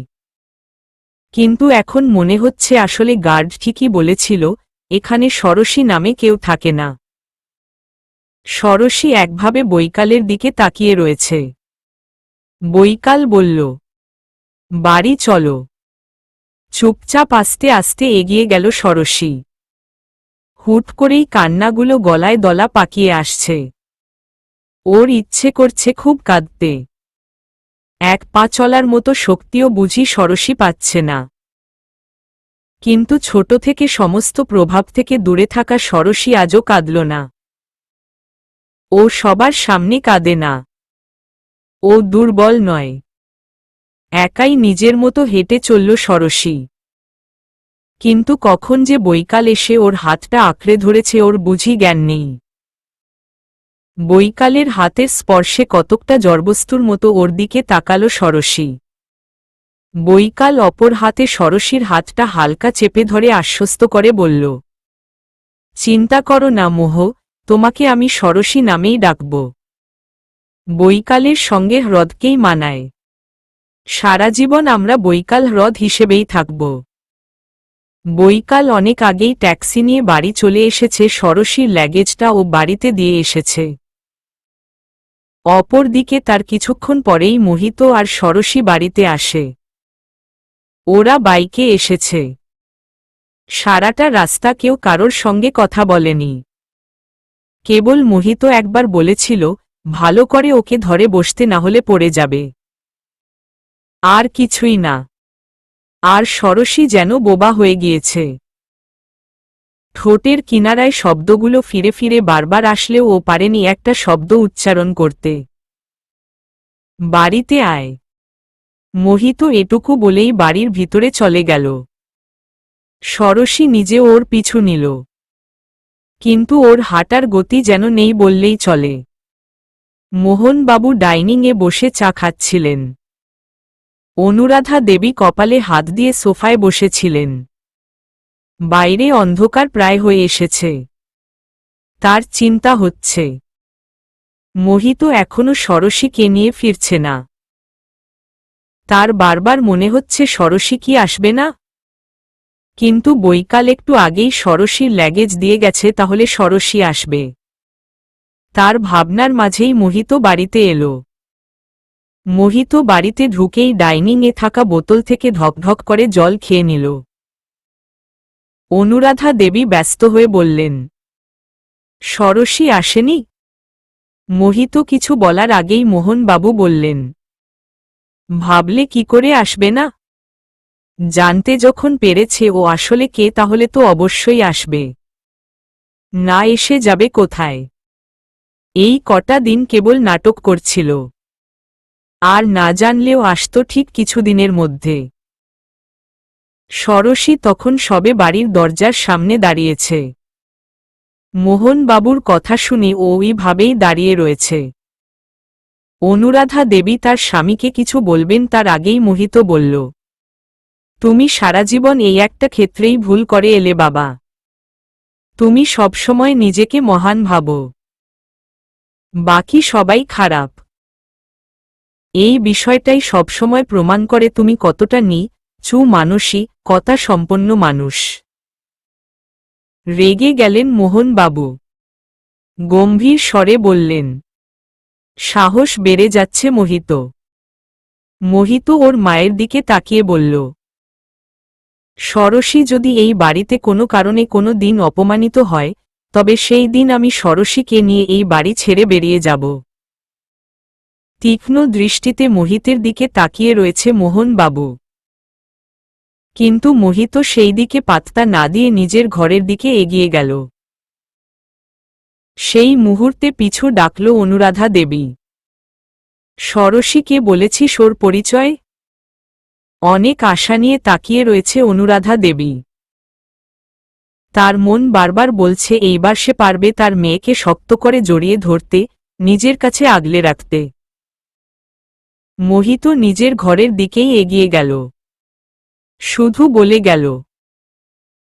কিন্তু এখন মনে হচ্ছে আসলে গার্ড ঠিকই বলেছিল, এখানে ষোড়শী নামে কেউ থাকে না। ষোড়শী একভাবে বৈকালের দিকে তাকিয়ে রয়েছে। বৈকাল বলল, বাড়ি চলো। চুপচাপ আস্তে আস্তে এগিয়ে গেল ষোড়শী। হুট করেই কান্নাগুলো গলায় দলা পাকিয়ে আসছে। ওর ইচ্ছে করছে খুব কাঁদতে। এক পা চলার মতো শক্তিও বুঝি ষোড়শী পাচ্ছে না। কিন্তু ছোট থেকে সমস্ত প্রভাব থেকে দূরে থাকা ষোড়শী আজও কাঁদল না। ও সবার সামনে কাঁদে না। ও দুর্বল নয়। একাই নিজের মতো হেঁটে চলল ষোড়শী। কিন্তু কখন যে বৈকাল এসে ওর হাতটা আঁকড়ে ধরেছে ওর বুঝি জ্ঞান নেই। বৈকালের হাতের স্পর্শে কতকটা জড়বস্তুর মতো ওর দিকে তাকালো ষোড়শী। বৈকাল অপর হাতে ষোড়শীর হাতটা হালকা চেপে ধরে আশ্বস্ত করে বলল, চিন্তা করো না মোহ, তোমাকে আমি ষোড়শী নামেই ডাকব। বৈকালের সঙ্গে হ্রদকেই মানায়। সারা জীবন আমরা বৈকাল হ্রদ হিসেবেই থাকব। বৈকাল অনেক আগেই ট্যাক্সি নিয়ে বাড়ি চলে এসেছে। ষোড়শীর ল্যাগেজটা ও বাড়িতে দিয়ে এসেছে। অপরদিকে তার কিছুক্ষণ পরেই মোহিত আর ষোড়শী বাড়িতে আসে। ওরা বাইকে এসেছে। সারাটা রাস্তা কেউ কারোর সঙ্গে কথা বলেনি। কেবল মোহিত একবার বলেছিল, ভালো করে ওকে ধরে বসতে না হলে পড়ে যাবে। আর কিছুই না। আর ষোড়শী যেন বোবা হয়ে গিয়েছে। ঠোঁটের কিনারায় শব্দগুলো ফিরে ফিরে বারবার আসলেও ও পারেনি একটা শব্দ উচ্চারণ করতে। বাড়িতে আয়। মোহিত এটুকু বলেই বাড়ির ভিতরে চলে গেল। ষোড়শী নিজে ওর পিছু নিল, কিন্তু ওর হাঁটার গতি যেন নেই বললেই চলে। মোহনবাবু ডাইনিংয়ে বসে চা খাচ্ছিলেন। অনুরাধা দেবী কপালে হাত দিয়ে সোফায় বসেছিলেন। বাইরে অন্ধকার প্রায় হয়ে এসেছে। তার চিন্তা হচ্ছে, মোহিত এখনো ষোড়শীকে নিয়ে ফিরছে না। তার বারবার মনে হচ্ছে ষোড়শী কি আসবে না। কিন্তু বৈকাল একটু আগেই ষোড়শীর ল্যাগেজ দিয়ে গেছে, তাহলে ষোড়শী আসবে। তার ভাবনার মাঝেই মোহিত বাড়িতে এলো। মোহিত বাড়িতে ঢুকেই ডাইনিংয়ে থাকা বোতল থেকে ঢকঢক করে জল খেয়ে নিল। অনুরাধা দেবী ব্যস্ত হয়ে বললেন, ষোড়শী আসেনি? মোহিত কিছু বলার আগেই মোহনবাবু বললেন, ভাবলে কি করে আসবে না? জানতে যখন পেরেছে ও আসলে কে, তাহলে তো অবশ্যই আসবে। না এসে যাবে কোথায়? এই কটা দিন কেবল নাটক করছিল। আর না জানলেও আসতো ঠিক কিছুদিনের মধ্যে। ষোড়শী তখন সবে বাড়ির দরজার সামনে দাঁড়িয়েছে। মোহনবাবুর কথা শুনে ও ওইভাবেই দাঁড়িয়ে রয়েছে। অনুরাধা দেবী তার স্বামীকে কিছু বলবেন তার আগেই মোহিত বলল, তুমি সারা জীবন এই একটা ক্ষেত্রেই ভুল করে এলে বাবা। তুমি সবসময় নিজেকে মহান ভাবো, বাকি সবাই খারাপ। এই বিষয়টাই সবসময় প্রমাণ করে তুমি কতটা নিচু মানসিকতা সম্পন্ন মানুষ। রেগে গেলেন মোহনবাবু। গম্ভীর স্বরে বললেন, সাহস বেড়ে যাচ্ছে মোহিত। মোহিত ওর মায়ের দিকে তাকিয়ে বলল, ষোড়শী যদি এই বাড়িতে কোনো কারণে কোনো দিন অপমানিত হয়, তবে সেই দিন আমি ষোড়শীকে নিয়ে এই বাড়ি ছেড়ে বেরিয়ে যাব। তীক্ষ্ণ দৃষ্টিতে মোহিতের দিকে তাকিয়ে রয়েছে মোহনবাবু। কিন্তু মোহিত সেই দিকে পাত্তা না দিয়ে নিজের ঘরের দিকে এগিয়ে গেল। সেই মুহূর্তে পিছু ডাকল অনুরাধা দেবী। ষোড়শীকে বলেছিস ওর পরিচয়? অনেক আশা নিয়ে তাকিয়ে রয়েছে অনুরাধা দেবী। তার মন বারবার বলছে এইবার সে পারবে তার মেয়েকে শক্ত করে জড়িয়ে ধরতে, নিজের কাছে আগলে রাখতে। মোহিত নিজের ঘরের দিকেই এগিয়ে গেল। শুধু বলে গেল,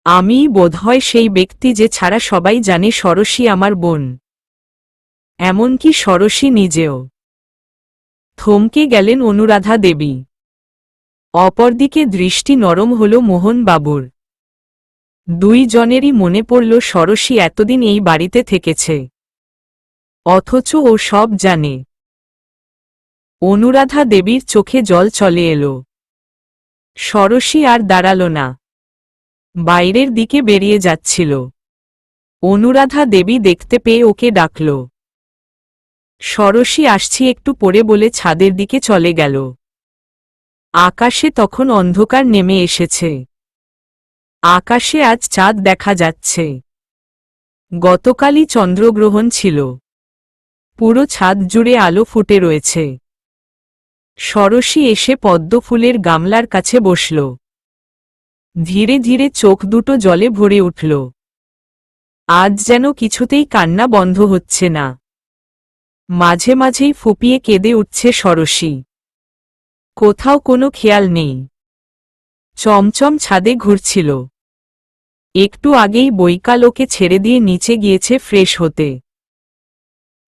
আমিই বোধহয় সেই ব্যক্তি যে ছাড়া সবাই জানে ষোড়শী আমার বোন, এমনকি ষোড়শী নিজেও। থমকে গেলেন অনুরাধা দেবী। অপরদিকে দৃষ্টি নরম হল মোহনবাবুর। দুই জনেরই মনে পড়ল ষোড়শী এতদিন এই বাড়িতে থেকেছে, অথচ ও সব জানে। অনুরাধা দেবীর চোখে জল চলে এলো। ষোড়শী আর দাঁড়াল না, বাইরের দিকে বেরিয়ে যাচ্ছিল। অনুরাধা দেবী দেখতে পেয়ে ওকে ডাকল। ষোড়শী আসছি একটু পরে বলে ছাদের দিকে চলে গেল। আকাশে তখন অন্ধকার নেমে এসেছে। আকাশে আজ চাঁদ দেখা যাচ্ছে। গতকালই চন্দ্রগ্রহণ ছিল। পুরো ছাদ জুড়ে আলো ফুটে রয়েছে। ষোড়শী এসে পদ্মফুলের গামলার কাছে বসল। ধীরে ধীরে চোখ দুটো জলে ভরে উঠল। আজ যেন কিছুতেই কান্না বন্ধ হচ্ছে না। মাঝে মাঝেই ফুপিয়ে কেঁদে উঠছে ষোড়শী। কোথাও কোনো খেয়াল নেই। চমচম ছাদে ঘুরছিল। একটু আগেই বৈকাল ওকে ছেড়ে দিয়ে নিচে গিয়েছে ফ্রেশ হতে।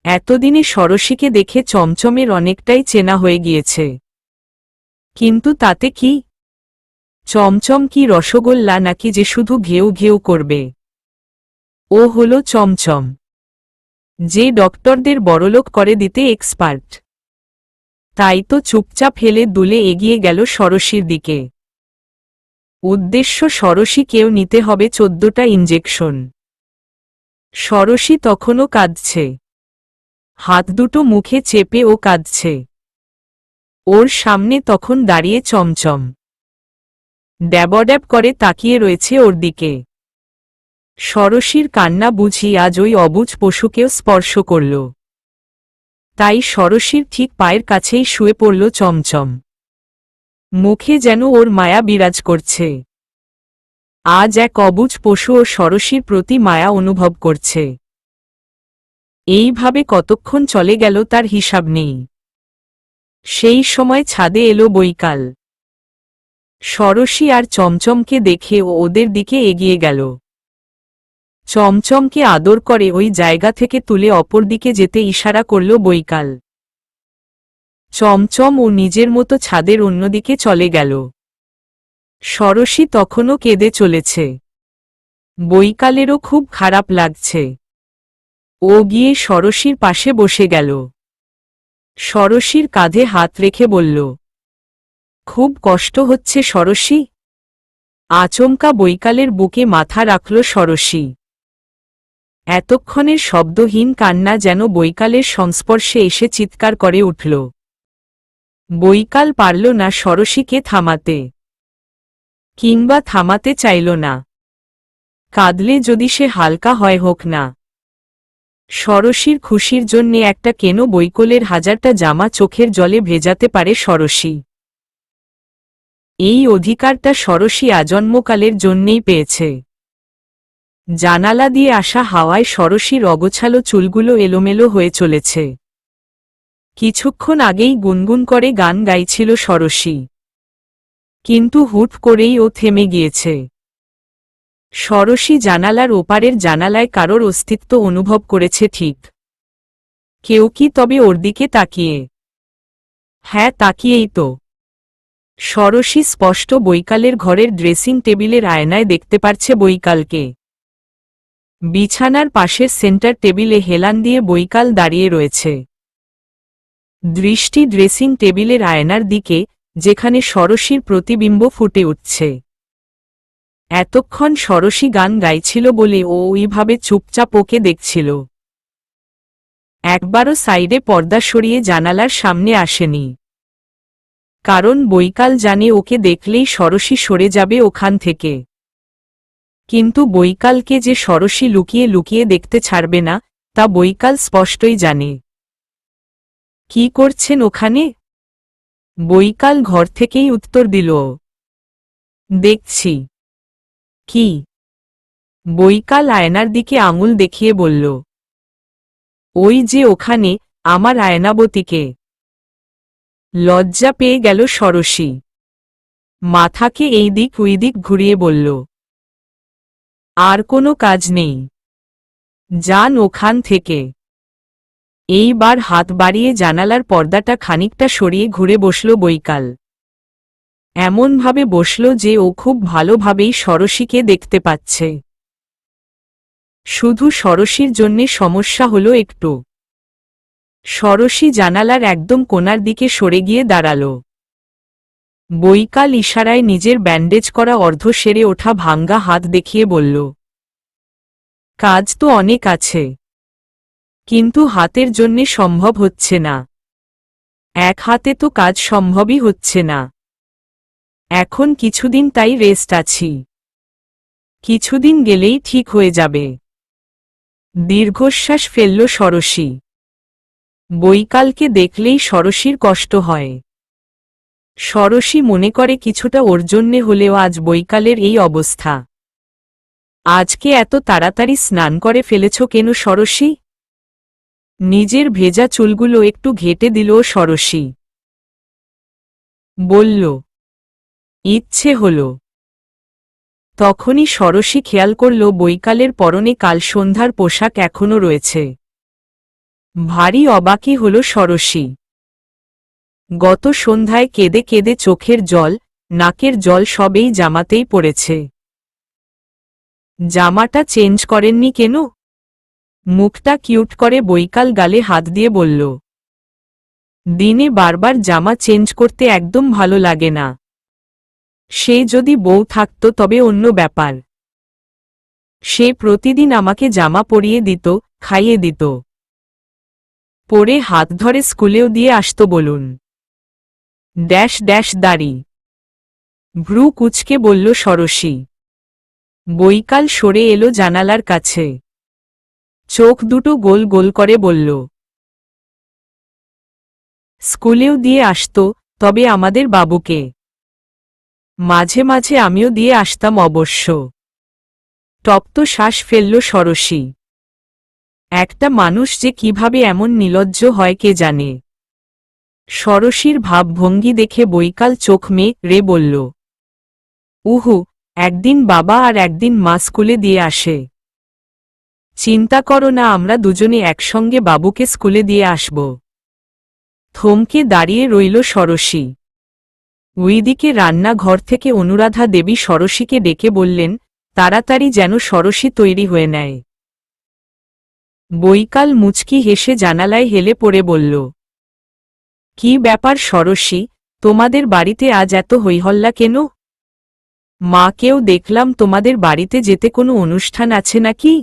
এতদিনে ষোড়শীকে দেখে চমচমের অনেকটাই চেনা হয়ে গিয়েছে। কিন্তু তাতে কি? চমচম কি রসগোল্লা নাকি যে শুধু ঘেউ ঘেউ করবে? ও হলো চমচম, যে ডক্টরদের বড়লোক করে দিতে এক্সপার্ট। তাই তো চুপচাপ হেলে দুলে এগিয়ে গেল ষোড়শীর দিকে। উদ্দেশ্য ষোড়শীকেও নিতে হবে 14টা ইঞ্জেকশন। ষোড়শী তখনও কাঁদছে। হাত দুটো মুখে চেপে ও কাঁদছে। ওর সামনে তখন দাঁড়িয়ে চমচম। ড্যাবড্যাব করে তাকিয়ে রয়েছে ওর দিকে। ষোড়শীর কান্না বুঝি আজ ওই অবুঝ পশুকেও স্পর্শ করল। তাই ষোড়শীর ঠিক পায়ের কাছেই শুয়ে পড়ল চমচম। মুখে যেন ওর মায়া বিরাজ করছে। আজ এক অবুঝ পশু ও ষোড়শীর প্রতি মায়া অনুভব করছে। এইভাবে কতক্ষণ চলে গেল তার হিসাব নেই। সেই সময় ছাদে এলো বৈকাল। ষোড়শী আর চমচমকে দেখে ও ওদের দিকে এগিয়ে গেল। চমচমকে আদর করে ওই জায়গা থেকে তুলে অপর দিকে যেতে ইশারা করল বৈকাল। চমচম ও নিজের মতো ছাদের অন্যদিকে চলে গেল। ষোড়শী তখনও কেঁদে চলেছে। বৈকালেরও খুব খারাপ লাগছে। ও গিয়ে ষোড়শীর পাশে বসে গেল। ষোড়শীর কাঁধে হাত রেখে বলল, খুব কষ্ট হচ্ছে ষোড়শী? আচমকা বৈকালের বুকে মাথা রাখল ষোড়শী। এতক্ষণের শব্দহীন কান্না যেন বৈকালের সংস্পর্শে এসে চিৎকার করে উঠল। বৈকাল পারল না ষোড়শীকে থামাতে, কিংবা থামাতে চাইল না। কাঁদলে যদি সে হালকা হয় হোক না। ষোড়শীর খুশির জন্যে একটা কেন বৈকলের হাজারটা জামা চোখের জলে ভেজাতে পারে ষোড়শী। এই অধিকারটা ষোড়শী আজন্মকালের জন্যেই পেয়েছে। জানালা দিয়ে আসা হাওয়ায় ষোড়শীর অগোছালো চুলগুলো এলোমেলো হয়ে চলেছে। কিছুক্ষণ আগেই গুনগুন করে গান গাইছিল ষোড়শী, কিন্তু হুট করেই ও থেমে গিয়েছে। ষোড়শী জানালার ওপারের জানালায় কারোর অস্তিত্ব অনুভব করেছে ঠিক। কেউ কি তবে ওর দিকে তাকিয়ে? হ্যাঁ, তাকিয়েই তো। ষোড়শী স্পষ্ট বৈকালের ঘরের ড্রেসিং টেবিলের আয়নায় দেখতে পারছে বৈকালকে। বিছানার পাশের সেন্টার টেবিলে হেলান দিয়ে বৈকাল দাঁড়িয়ে রয়েছে। দৃষ্টি ড্রেসিং টেবিলের আয়নার দিকে, যেখানে ষোড়শীর প্রতিবিম্ব ফুটে উঠছে। এতক্ষণ ষোড়শী গান গাইছিল বলে ও ওইভাবে চুপচাপ ওকে দেখছিল। একবারও সাইডে পর্দা সরিয়ে জানালার সামনে আসেনি, কারণ বৈকাল জানে ওকে দেখলেই ষোড়শী সরে যাবে ওখান থেকে। কিন্তু বৈকালকে যে ষোড়শী লুকিয়ে লুকিয়ে দেখতে ছাড়বে না, তা বৈকাল স্পষ্টই জানে। কি করছেন ওখানে? বৈকাল ঘর থেকেই উত্তর দিল। দেখছি। কি? বৈকাল আয়নার দিকে আঙুল দেখিয়ে বলল। ওই যে ওখানে, আমার আয়নাবতীকে। লজ্জা পেয়ে গেল ষোড়শী। মাথাকে এই দিক ওই দিক ঘুরিয়ে বলল, আর কোনো কাজ নেই, যান ওখান থেকে। এইবার হাত বাড়িয়ে জানালার পর্দাটা খানিকটা সরিয়ে ঘুরে বসল বৈকাল। এমনভাবে বসল যে ও খুব ভালোভাবেই ষোড়শীকে দেখতে পাচ্ছে। শুধু ষোড়শীর জন্যে সমস্যা হলো একটু। ষোড়শী জানালার একদম কোণার দিকে সরে গিয়ে দাঁড়াল। বৈকাল ইশারায় নিজের ব্যান্ডেজ করা অর্ধ সেরে ওঠা ভাঙ্গা হাত দেখিয়ে বলল, কাজ তো অনেক আছে, কিন্তু হাতের জন্যে সম্ভব হচ্ছে না। এক হাতে তো কাজ সম্ভবই হচ্ছে না। এখন কিছুদিন তাই রেস্ট আছি, কিছুদিন গেলেই ঠিক হয়ে যাবে। দীর্ঘশ্বাস ফেলল ষোড়শী। বৈকালকে দেখলেই ষোড়শীর কষ্ট হয়। ষোড়শী মনে করে কিছুটা ওর জন্যে হলেও আজ বৈকালের এই অবস্থা। আজকে এত তাড়াতাড়ি স্নান করে ফেলেছ কেন ষোড়শী? নিজের ভেজা চুলগুলো একটু ঘেঁটে দিল ষোড়শী। বলল, ইচ্ছে হল। তখনই ষোড়শী খেয়াল করল বৈকালের পরনে কাল সন্ধ্যার পোশাক এখনো রয়েছে। ভারী অবাকই হল ষোড়শী। গত সন্ধ্যায় কেঁদে কেঁদে চোখের জল, নাকের জল সবেই জামাতেই পড়েছে। জামাটা চেঞ্জ করেননি কেন? মুখটা কিউট করে বৈকাল গালে হাত দিয়ে বলল, দিনে বারবার জামা চেঞ্জ করতে একদম ভালো লাগে না। সে যদি বউ থাকত তবে অন্য ব্যাপার। সে প্রতিদিন আমাকে জামা পরিয়ে দিত, খাইয়ে দিত, পরে হাত ধরে স্কুলেও দিয়ে আসত বলুন। ড্যাশ ড্যাশ দাড়ি। ভ্রু কুচকে বলল ষোড়শী। বৈকাল সরে এলো জানালার কাছে। চোখ দুটো গোল গোল করে বলল, স্কুলেও দিয়ে আসত, তবে আমাদের বাবুকে। মাঝে মাঝে আমিও দিয়ে আসতাম অবশ্য। তপ্ত শ্বাস ফেলল ষোড়শী। একটা মানুষ যে কিভাবে এমন নির্লজ্জ হয় কে জানে। ষোড়শীর ভাবভঙ্গি দেখে বৈকাল চোখ মেলে বলল, উহু, একদিন বাবা আর একদিন মা স্কুলে দিয়ে আসে। চিন্তা করো না, আমরা দুজনে একসঙ্গে বাবুকে স্কুলে দিয়ে আসব। থমকে দাঁড়িয়ে রইল ষোড়শী। ওইদিকে রান্নাঘর থেকে অনুরাধা দেবী ষোড়শীকে ডেকে বললেন, তাড়াতাড়ি যেন ষোড়শী তৈরি হয়ে নেয়। বৈকাল মুচকি হেসে জানালায় হেলে পড়ে বলল, কি ব্যাপার ষোড়শী, তোমাদের বাড়িতে আজ এত হইহল্লা কেন? মাকেও দেখলাম তোমাদের বাড়িতে যেতে কোনো অনুষ্ঠান আছে নাকি?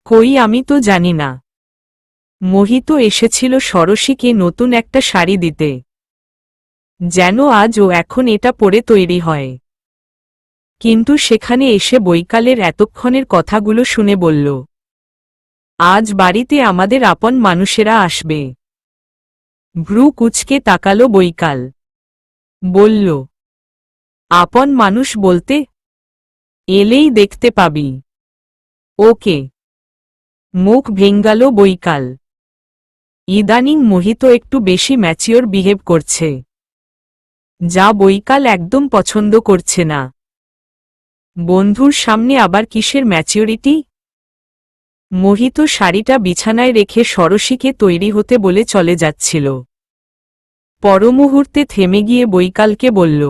কই, আমি তো জানি না। মোহিত এসেছিল ষোড়শীকে নতুন একটা শাড়ি দিতে, যেন আজ ও এখন এটা পরে তৈরি হয়। কিন্তু সেখানে এসে বৈকালের এতক্ষণের কথাগুলো শুনে বলল, আজ বাড়িতে আমাদের আপন মানুষেরা আসবে। ভ্রু কুচকে তাকালো বৈকাল। বলল, আপন মানুষ বলতে? এলেই দেখতে পাবি। ওকে। মুখ ভেঙ্গাল বৈকাল। ইদানিং মোহিত একটু বেশি ম্যাচিওর বিহেভ করছে, যা বৈকাল একদম পছন্দ করছে না। বন্ধুর সামনে আবার কিসের ম্যাচিওরিটি? মোহিত শাড়িটা বিছানায় রেখে ষোড়শীকে তৈরি হতে বলে চলে যাচ্ছিল। পরমুহূর্তে থেমে গিয়ে বৈকালকে বলল,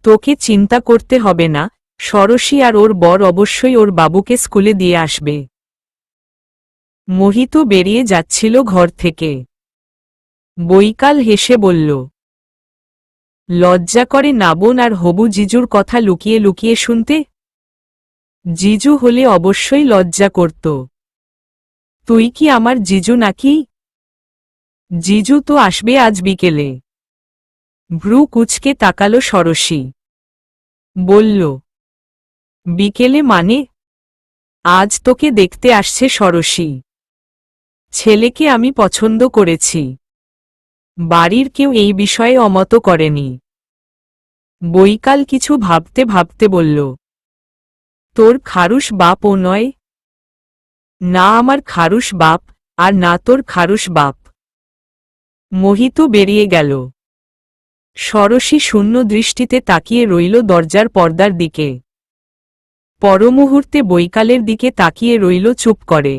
তোকে চিন্তা করতে হবে না, ষোড়শী আর ওর বর অবশ্যই ওর বাবুকে স্কুলে দিয়ে আসবে। মোহিত বেরিয়ে যাচ্ছিল ঘর থেকে। বৈকাল হেসে বলল, লজ্জা করে না বোন আর হবু জিজুর কথা লুকিয়ে লুকিয়ে শুনতে? জিজু হলে অবশ্যই লজ্জা করত। তুই কি আমার জিজু নাকি? জিজু তো আসবে আজ বিকেলে। ভ্রু কুঁচকে তাকালো ষোড়শী। বলল, বিকেলে মানে? আজ তোকে দেখতে আসছে ষোড়শী। ছেলেকে আমি পছন্দ করেছি। বাড়ির কেউ এই বিষয়ে অমত করেনি। বৈকাল কিছু ভাবতে ভাবতে বলল, তোর খারুশ বাপও নয়? না আমার খারুশ বাপ, আর না তোর খারুশ বাপ। মোহিত বেরিয়ে গেল। ষোড়শী শূন্য দৃষ্টিতে তাকিয়ে রইল দরজার পর্দার দিকে। পরমুহূর্তে বৈকালের দিকে তাকিয়ে রইল চুপ করে।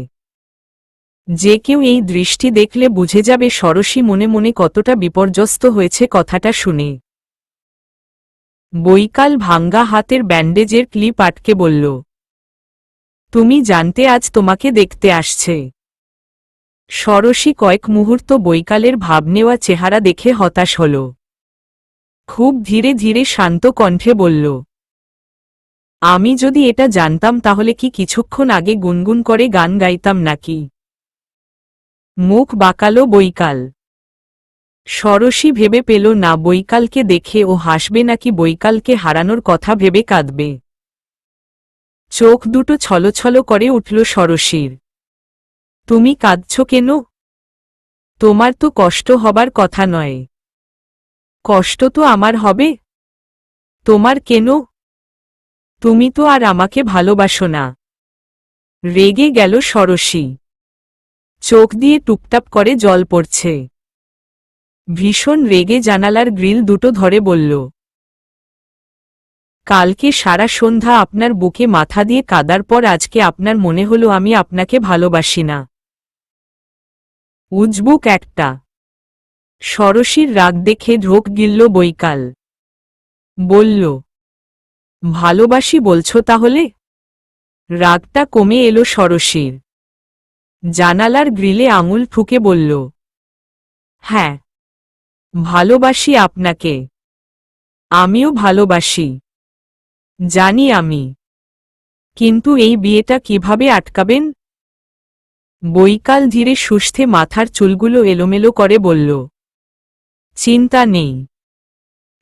যে কেউ এই দৃষ্টি দেখলে বুঝে যাবে ষোড়শী মনে মনে কতটা বিপর্যস্ত হয়েছে কথাটা শুনে। বৈকাল ভাঙ্গা হাতের ব্যান্ডেজের ক্লিপ আটকে বলল, তুমি জানতে আজ তোমাকে দেখতে আসছে? ষোড়শী কয়েক মুহূর্ত বৈকালের ভাব নেওয়া চেহারা দেখে হতাশ হল। খুব ধীরে ধীরে শান্ত কণ্ঠে বলল, আমি যদি এটা জানতাম তাহলে কি কিছুক্ষণ আগে গুনগুন করে গান গাইতাম নাকি? মুখ বাঁকালো বৈকাল। ষোড়শী ভেবে পেল না বৈকালকে দেখে ও হাসবে নাকি বৈকালকে হারানোর কথা ভেবে কাঁদবে। চোখ দুটো ছলছল করে উঠল ষোড়শীর। তুমি কাঁদছ কেন? তোমার তো কষ্ট হবার কথা নয়। কষ্ট তো আমার হবে। তোমার কেন? তুমি তো আর আমাকে ভালোবাসো না। রেগে গেল ষোড়শী। চোখ দিয়ে টুপটাপ করে জল পড়ছে। ভীষণ রেগে জানালার গ্রিল দুটো ধরে বলল, কালকে সারা সন্ধ্যা আপনার বুকে মাথা দিয়ে কাদার পর আজকে আপনার মনে হলো আমি আপনাকে ভালোবাসি না। উজবুক একটা। ষোড়শীর রাগ দেখে ঢোক গিলল বৈকাল। বলল, ভালোবাসি বলছো তাহলে? রাগটা কমে এলো ষোড়শীর। জানালার গ্রিলে আঙুল ঠুকে বলল, হ্যাঁ, ভালোবাসি আপনাকে। আমিও ভালোবাসি, জানি আমি। কিন্তু এই বিয়েটা কিভাবে আটকাবেন? বৈকাল ধীরে সুস্থে মাথার চুলগুলো এলোমেলো করে বলল, চিন্তা নেই।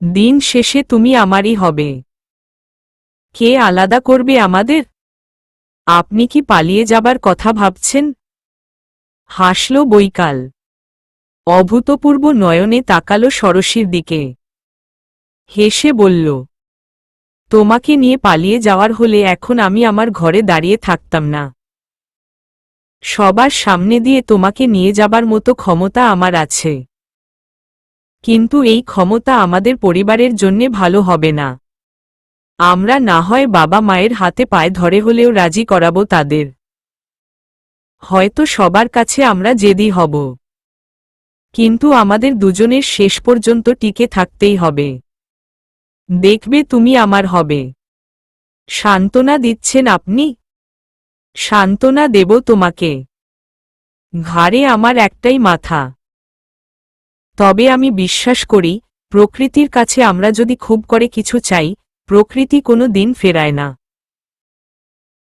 দিন শেষে তুমি আমারই হবে। কে আলাদা করবে আমাদের? আপনি কি পালিয়ে যাবার কথা ভাবছেন? হাসল বৈকাল। অভূতপূর্ব নয়নে তাকালো ষোড়শীর দিকে। হেসে বলল, তোমাকে নিয়ে পালিয়ে যাওয়ার হলে এখন আমি আমার ঘরে দাঁড়িয়ে থাকতাম না। সবার সামনে দিয়ে তোমাকে নিয়ে যাবার মতো ক্ষমতা আমার আছে। কিন্তু এই ক্ষমতা আমাদের পরিবারের জন্যে ভালো হবে না। আমরা না হয় বাবা মায়ের হাতে পায়ে ধরে হলেও রাজি করাবো তাদের। হয়তো সবার কাছে আমরা জেদি হব, কিন্তু আমাদের দুজনের শেষ পর্যন্ত টিকে থাকতেই হবে। দেখবে তুমি আমার হবে। সান্ত্বনা দিচ্ছেন আপনি? সান্ত্বনা দেব তোমাকে। ঘাড়ে আমার একটাই মাথা। তবে আমি বিশ্বাস করি, প্রকৃতির কাছে আমরা যদি খুব করে কিছু চাই, প্রকৃতি কোনো দিন ফেরায় না।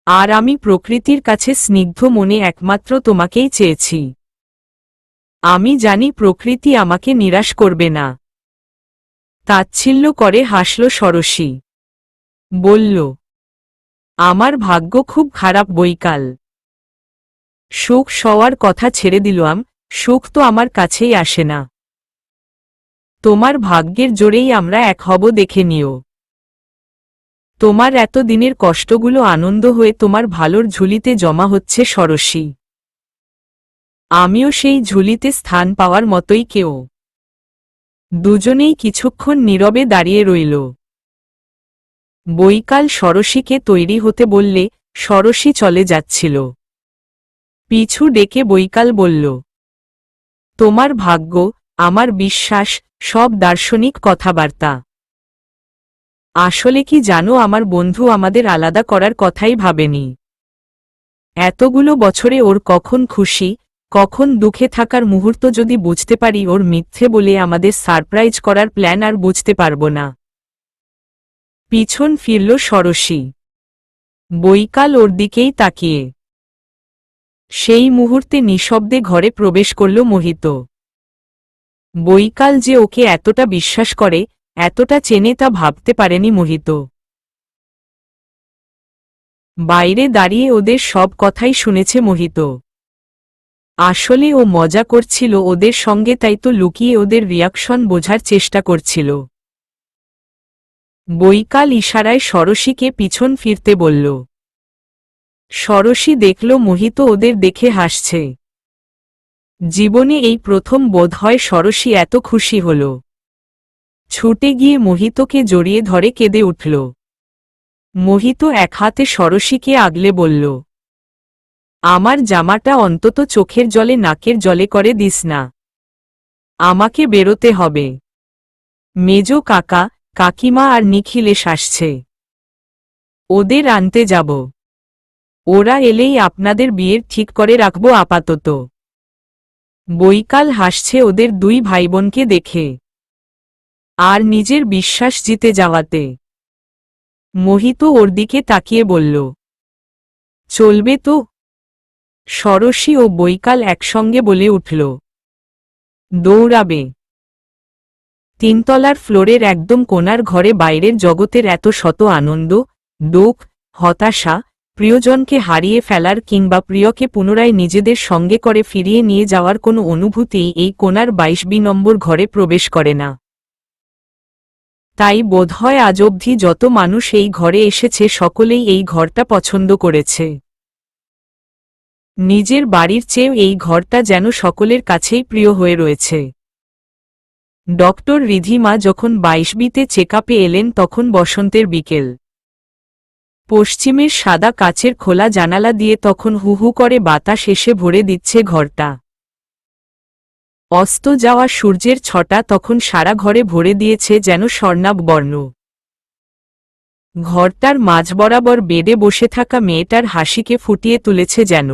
আর আমি প্রকৃতির কাছে স্নিগ্ধ মনে একমাত্র তোমাকেই চেয়েছি। আমি জানি প্রকৃতি আমাকে নিরাশ করবে না। তাচ্ছিল্য করে হাসল ষোড়শী। বলল, আমার ভাগ্য খুব খারাপ বৈকাল। সুখ সওয়ার কথা ছেড়ে দিলাম, সুখ তো আমার কাছেই আসে না। তোমার ভাগ্যের জোরেই আমরা এক হব দেখে নিও। তোমার এত দিনের কষ্টগুলো আনন্দ হয়ে তোমার ভালোর ঝুলিতে জমা হচ্ছে ষোড়শী। আমিও সেই ঝুলিতে স্থান পাওয়ার মতোই কেউ। দুজনেই কিছুক্ষণ নীরবে দাঁড়িয়ে রইল। বৈকাল ষোড়শীকে তৈরি হতে বললে ষোড়শী চলে যাচ্ছিল। পিছু ডেকে বৈকাল বলল, তোমার ভাগ্য, আমার বিশ্বাস, সব দার্শনিক কথাবার্তা। আসলে কি জানো আমার বন্ধু আমাদের আলাদা করার কথাই ভাবেনি। এতগুলো বছরে ওর কখন খুশি, কখন দুঃখে থাকার মুহূর্ত যদি বুঝতে পারি ওর মিথ্যে বলে আমাদের সারপ্রাইজ করার প্ল্যান আর বুঝতে পারব না। পিছন ফিরল ষোড়শী। বৈকাল ওর দিকেই তাকিয়ে। সেই মুহূর্তে নিঃশব্দে ঘরে প্রবেশ করল মোহিত। বৈকাল যে ওকে এতটা বিশ্বাস করে, এতটা চেনে তা ভাবতে পারেনি মোহিত। বাইরে দাঁড়িয়ে ওদের সব কথাই শুনেছে মোহিত। আসলে ও মজা করছিল ওদের সঙ্গে, তাই তো লুকিয়ে ওদের রিয়াকশন বোঝার চেষ্টা করছিল। বৈকাল ইশারায় ষোড়শীকে পিছন ফিরতে বলল। ষোড়শী দেখল মোহিত ওদের দেখে হাসছে। জীবনে এই প্রথম বোধহয় ষোড়শী এত খুশি হল। ছুটে গিয়ে মোহিতকে জড়িয়ে ধরে কেঁদে উঠল। মোহিত এক হাতে ষোড়শীকে আগলে বলল, আমার জামাটা অন্তত চোখের জলে নাকের জলে করে দিস না। আমাকে বেরোতে হবে। মেজো কাকা, কাকিমা আর নিখিলেশ আসছে। ওদের আনতে যাব। ওরা এলেই আপনাদের বিয়ের ঠিক করে রাখব আপাতত। বৈকাল হাসছে ওদের দুই ভাইবোনকে দেখে, আর নিজের বিশ্বাস জিতে যাওয়াতে। মোহিত ওর দিকে তাকিয়ে বলল, চলবে তো? ষোড়শী ও বৈকাল একসঙ্গে বলে উঠল, দৌড়াবে। তিনতলার ফ্লোরের একদম কোণার ঘরে বাইরের জগতের এত শত আনন্দ, দুঃখ, হতাশা, প্রিয়জনকে হারিয়ে ফেলার কিংবা প্রিয়কে পুনরায় নিজেদের সঙ্গে করে ফিরিয়ে নিয়ে যাওয়ার কোনো অনুভূতি এই কোণার 22 নম্বর ঘরে প্রবেশ করে না। তাই বোধহয় আজ অবধি যত মানুষ এই ঘরে এসেছে সকলেই এই ঘরটা পছন্দ করেছে। নিজের বাড়ির চেয়েও এই ঘরটা যেন সকলের কাছেই প্রিয় হয়ে রয়েছে। ডক্টর রিধিমা যখন 22বিতে চেকআপে এলেন তখন বসন্তের বিকেল। পশ্চিমের সাদা কাচের খোলা জানালা দিয়ে তখন হু হু করে বাতাস এসে ভরে দিচ্ছে ঘরটা। অস্ত যাওয়া সূর্যের ছটা তখন সারা ঘরে ভরে দিয়েছে যেন স্বর্ণাভ বর্ণ। ঘরটার মাঝ বরাবর বেডে বসে থাকা মেয়েটার হাসিকে ফুটিয়ে তুলেছে যেন।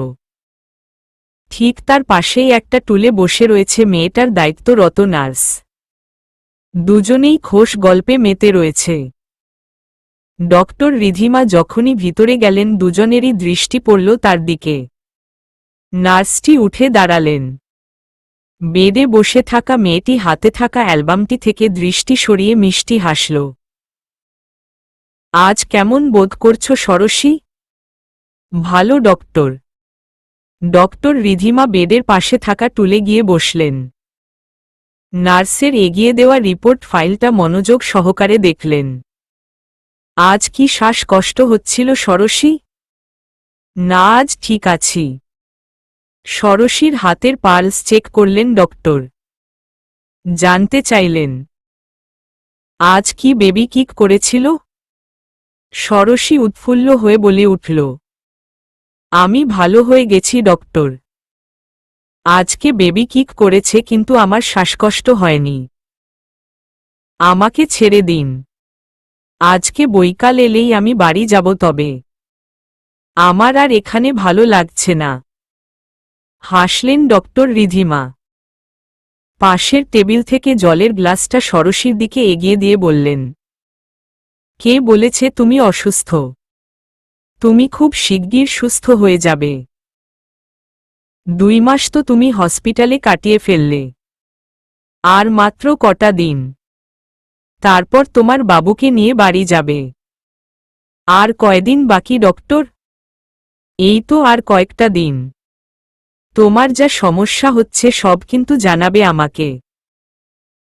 ঠিক তার পাশেই একটা টুলে বসে রয়েছে মেয়েটার দায়িত্বরত নার্স। দুজনেই খোশ গল্পে মেতে রয়েছে। ডক্টর রিধিমা যখনই ভিতরে গেলেন দুজনেরই দৃষ্টি পড়ল তার দিকে। নার্সটি উঠে দাঁড়ালেন। বেডে বসে থাকা মেয়েটি হাতে থাকা অ্যালবামটি থেকে দৃষ্টি সরিয়ে মিষ্টি হাসল। আজ কেমন বোধ করছো ষোড়শী? ভালো ডক্টর। ডক্টর রিধিমা বেডের পাশে থাকা টুলে গিয়ে বসলেন। নার্সের এগিয়ে দেওয়া রিপোর্ট ফাইলটা মনোযোগ সহকারে দেখলেন। আজ কি শ্বাসকষ্ট হচ্ছিল ষোড়শী? না, আজ ঠিক আছি। ষোড়শীর হাতের পালস চেক করলেন ডক্টর। জানতে চাইলেন, আজ কি বেবি কিক করেছিল? ষোড়শী উৎফুল্ল হয়ে বলে উঠল, আমি ভালো হয়ে গেছি ডক্টর। আজকে বেবি কিক করেছে কিন্তু আমার শ্বাসকষ্ট হয়নি। আমাকে ছেড়ে দিন। আজকে বৈকাল এলেই আমি বাড়ি যাব। তবে আমার আর এখানে ভালো লাগছে না। হাসলেন ডক্টর রিধিমা। পাশের টেবিল থেকে জলের গ্লাসটা ষোড়শীর দিকে এগিয়ে দিয়ে বললেন, কে বলেছে তুমি অসুস্থ? তুমি খুব শিগগির সুস্থ হয়ে যাবে। 2 মাস তো তুমি হসপিটালে কাটিয়ে ফেললে। আর মাত্র কটা দিন, তারপর তোমার বাবুকে নিয়ে বাড়ি যাবে। আর কয়দিন বাকি ডক্টর? এই তো আর কয়েকটা দিন। তোমার যা সমস্যা হচ্ছে সব কিন্তু জানাবে আমাকে।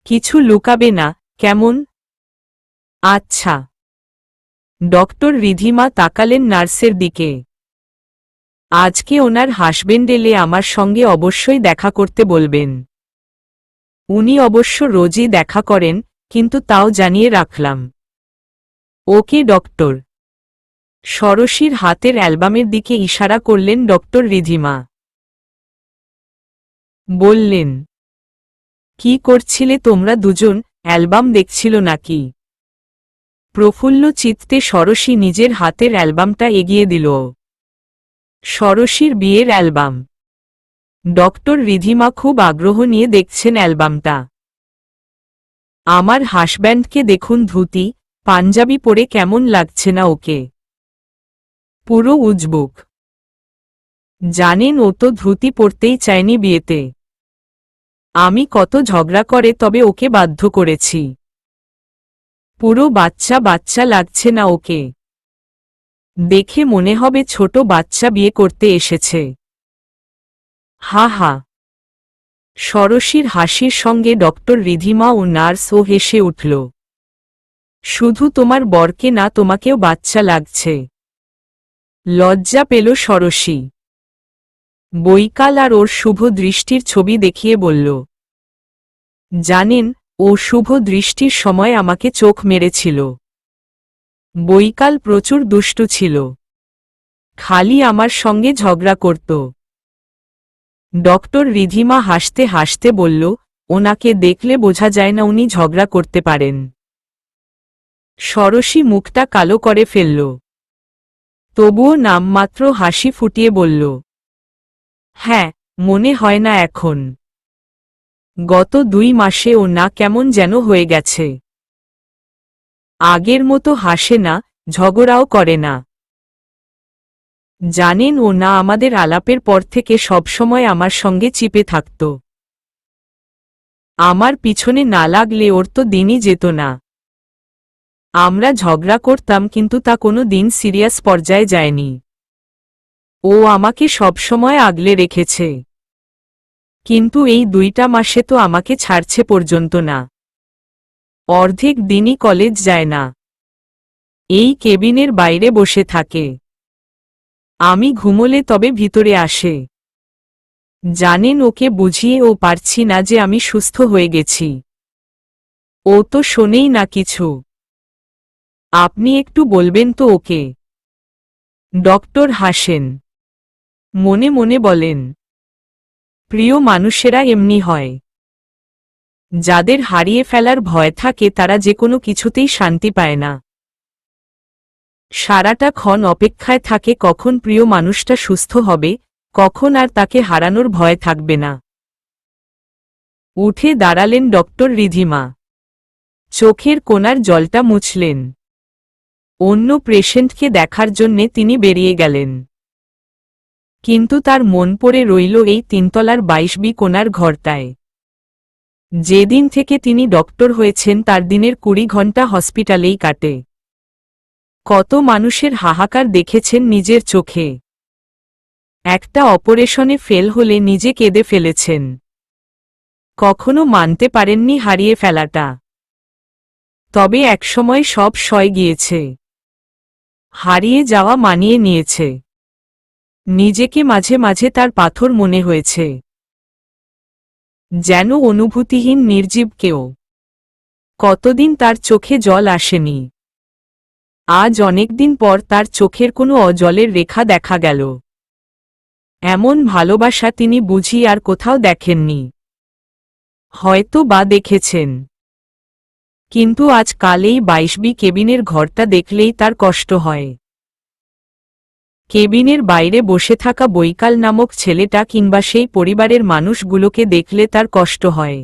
কিছু লুকাবে না, কেমন? আচ্ছা। ডক্টর রিধিমা তাকালেন নার্সের দিকে। আজকে ওনার হাসবেন্ড এলে আমার সঙ্গে অবশ্যই দেখা করতে বলবেন। উনি অবশ্য রোজই দেখা করেন, কিন্তু তাও জানিয়ে রাখলাম। ওকে ডক্টর। ষোড়শীর হাতের অ্যালবামের দিকে ইশারা করলেন ডক্টর রিধিমা। বললেন, কি করছিলে তোমরা দুজন? অ্যালবাম দেখছিল নাকি? প্রফুল্ল চিত্তে ষোড়শী নিজের হাতের অ্যালবামটা এগিয়ে দিল। ষোড়শীর বিয়ের অ্যালবাম। ডক্টর রিধিমা খুব আগ্রহ নিয়ে দেখছেন অ্যালবামটা। আমার হাসব্যান্ডকে দেখুন, ধুতি পাঞ্জাবি পরে কেমন লাগছে না ওকে? পুরো উজবুক। জানেন, ও তো ধুতি পরতেই চায়নি বিয়েতে। আমি কত ঝগড়া করে তবে ওকে বাধ্য করেছি। পুরো বাচ্চা বাচ্চা লাগছে না ওকে? দেখে মনে হবে ছোট বাচ্চা বিয়ে করতে এসেছে। হা হা। ষড়শীর হাসির সঙ্গে ডক্টর রিধিমা ও নার্সও হেসে উঠল। শুধু তোমার বরকে না, তোমাকেও বাচ্চা লাগছে। লজ্জা পেল ষড়শী। বৈকাল আর ওর শুভ দৃষ্টির ছবি দেখিয়ে বলল, জানেন, ও শুভ দৃষ্টির সময় আমাকে চোখ মেরেছিল। বৈকাল প্রচুর দুষ্টু ছিল, খালি আমার সঙ্গে ঝগড়া করত। ডক্টর রিধিমা হাসতে হাসতে বলল, ওনাকে দেখলে বোঝা যায় না উনি ঝগড়া করতে পারেন। ষড়শী মুখটা কালো করে ফেলল, তবুও নামমাত্র হাসি ফুটিয়ে বলল, হ্যাঁ, মনে হয় না এখন। গত 2 মাসে ও না কেমন যেন হয়ে গেছে। আগের মতো হাসে না, ঝগড়াও করে না। জানেন, ও না আমাদের আলাপের পর থেকে সবসময় আমার সঙ্গে চিপে থাকত। আমার পিছনে না লাগলে ওর তো দিনই যেত না। আমরা ঝগড়া করতাম কিন্তু তা কোনো দিন সিরিয়াস পর্যায়ে যায়নি। ও আমাকে সবসময় আগলে রেখেছে। কিন্তু এই 2টা মাসে তো আমাকে ছাড়ছে পর্যন্ত না। অর্ধেক দিনই কলেজ যায় না, এই কেবিনের বাইরে বসে থাকে। আমি ঘুমোলে তবে ভিতরে আসে। জানেন, ওকে বুঝিয়ে ও পারছি না যে আমি সুস্থ হয়ে গেছি। ও তো শোনেই না কিছু। আপনি একটু বলবেন তো ওকে? ডক্টর হাসেন, মনে মনে বলেন, প্রিয় মানুষেরা এমনি হয়। যাদের হারিয়ে ফেলার ভয় থাকে তারা যে কোনো কিছুতেই শান্তি পায় না। সারাটা ক্ষণ অপেক্ষায় থাকে কখন প্রিয় মানুষটা সুস্থ হবে, কখন আর তাকে হারানোর ভয় থাকবে না। উঠে দাঁড়ালেন ডক্টর রিধিমা, চোখের কোণার জলটা মুছলেন। অন্য পেশেন্টকে দেখার জন্যে তিনি বেরিয়ে গেলেন। কিন্তু তার মন পড়ে রইল এই 3তলার 22B কোণার ঘরটায়। যেদিন থেকে তিনি ডক্টর হয়েছেন তার দিনের 20 ঘণ্টা হসপিটালেই কাটে। কত মানুষের হাহাকার দেখেছেন নিজের চোখে। একটা অপারেশনে ফেল হলে নিজে কেঁদে ফেলেছেন। কখনো মানতে পারেননি হারিয়ে ফেলাটা। তবে একসময় সব সয় গিয়েছে। হারিয়ে যাওয়া মানিয়ে নিয়েছে। নিজেকে মাঝে মাঝে তার পাথর মনে হয়েছে, যেন অনুভূতিহীন নির্জীব কেউ। কতদিন তার চোখে জল আসেনি। আজ অনেকদিন পর তার চোখের কোনো অজলের রেখা দেখা গেল। এমন ভালোবাসা তিনি বুঝি আর কোথাও দেখেননি। হয়তো বা দেখেছেন, কিন্তু আজ কাল এই 22B কেবিনের ঘরটা দেখলেই তার কষ্ট হয়। কেবিনের বাইরে বসে থাকা বৈকাল নামক ছেলেটা কিংবা সেই পরিবারের মানুষগুলোকে দেখলে তার কষ্ট হয়।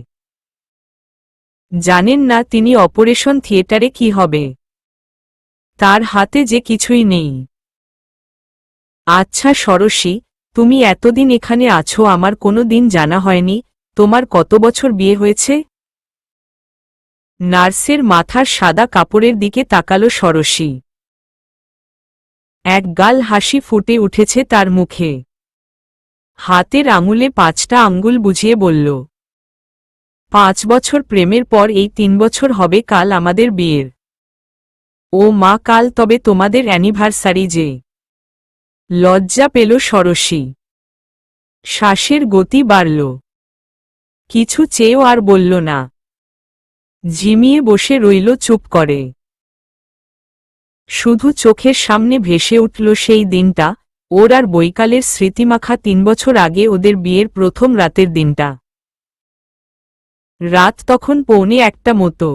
জানেন না তিনি অপারেশন থিয়েটারে কি হবে। তার হাতে যে কিছুই নেই। আচ্ছা ষড়শী, তুমি এতদিন এখানে আছো, আমার কোনো দিন জানা হয়নি। তোমার কত বছর বিয়ে হয়েছে? নার্সের মাথার সাদা কাপড়ের দিকে তাকালো ষড়শী। এক গাল হাসি ফুটে উঠেছে তার মুখে। হাতের আঙুলে 5টা আঙ্গুল বুঝিয়ে বলল, 5 বছর প্রেমের পর এই 3 বছর হবে কাল আমাদের বিয়ের। ও মা, কাল তবে তোমাদের অ্যানিভার্সারি যে। লজ্জা পেল ষড়শী। শ্বাসের গতি বাড়ল। কিছু চেয়েও আর বলল না। ঝিমিয়ে বসে রইল চুপ করে। শুধু চোখের সামনে ভেসে উঠল সেই দিনটা, ওর আর বৈকালের স্মৃতিমাখা 3 বছর আগে ওদের বিয়ের প্রথম রাতের দিনটা। রাত তখন 1:45 মতো।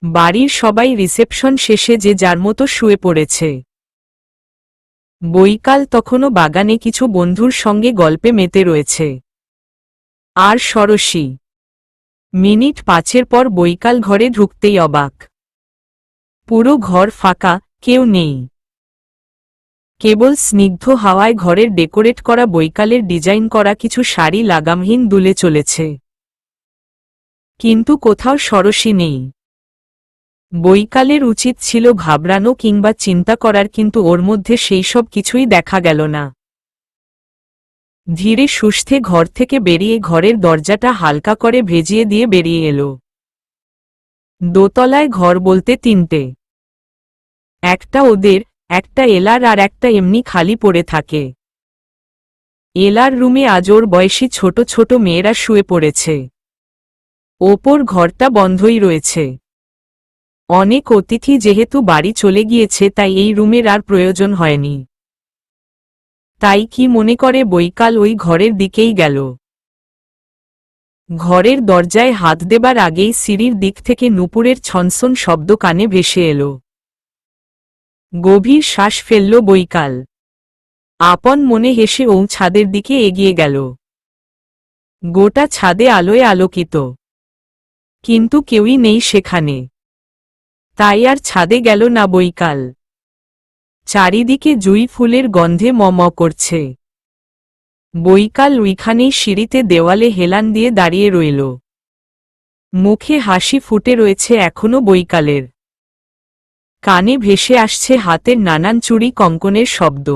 বাড়ির সবাই রিসেপশন শেষে যে যার মতো শুয়ে পড়েছে। বৈকাল তখনও বাগানে কিছু বন্ধুর সঙ্গে গল্পে মেতে রয়েছে। আর ষোড়শী। মিনিট 5 পর বৈকাল ঘরে ঢুকতেই অবাক। পুরো ঘর ফাঁকা, কেউ নেই। কেবল স্নিগ্ধ হাওয়ায় ঘরের ডেকোরেট করা বৈকালের ডিজাইন করা কিছু শাড়ি লাগামহীন দুলে চলেছে। কিন্তু কোথাও ষোড়শী নেই। বৈকালের উচিত ছিল ঘাবড়ানো কিংবা চিন্তা করার, কিন্তু ওর মধ্যে সেই সব কিছুই দেখা গেল না। ধীরে সুস্থে ঘর থেকে বেরিয়ে ঘরের দরজাটা হালকা করে ভেজিয়ে দিয়ে বেরিয়ে এলো। দোতলায় ঘর বলতে 3টে। একটা ওদের, একটা এলার আর একটা এমনি খালি পড়ে থাকে। এলার রুমে আজ ওর বয়সী ছোট ছোট মেয়েরা শুয়ে পড়েছে। ওপর ঘরটা বন্ধই রয়েছে। অনেক অতিথি যেহেতু বাড়ি চলে গিয়েছে তাই এই রুমের আর প্রয়োজন হয়নি। তাই কি মনে করে বৈকাল ওই ঘরের দিকেই গেল। ঘরের দরজায় হাত দেবার আগেই সিঁড়ির দিক থেকে নূপুরের ছনছন শব্দ কানে ভেসে এলো। গভীর শ্বাস ফেলল বৈকাল। আপন মনে হেসে ও ছাদের দিকে এগিয়ে গেল। গোটা ছাদে আলোয় আলোকিত, কিন্তু কেউই নেই সেখানে। তাই আর ছাদে গেল না বৈকাল। চারিদিকে জুঁই ফুলের গন্ধে ম করছে। বৈকাল ওইখানেই সিঁড়িতে দেওয়ালে হেলান দিয়ে দাঁড়িয়ে রইল। মুখে হাসি ফুটে রয়েছে এখনো বৈকালের। কানে ভেসে আসছে হাতের নানান চুড়ি কঙ্কনের শব্দ।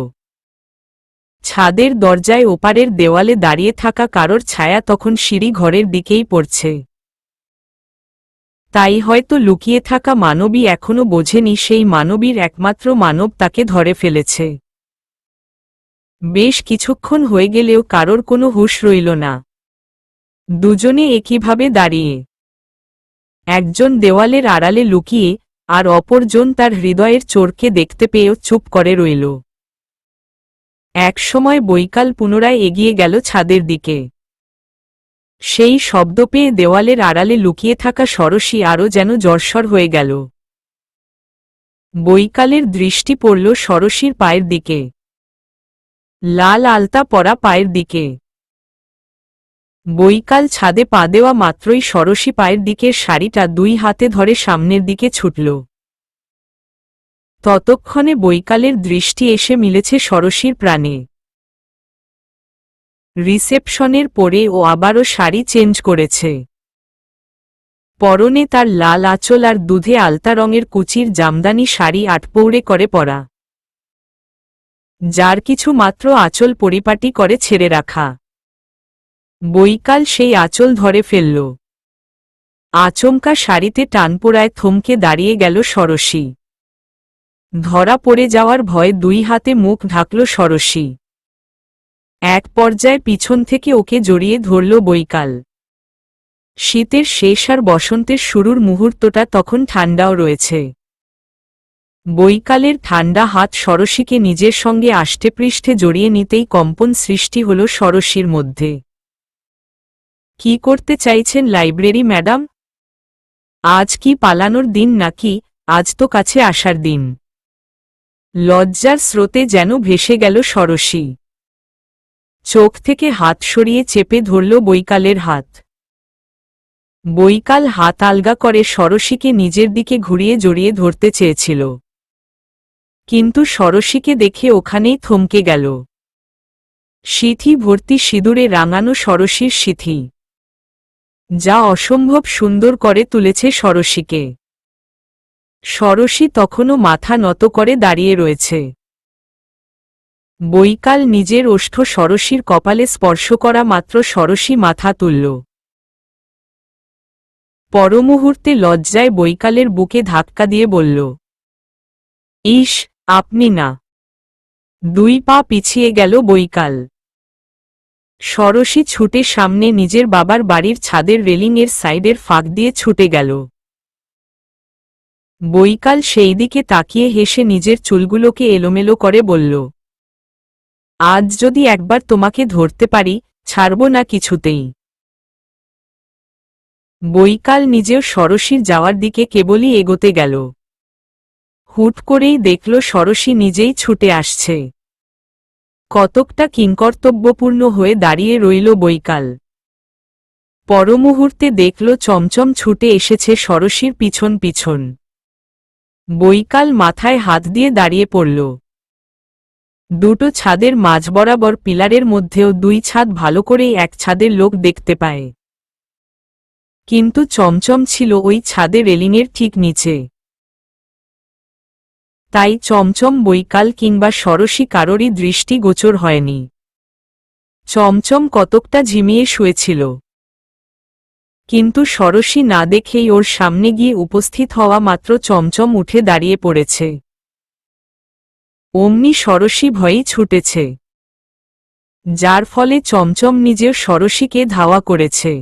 ছাদের দরজায় ওপারের দেওয়ালে দাঁড়িয়ে থাকা কারোর ছায়া তখন সিঁড়ি ঘরের দিকেই পড়ছে। তাই হয়তো লুকিয়ে থাকা মানবী এখনো বোঝেনি সেই মানবীর একমাত্র মানব তাকে ধরে ফেলেছে। বেশ কিছুক্ষণ হয়ে গেলেও কারোর কোনো হুঁশ রইল না। দুজনে একইভাবে দাঁড়িয়ে, একজন দেওয়ালের আড়ালে লুকিয়ে, আর অপরজন তার হৃদয়ের চোরকে দেখতে পেয়েও চুপ করে রইল। একসময় বৈকাল পুনরায় এগিয়ে গেল ছাদের দিকে। সেই শব্দ পেয়ে দেওয়ালের আড়ালে লুকিয়ে থাকা ষোড়শী আরও যেন জর্জর হয়ে গেল। বৈকালের দৃষ্টি পড়ল ষোড়শীর পায়ের দিকে, লাল আলতা পরা পায়ের দিকে। বৈকাল ছাদে পা দেওয়া মাত্রই ষোড়শী পায়ের দিকের শাড়িটা 2 হাতে ধরে সামনের দিকে ছুটল। ততক্ষণে বৈকালের দৃষ্টি এসে মিলেছে ষোড়শীর প্রাণে। রিসেপশনের পরে ও আবারও শাড়ি চেঞ্জ করেছে। পরনে তার লাল আঁচল আর দুধে আলতা রঙের কুচির জামদানি শাড়ি আটপৌড়ে করে পরা, যার কিছু মাত্র আঁচল পরিপাটি করে ছেড়ে রাখা। বৈকাল সেই আঁচল ধরে ফেলল। আচমকা শাড়িতে টান পোড়ায় থমকে দাঁড়িয়ে গেল ষোড়শী। ধরা পড়ে যাওয়ার ভয়ে 2 হাতে মুখ ঢাকল ষোড়শী। এক পর্যায়ে পিছন থেকে ওকে জড়িয়ে ধরল বৈকাল। শীতের শেষ আর বসন্তের শুরুর মুহূর্তটা তখন ঠান্ডাও রয়েছে। বৈকালের ঠান্ডা হাত ষোড়শীকে নিজের সঙ্গে আষ্টেপৃষ্ঠে জড়িয়ে নিতেই কম্পন সৃষ্টি হল ষোড়শীর মধ্যে। কি করতে চাইছেন লাইব্রেরি ম্যাডাম? আজ কি পালানোর দিন নাকি? আজ তো কাছে আসার দিন। লজ্জার স্রোতে যেন ভেসে গেল ষোড়শী। চোখ থেকে হাত সরিয়ে চেপে ধরল বৈকালের হাত। বৈকাল হাত আলগা করে ষোড়শীকে নিজের দিকে ঘুরিয়ে জড়িয়ে ধরতে চেয়েছিল, কিন্তু ষোড়শীকে দেখে ওখানেই থমকে গেল। সিঁথি ভর্তি সিঁদুরে রাঙানো ষোড়শীর সিঁথি, যা অসম্ভব সুন্দর করে তুলেছে ষোড়শীকে। ষোড়শী তখনও মাথা নত করে দাঁড়িয়ে রয়েছে। বৈকাল নিজের ওষ্ঠ ষোড়শীর কপালে স্পর্শ করা মাত্র ষোড়শী মাথা তুলল। পরমুহূর্তে লজ্জায় বৈকালের বুকে ধাক্কা দিয়ে বলল, ইস, আপনি না। 2 পা পিছিয়ে গেল বৈকাল। ষোড়শী ছুটে সামনে নিজের বাবার বাড়ির ছাদের রেলিংয়ের সাইডের ফাঁক দিয়ে ছুটে গেল। বৈকাল সেই দিকে তাকিয়ে হেসে নিজের চুলগুলোকে এলোমেলো করে বলল, আজ যদি একবার তোমাকে ধরতে পারি, ছাড়ব না কিছুতেই। বৈকাল নিজেও ষোড়শীর যাওয়ার দিকে কেবলই এগোতে গেল। হুট করেই দেখল ষোড়শী নিজেই ছুটে আসছে। কতকটা কিংকর্তব্যপূর্ণ হয়ে দাঁড়িয়ে রইল বৈকাল। পরমুহূর্তে দেখল চমচম ছুটে এসেছে ষড়শীর পিছন পিছন। বৈকাল মাথায় হাত দিয়ে দাঁড়িয়ে পড়ল। দুটো ছাদের মাঝ বরাবর পিলারের মধ্যেও দুই ছাদ ভালো করেই এক ছাদের লোক দেখতে পায়, কিন্তু চমচম ছিল ওই ছাদে রেলিংয়ের ঠিক নিচে। তাই চমচম বৈকাল কিংবা ষড়শী কারোরই দৃষ্টি গোচর হয়নি। চমচম কতকটা ঝিমিয়ে শুয়েছিল, কিন্তু ষড়শী না দেখেই ওর সামনে গিয়ে উপস্থিত হওয়া মাত্র চমচম উঠে দাঁড়িয়ে পড়েছে। অমনি ষড়শী ভয়েই ছুটেছে, যার ফলে চমচম নিজের ষড়শীকে ধাওয়া করেছে।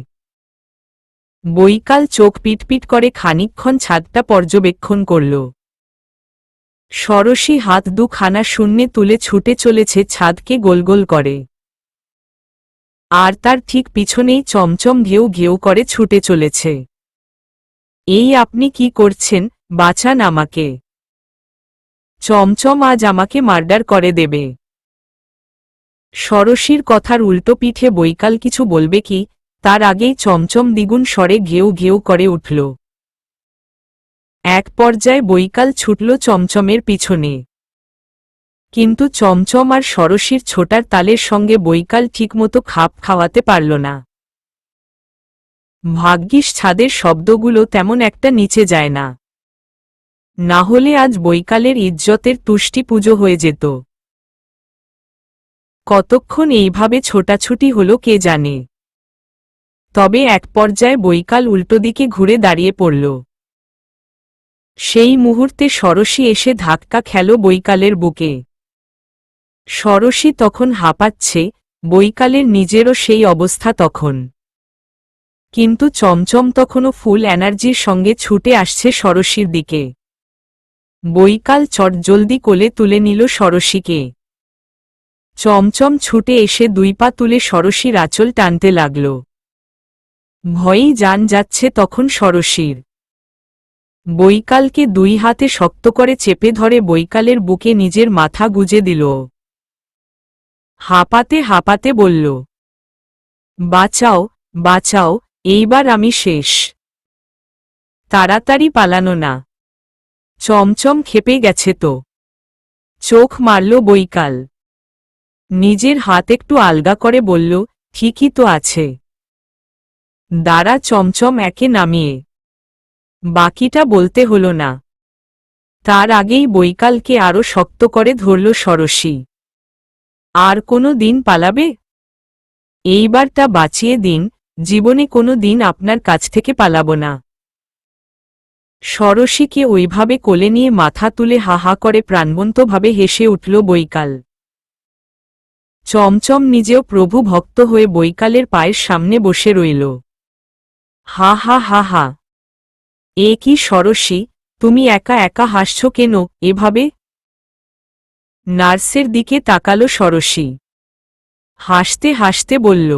বৈকাল চোখ পিটপিট করে খানিকক্ষণ ছাদটা পর্যবেক্ষণ করল। ষড়শী হাত দুখানা শূন্যে তুলে ছুটে চলেছে ছাদকে গোল গোল করে, আর তার ঠিক পিছনেই চমচম ঘেউ ঘেউ করে ছুটে চলেছে। এই আপনি কি করছেন? বাঁচান আমাকে! চমচম আজ আমাকে মার্ডার করে দেবে। ষড়শীর কথার উল্টো পিঠে বৈকাল কিছু বলবে কি, তার আগেই চমচম দ্বিগুণ স্বরে ঘেউ ঘেউ করে উঠল। এক পর্যায়ে বৈকাল ছুটল চমচমের পিছনে, কিন্তু চমচম আর ষড়শীর ছোটার তালের সঙ্গে বৈকাল ঠিকমতো খাপ খাওয়াতে পারল না। ভাগ্যিস ছাদের শব্দগুলো তেমন একটা নিচে যায় না, না হলে আজ বৈকালের ইজ্জতের তুষ্টি পুজো হয়ে যেত। কতক্ষণ এইভাবে ছোটাছুটি হলো কে জানে। তবে এক পর্যায়ে বৈকাল উল্টো দিকে ঘুরে দাঁড়িয়ে পড়ল। সেই মুহূর্তে ষড়শী এসে ধাক্কা খেল বৈকালের বুকে। ষড়শী তখন হাঁপাচ্ছে, বৈকালের নিজেরও সেই অবস্থা তখন। কিন্তু চমচম তখনও ফুল এনার্জির সঙ্গে ছুটে আসছে ষড়শীর দিকে। বৈকাল চটজলদি কোলে তুলে নিল ষড়শীকে। চমচম ছুটে এসে দুই পা তুলে ষড়শীর আঁচল টানতে লাগল। ভয়েই জান যাচ্ছে তখন ষড়শীর। বৈকালকে দুই হাতে শক্ত করে চেপে ধরে বৈকালের বুকে নিজের মাথা গুজে দিল। হাঁপাতে হাঁপাতে বলল, বাঁচাও, বাঁচাও, এইবার আমি শেষ। তাড়াতাড়ি পালানো না, চমচম খেপে গেছে তো। চোখ মারল বৈকাল। নিজের হাত একটু আলগা করে বলল, ঠিকই তো আছে। দাঁড়া চমচম একে নামিয়ে। বাকিটা বলতে হলো না। তার আগেই বৈকালকে আরো শক্ত করে ধরল ষড়শী। আর কোনো দিন পালাবে? এইবারটা বাঁচিয়ে দিন, জীবনে কোনো দিন আপনার কাছ থেকে পালাবো না। ষড়শীকে ওইভাবে কোলে নিয়ে মাথা তুলে হা হা করে প্রাণবন্তভাবে হেসে উঠল বৈকাল। চমচম নিজেও প্রভু ভক্ত হয়ে বৈকালের পায়ের সামনে বসে রইল। হা হা হা হা! এ কি ষড়শী, তুমি একা একা হাসছ কেন এভাবে? নার্সের দিকে তাকালো ষড়শী। হাসতে হাসতে বলল,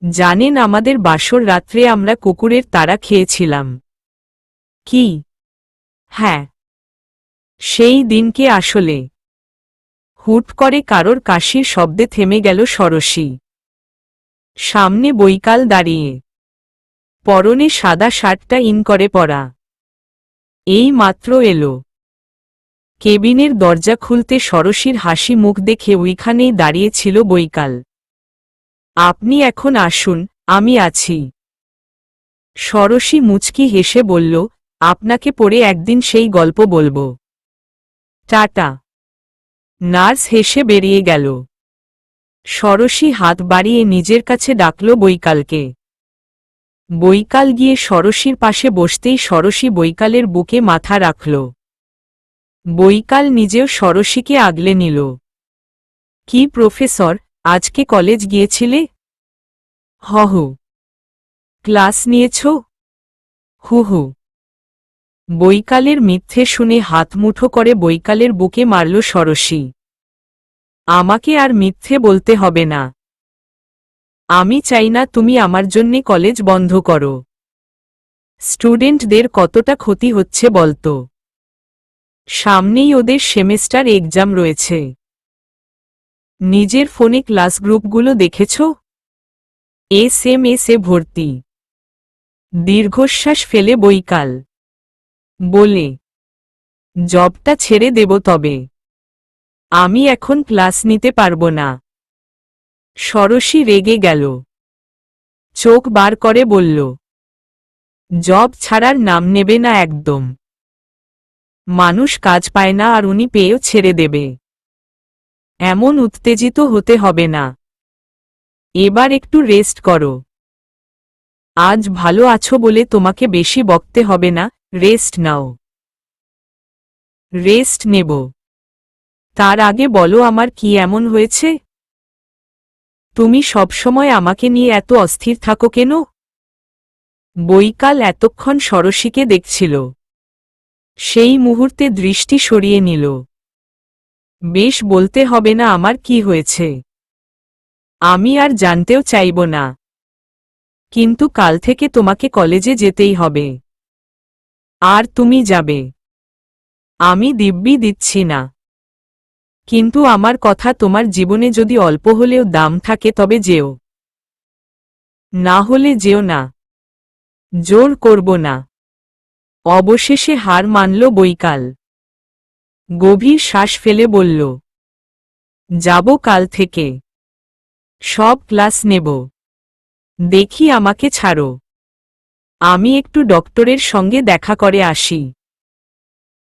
জানেন আমাদের বাসর রাত্রে আমরা কুকুরের তাড়া খেয়েছিলাম। কি? হ্যাঁ, সেই দিনকে আসলে। হুট করে কারোর কাশির শব্দে থেমে গেল ষড়শী। সামনে বৈকাল দাঁড়িয়ে, পরনে সাদা শার্টটা ইন করে পরা। এই মাত্র এলো। কেবিনের দরজা খুলতে ষড়শীর হাসি মুখ দেখে ওইখানেই দাঁড়িয়ে ছিল বৈকাল। আপনি এখন আসুন, আমি আছি। ষড়শী মুচকি হেসে বলল, আপনাকে পড়ে একদিন সেই গল্প বলবো। টাটা। নার্স হেসে বেরিয়ে গেল। ষড়শী হাত বাড়িয়ে নিজের কাছে ডাকল বৈকালকে। বৈকাল গিয়ে ষড়শীর পাশে বসতেই ষড়শী বৈকালের বুকে মাথা রাখল। বৈকাল নিজেও ষড়শীকে আগলে নিল। কি প্রফেসর, আজকে কলেজ গিয়েছিলে? হহু। ক্লাস নিয়েছ? হুহু। বৈকালের মিথ্যে শুনে হাত মুঠো করে বৈকালের বুকে মারল ষড়শী। আমাকে আর মিথ্যে বলতে হবে না। আমি চাই না তুমি আমার জন্যে কলেজ বন্ধ করো। স্টুডেন্টদের কতটা ক্ষতি হচ্ছে বলতো। সামনেই ওদের সেমেস্টার এক্সাম রয়েছে। নিজের ফোনে ক্লাস গ্রুপগুলো দেখেছ? SMS-এ ভর্তি। দীর্ঘশ্বাস ফেলে বৈকাল বলে, জবটা ছেড়ে দেব তবে আমি এখন ক্লাস নিতে পারবো না। ষোড়শী রেগে গেল, চোখ বার করে বলল, জব ছাড়ার নাম নেবে না একদম। মানুষ কাজ পায় না আর উনি পেয়েও ছেড়ে দেবে। এমন উত্তেজিত হতে হবে না। এবার একটু রেস্ট করো। আজ ভালো আছো বলে তোমাকে বেশি বকতে হবে না, রেস্ট নাও। রেস্ট নেব। তার আগে বলো আমার কি এমন হয়েছে? তুমি সবসময় আমাকে নিয়ে এত অস্থির থাকো কেন? বৈকাল এতক্ষণ ষোড়শীকে দেখছিল। সেই মুহূর্তে দৃষ্টি সরিয়ে নিল। বেশ, বলতে হবে না আমার কি হয়েছে। আমি আর জানতেও চাইব না। কিন্তু কাল থেকে তোমাকে কলেজে যেতেই হবে। আর তুমি যাবে। আমি দিব্যি দিচ্ছি না। কিন্তু আমার কথা তোমার জীবনে যদি অল্প হলেও দাম থাকে তবে যেও। না হলে যেও না। জোর করব না। অবশেষে হার মানল বৈকাল। গভীর শ্বাস ফেলে বলল, যাব কাল থেকে। সব ক্লাস নেব। দেখি আমাকে ছাড়ো। আমি একটু ডক্টরের সঙ্গে দেখা করে আসি।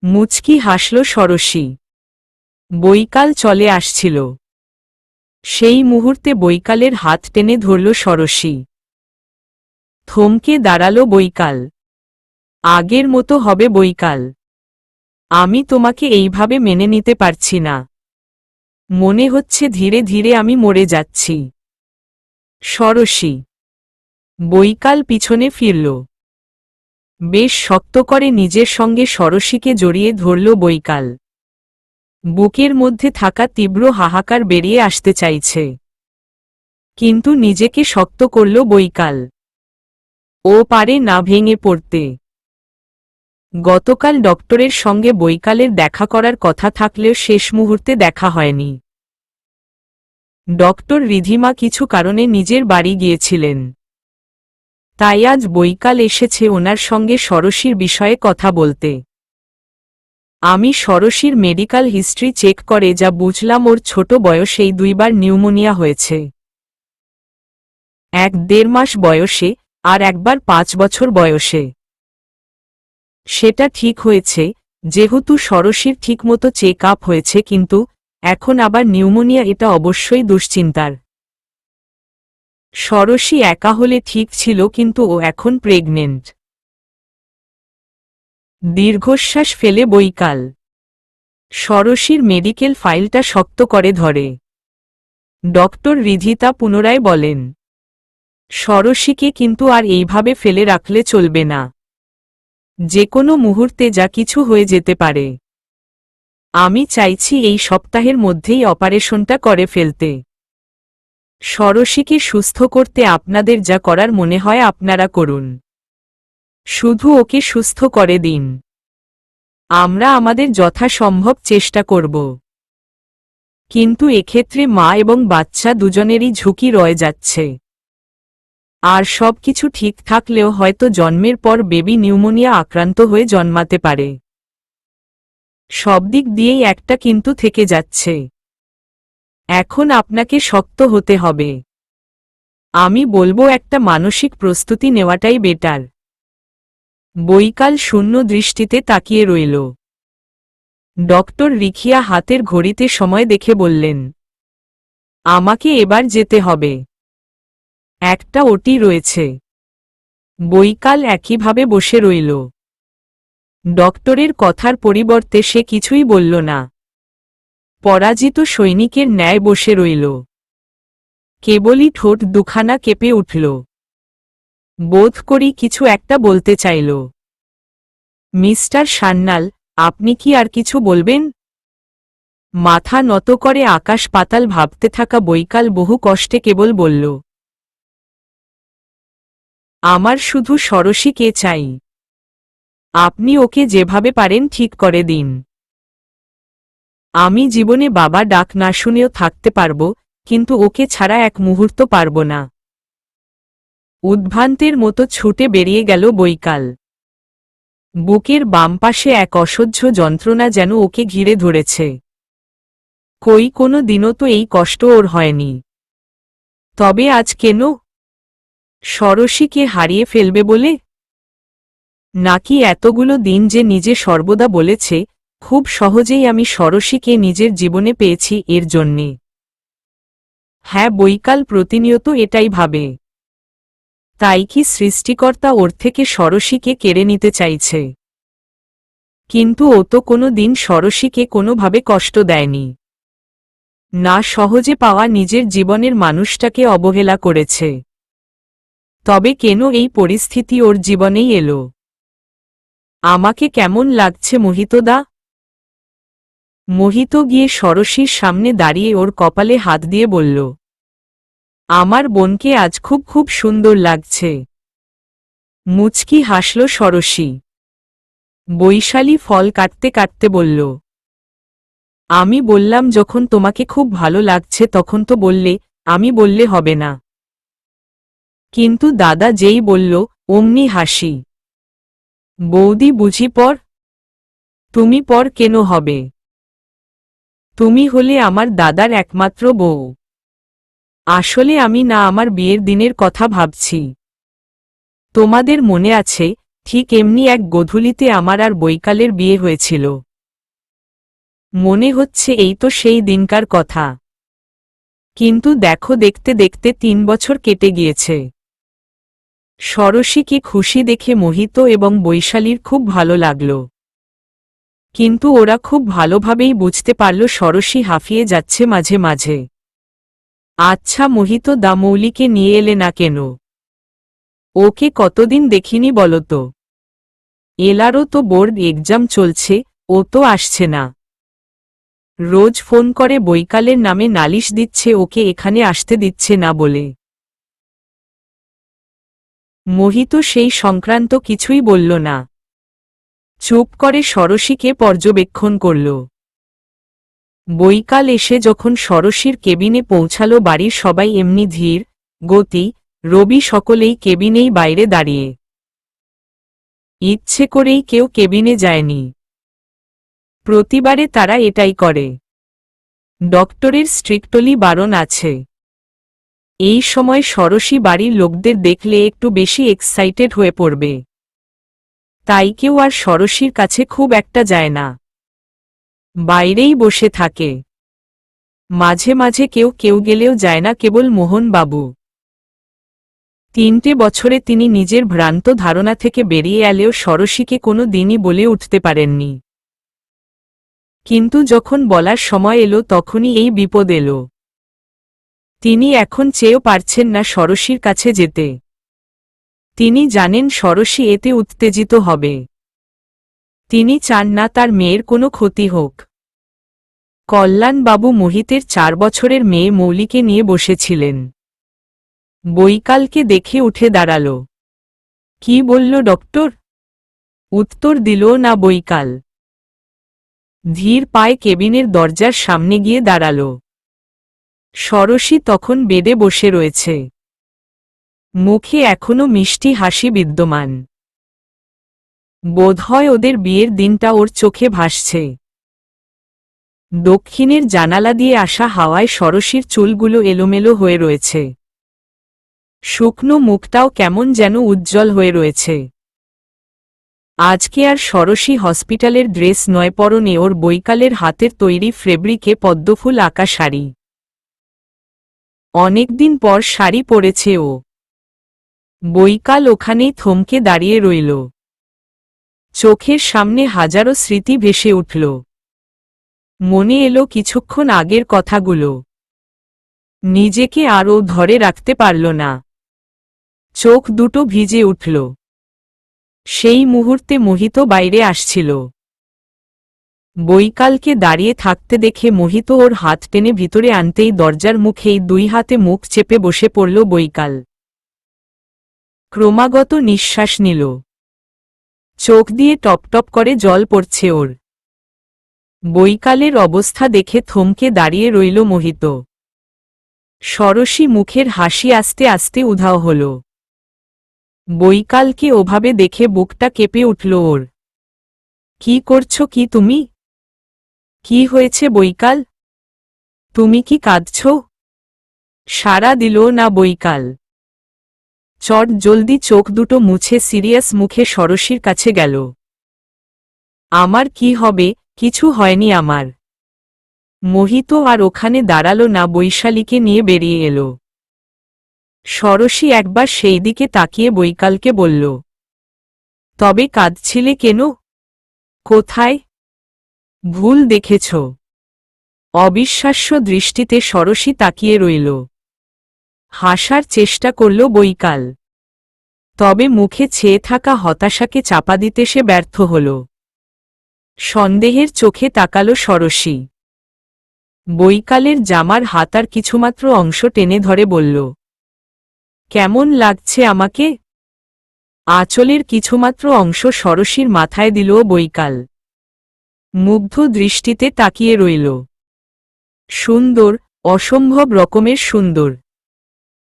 মুচকি হাসল ষোড়শী। বৈকাল চলে আসছিল। সেই মুহূর্তে বৈকালের হাত টেনে ধরল ষোড়শী। থমকে দাঁড়াল বৈকাল। আগের মতো হবে বৈকাল। আমি তোমাকে এইভাবে মেনে নিতে পারছি না। মনে হচ্ছে ধীরে ধীরে আমি মরে যাচ্ছি। ষোড়শী। বৈকাল পিছনে ফিরল। বেশ শক্ত করে নিজের সঙ্গে ষোড়শীকে জড়িয়ে ধরল বৈকাল। বুকের মধ্যে থাকা তীব্র হাহাকার বেরিয়ে আসতে চাইছে। কিন্তু নিজেকে শক্ত করল বৈকাল। ও পারে না ভেঙে পড়তে। গতকাল ডক্টরের সঙ্গে বৈকালের দেখা করার কথা থাকলেও শেষ মুহূর্তে দেখা হয়নি। ডক্টর রিধিমা কিছু কারণে নিজের বাড়ি গিয়েছিলেন। তাই আজ বৈকাল এসেছে ওনার সঙ্গে ষোড়শীর বিষয়ে কথা বলতে। আমি ষোড়শীর মেডিকেল হিস্ট্রি চেক করে যা বুঝলাম ওর ছোট বয়সেই 2 বার নিউমোনিয়া হয়েছে। 1-1.5 মাস বয়সে আর একবার 5 বছর বয়সে। সেটা ঠিক হয়েছে যেহেতু ষোড়শীর ঠিকমতো চেক আপ হয়েছে, কিন্তু এখন আবার নিউমোনিয়া, এটা অবশ্যই দুশ্চিন্তার। ষোড়শী একা হলে ঠিক ছিল, কিন্তু ও এখন প্রেগনেন্ট। দীর্ঘশ্বাস ফেলে বৈকাল ষোড়শীর মেডিকেল ফাইলটা শক্ত করে ধরে। ডক্টর রিধিতা পুনরায় বলেন, ষোড়শীকে কিন্তু আর এইভাবে ফেলে রাখলে চলবে না। যে কোনো মুহূর্তে যা কিছু হয়ে যেতে পারে। আমি চাইছি এই সপ্তাহের মধ্যেই অপারেশনটা করে ফেলতে। ষোড়শীকে সুস্থ করতে আপনাদের যা করার মনে হয় আপনারা করুন। শুধু ওকে সুস্থ করে দিন। আমরা আমাদের যথাসম্ভব চেষ্টা করব। কিন্তু এক্ষেত্রে মা এবং বাচ্চা দুজনেরই ঝুঁকি রয়ে যাচ্ছে। আর সবকিছু ঠিক থাকলেও হয়তো জন্মের পর বেবি নিউমোনিয়া আক্রান্ত হয়ে জন্মাতে পারে। সব দিক দিয়েই একটা কিন্তু থেকে যাচ্ছে। এখন আপনাকে শক্ত হতে হবে। আমি বলবো একটা মানসিক প্রস্তুতি নেওয়াটাই বেটার। বৈকাল শূন্য দৃষ্টিতে তাকিয়ে রইল। ডক্টর রিখিয়া হাতের ঘড়িতে সময় দেখে বললেন, আমাকে এবার যেতে হবে। একটা ওটি রয়েছে। বৈকাল একইভাবে বসে রইল। ডক্টরের কথার পরিবর্তে সে কিছুই বলল না। পরাজিত সৈনিকের ন্যায় বসে রইল। কেবলই ঠোঁট দুখানা কেঁপে উঠল। বোধ করি কিছু একটা বলতে চাইল। মিস্টার সান্যাল, আপনি কি আর কিছু বলবেন? মাথা নত করে আকাশ পাতাল ভাবতে থাকা বৈকাল বহু কষ্টে কেবল বলল, আমার শুধু ষোড়শীকে চাই। আপনি ওকে যেভাবে পারেন ঠিক করে দিন। আমি জীবনে বাবা ডাক না শুনেও থাকতে পারব, কিন্তু ওকে ছাড়া এক মুহূর্ত পারব না। উদ্ভ্রান্তের মতো ছুটে বেরিয়ে গেল বৈকাল। বুকের বাম পাশে এক অসহ্য যন্ত্রণা যেন ওকে ঘিরে ধরেছে। কোনো দিনও তো এই কষ্ট ওর হয়নি। তবে আজ কেন? ষোড়শীকে হারিয়ে ফেলবে বলে? নাকি এতগুলো দিন যে নিজে সর্বদা বলেছে, খুব সহজেই আমি ষোড়শীকে নিজের জীবনে পেয়েছি এর জন্যে? হ্যাঁ, বৈকাল প্রতিনিয়ত এটাই ভাবে। তাই কি সৃষ্টিকর্তা ওর থেকে ষোড়শীকে কেড়ে নিতে চাইছে? কিন্তু ও তো কোনো দিন ষোড়শীকে কোনোভাবে কষ্ট দেয়নি। না, সহজে পাওয়া নিজের জীবনের মানুষটাকে অবহেলা করেছে। তবে কেন এই পরিস্থিতি ওর জীবনেই এলো? আমাকে কেমন লাগছে মোহিতদা? মোহিত গিয়ে ষোড়শীর সামনে দাঁড়িয়ে ওর কপালে হাত দিয়ে বলল, আমার বোনকে আজ খুব খুব সুন্দর লাগছে। মুচকি হাসল ষোড়শী। বৈশালী ফল কাটতে কাটতে বলল, আমি বললাম যখন তোমাকে খুব ভালো লাগছে তখন তো বললে, আমি বললে হবে না? কিন্তু দাদা যেই বলল, অমনি হাসি। বৌদি বুঝি পর? তুমি পর কেন হবে? তুমি হলে আমার দাদার একমাত্র বউ। আসলে আমি না আমার বিয়ের দিনের কথা ভাবছি। তোমাদের মনে আছে, ঠিক এমনি এক গোধূলিতে আমার আর বৈকালের বিয়ে হয়েছিল। মনে হচ্ছে এই তো সেই দিনকার কথা। কিন্তু দেখো, দেখতে দেখতে 3 বছর কেটে গিয়েছে। ষোড়শীকে খুশি দেখে মোহিত এবং বৈশালীর খুব ভালো লাগল। কিন্তু ওরা খুব ভালোভাবেই বুঝতে পারল ষোড়শী হাঁফিয়ে যাচ্ছে মাঝে মাঝে। আচ্ছা মোহিত দা, মৌলিকে নিয়ে এলে না কেন? ওকে কতদিন দেখিনি বলতো? এলারও তো বোর্ড এক্সাম চলছে, ও তো আসছে না। রোজ ফোন করে বৈকালের নামে নালিশ দিচ্ছে ওকে এখানে আসতে দিচ্ছে না বলে। মোহিত সেই সংক্রান্ত কিছুই বলল না। চুপ করে ষোড়শীকে পর্যবেক্ষণ করল। বৈকাল এসে যখন ষোড়শীর কেবিনে পৌঁছাল, বাড়ির সবাই এমনি ধীর গতি, রবি সকলেই কেবিনেই বাইরে দাঁড়িয়ে। ইচ্ছে করেই কেউ কেবিনে যায়নি। প্রতিবারে তারা এটাই করে। ডক্টরের স্ট্রিক্টলি বারণ আছে। এই সময় ষোড়শী বাড়ির লোকদের দেখলে একটু বেশি এক্সাইটেড হয়ে পড়বে। তাই কেউ আর ষোড়শীর কাছে খুব একটা যায় না, বাইরেই বসে থাকে। মাঝে মাঝে কেউ কেউ গেলেও যায় না, কেবল মোহন বাবু। 3টে বছরে তিনি নিজের ভ্রান্ত ধারণা থেকে বেরিয়ে এলেও ষোড়শীকে কোনো দিনই বলে উঠতে পারেননি। কিন্তু যখন বলার সময় এলো তখনই এই বিপদ এলো। তিনি এখন চেয়েও পারছেন না ষোড়শীর কাছে যেতে। তিনি জানেন ষোড়শী এতে উত্তেজিত হবে। তিনি চান না তার মেয়ের কোনো ক্ষতি হোক। কল্যাণবাবু মোহিতের 4 বছরের মেয়ে মৌলিকে নিয়ে বসেছিলেন। বৈকালকে দেখে উঠে দাঁড়াল। কি বলল ডক্টর? উত্তর দিল না বৈকাল। ধীর পায়ে কেবিনের দরজার সামনে গিয়ে দাঁড়াল। ষোড়শী তখন বেডে বসে রয়েছে। মুখে এখনো মিষ্টি হাসি বিদ্যমান। বোধহয় ওদের বিয়ের দিনটা ওর চোখে ভাসছে। দক্ষিণের জানালা দিয়ে আসা হাওয়ায় ষোড়শীর চুলগুলো এলোমেলো হয়ে রয়েছে। শুকনো মুখটাও কেমন যেন উজ্জ্বল হয়ে রয়েছে। আজকে আর ষোড়শী হসপিটালের ড্রেস নয়, পরনে ওর বৈকালের হাতের তৈরি ফেব্রিকে পদ্মফুল আঁকা শাড়ি। অনেকদিন পর শাড়ি পরেছে ও। বৈকাল ওখানেই থমকে দাঁড়িয়ে রইল। চোখের সামনে হাজারো স্মৃতি ভেসে উঠল। মনে এলো কিছুক্ষণ আগের কথাগুলো। নিজেকে আরও ধরে রাখতে পারল না। চোখ দুটো ভিজে উঠল। সেই মুহূর্তে মোহিত বাইরে আসছিল। বৈকালকে দাঁড়িয়ে থাকতে দেখে মোহিত ওর হাত টেনে ভিতরে আনতেই দরজার মুখেই 2 হাতে মুখ চেপে বসে পড়ল বৈকাল। ক্রমাগত নিঃশ্বাস নিল। চোখ দিয়ে টপটপ করে জল পড়ছে ওর। বৈকালের অবস্থা দেখে থমকে দাঁড়িয়ে রইল মোহিত। ষোড়শী মুখের হাসি আস্তে আস্তে উধাও হল। বৈকালকে ওভাবে দেখে বুকটা কেঁপে উঠল ওর। কি করছো কি তুমি? কি হয়েছে বৈকাল? তুমি কি কাঁদছ? সাড়া দিল না বৈকাল। চট জলদি চোখ দুটো মুছে সিরিয়াস মুখে ষোড়শীর কাছে গেল। আমার কি হবে? কিছু হয়নি আমার। মোহিত আর ওখানে দাঁড়ালো না, বৈশালীকে নিয়ে বেরিয়ে এলো। ষোড়শী একবার সেই দিকে তাকিয়ে বৈকালকে বলল, তবে কাঁদছিলে কেন? কোথায়? ভুল দেখেছ। অবিশ্বাস্য দৃষ্টিতে ষোড়শী তাকিয়ে রইল। হাসার চেষ্টা করল বৈকাল, তবে মুখে ছেয়ে থাকা হতাশাকে চাপা দিতে সে ব্যর্থ হল। সন্দেহের চোখে তাকাল ষোড়শী। বৈকালের জামার হাতার কিছুমাত্র অংশ টেনে ধরে বলল, কেমন লাগছে আমাকে? আঁচলের কিছুমাত্র অংশ ষোড়শীর মাথায় দিল বৈকাল। মুগ্ধ দৃষ্টিতে তাকিয়ে রইল। সুন্দর, অসম্ভব রকমের সুন্দর।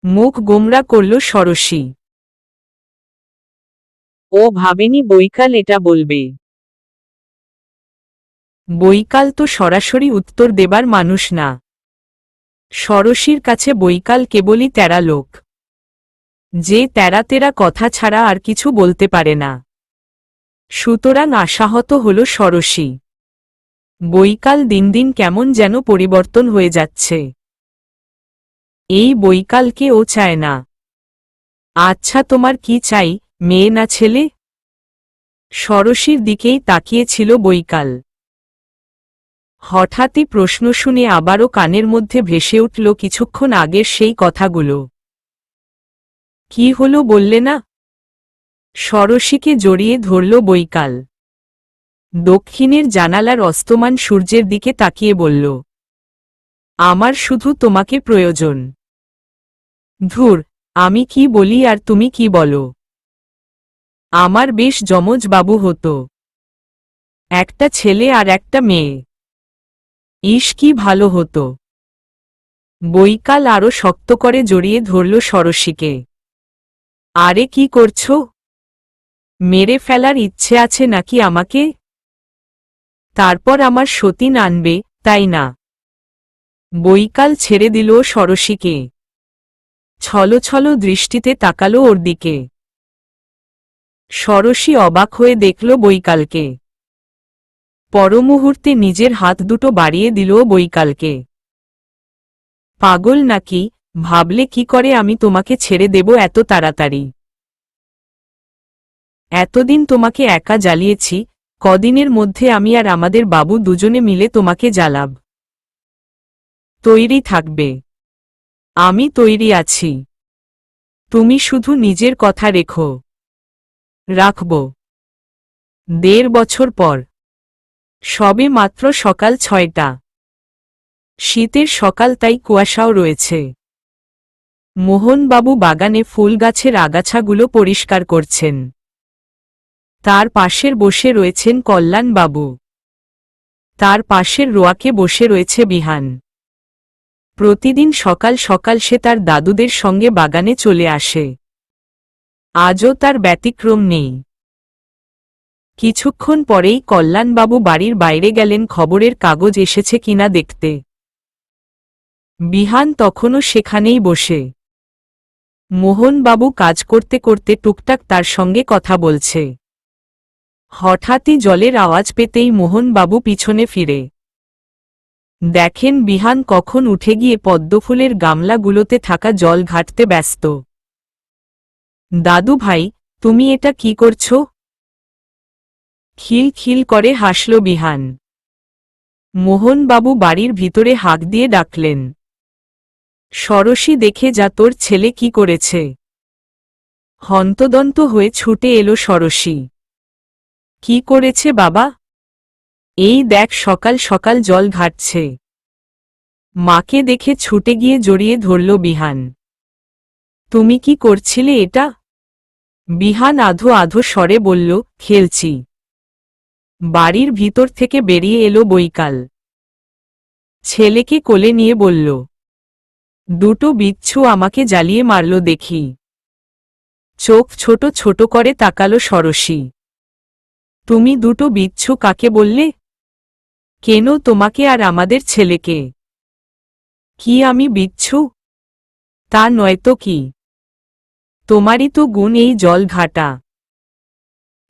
মুখ গোমরা করল ষোড়শী।
ও ভাবেনি বৈকাল এটা বলবে।
বৈকাল তো সরাসরি উত্তর দেবার মানুষ না। ষোড়শীর কাছে বৈকাল কেবলই তেরা লোক, যে তেরা তেরা কথা ছাড়া আর কিছু বলতে পারে না। সুতরাং আশাহত হল ষোড়শী। বৈকাল দিন দিন কেমন যেন পরিবর্তন হয়ে যাচ্ছে। এই বৈকালকে ও চায় না। আচ্ছা তোমার কি চাই, মেয়ে না ছেলে? ষোড়শীর দিকেই তাকিয়েছিল বৈকাল। হঠাৎই প্রশ্ন শুনে আবারও কানের মধ্যে ভেসে উঠল কিছুক্ষণ আগের সেই কথাগুলো। কি হলো বললে না? ষোড়শীকে জড়িয়ে ধরল বৈকাল। দক্ষিণের জানালার অস্তমান সূর্যের দিকে তাকিয়ে বলল, আমার শুধু তোমাকে প্রয়োজন। ধুর, আমি কি বলি আর তুমি কি বলো? আমার বেশ যমজ বাবু হতো, একটা ছেলে আর একটা মেয়ে। ইস কি ভালো হতো। বৈকাল আরো শক্ত করে জড়িয়ে ধরল ষোড়শীকে। আরে কি করছো? মেরে ফেলার ইচ্ছে আছে নাকি আমাকে? তারপর আমার সতীন আনবে, তাই না? বৈকাল ছেড়ে দিল ষোড়শীকে। ছলছল দৃষ্টিতে তাকালো ওর দিকে। ষোড়শী অবাক হয়ে দেখল বৈকালকে। পরমুহূর্তে নিজের হাত দুটো বাড়িয়ে দিল বৈকালকে। পাগল নাকি? ভাবলে কি করে আমি তোমাকে ছেড়ে দেব এত তাড়াতাড়ি? এতদিন তোমাকে একা জ্বালিয়েছি, কদিনের মধ্যে আমি আর আমাদের বাবু দুজনে মিলে তোমাকে জ্বালাব। তৈরি থাকবে? আমি তৈরি আছি। তুমি শুধু নিজের কথা রেখো। রাখব। ১.৫ বছর পর। সবে মাত্র সকাল ৬টা। শীতের সকাল, তাই কুয়াশাও রয়েছে। মোহনবাবু বাগানে ফুল গাছের আগাছাগুলো পরিষ্কার করছেন। তার পাশের বসে রয়েছেন কল্যাণবাবু। তার পাশের রোয়াকে বসে রয়েছে বিহান। প্রতিদিন সকাল সকাল সে তার দাদুদের সঙ্গে বাগানে চলে আসে। আজও তার ব্যতিক্রম নেই। কিছুক্ষণ পরেই কল্যাণবাবু বাড়ির বাইরে গেলেন খবরের কাগজ এসেছে কিনা দেখতে। বিহান তখনও সেখানেই বসে। মোহনবাবু কাজ করতে করতে টুকটাক তার সঙ্গে কথা বলছে। হঠাৎই জলের আওয়াজ পেতেই মোহনবাবু পিছনে ফিরে দেখেন বিহান কখন উঠে গিয়ে পদ্মফুলের গামলাগুলোতে থাকা জল ঘাটতে ব্যস্ত। দাদু ভাই, তুমি এটা কি করছো? খিল খিল করে হাসল বিহান। মোহনবাবু বাড়ির ভিতরে হাঁক দিয়ে ডাকলেন, ষোড়শী দেখে যা তোর ছেলে কি করেছে। হন্তদন্ত হয়ে ছুটে এলো ষোড়শী। কি করেছে বাবা? এই দেখ সকাল সকাল জল ঘাটছে। মাকে দেখে ছুটে গিয়ে জড়িয়ে ধরল বিহান। তুমি কি করছিলে এটা? বিহান আধো আধো স্বরে বলল, খেলছি। বাড়ির ভিতর থেকে বেরিয়ে এলো বৈকাল। ছেলেকে কোলে নিয়ে বলল, দুটো বিচ্ছু আমাকে জ্বালিয়ে মারল দেখি। চোখ ছোট ছোট করে তাকালো ষোড়শী। তুমি দুটো বিচ্ছু কাকে বললে? কেন তোমাকে আর আমাদের ছেলেকে? কি আমি বিচ্ছু? তা নয়তো কি? তোমারই তো গুণ এই জল ঘাটা।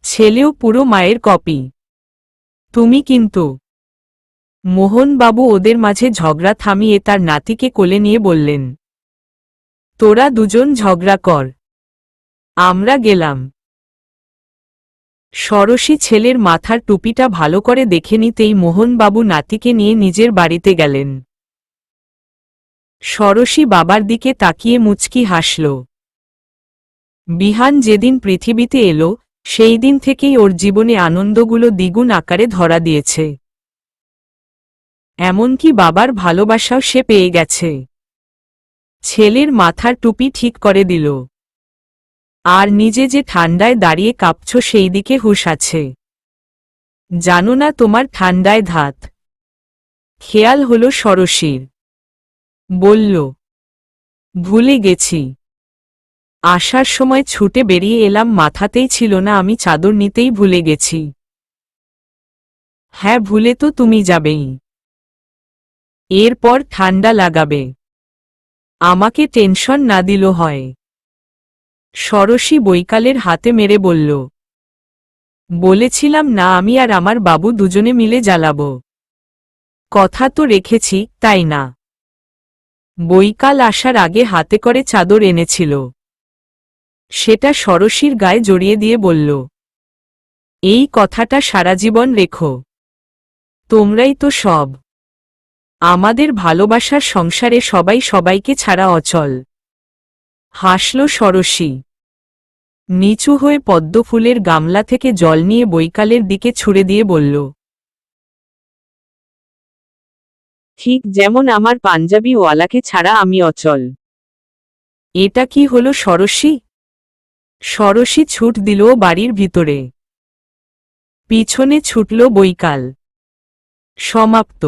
ছেলেও পুরো মায়ের কপি। তুমি কিন্তু। মোহনবাবু ওদের মাঝে ঝগড়া থামিয়ে তার নাতিকে কোলে নিয়ে বললেন, তোরা দুজন ঝগড়া কর, আমরা গেলাম। ষোড়শী ছেলের মাথার টুপিটা ভালো করে দেখে নিতেই মোহনবাবু নাতিকে নিয়ে নিজের বাড়িতে গেলেন। ষোড়শী বাবার দিকে তাকিয়ে মুচকি হাসল। বিহান যেদিন পৃথিবীতে এলো সেই দিন থেকেই ওর জীবনে আনন্দগুলো দ্বিগুণ আকারে ধরা দিয়েছে। এমনকি বাবার ভালোবাসাও সে পেয়ে গেছে। ছেলের মাথার টুপি ঠিক করে দিল। আর নিজে যে ঠান্ডায় দাঁড়িয়ে কাঁপছ সেই দিকে হুঁশ আছে। জানো না তোমার ঠান্ডায় ধাত? খেয়াল হলো ষোড়শীর। বলল, ভুলে গেছি। আসার সময় ছুটে বেরিয়ে এলাম, মাথাতেই ছিল না, আমি চাদর নিতেই ভুলে গেছি। হ্যাঁ, ভুলে তো তুমি যাবেই। এরপর ঠান্ডা লাগাবে। আমাকে টেনশন না দিল হয়। ষোড়শী বৈকালের হাতে মেরে বলল, বলেছিলাম না আমি আর আমার বাবু দুজনে মিলে জ্বালাব? কথা তো রেখেছি, তাই না? বৈকাল আসার আগে হাতে করে চাদর এনেছিল। সেটা ষোড়শীর গায়ে জড়িয়ে দিয়ে বলল, এই কথাটা সারা জীবন রেখো। তোমরাই তো সব। আমাদের ভালোবাসার সংসারে সবাই সবাইকে ছাড়া অচল। হাসল ষোড়শী। নিচু হয়ে পদ্মফুলের গামলা থেকে জল নিয়ে বৈকালের দিকে ছুঁড়ে দিয়ে বলল,
ঠিক যেমন আমার পাঞ্জাবি ওয়ালাকে ছাড়া আমি অচল।
এটা কি হলো ষোড়শী? ষোড়শী ছুট দিল বাড়ির ভিতরে। পিছনে ছুটল বৈকাল। সমাপ্ত।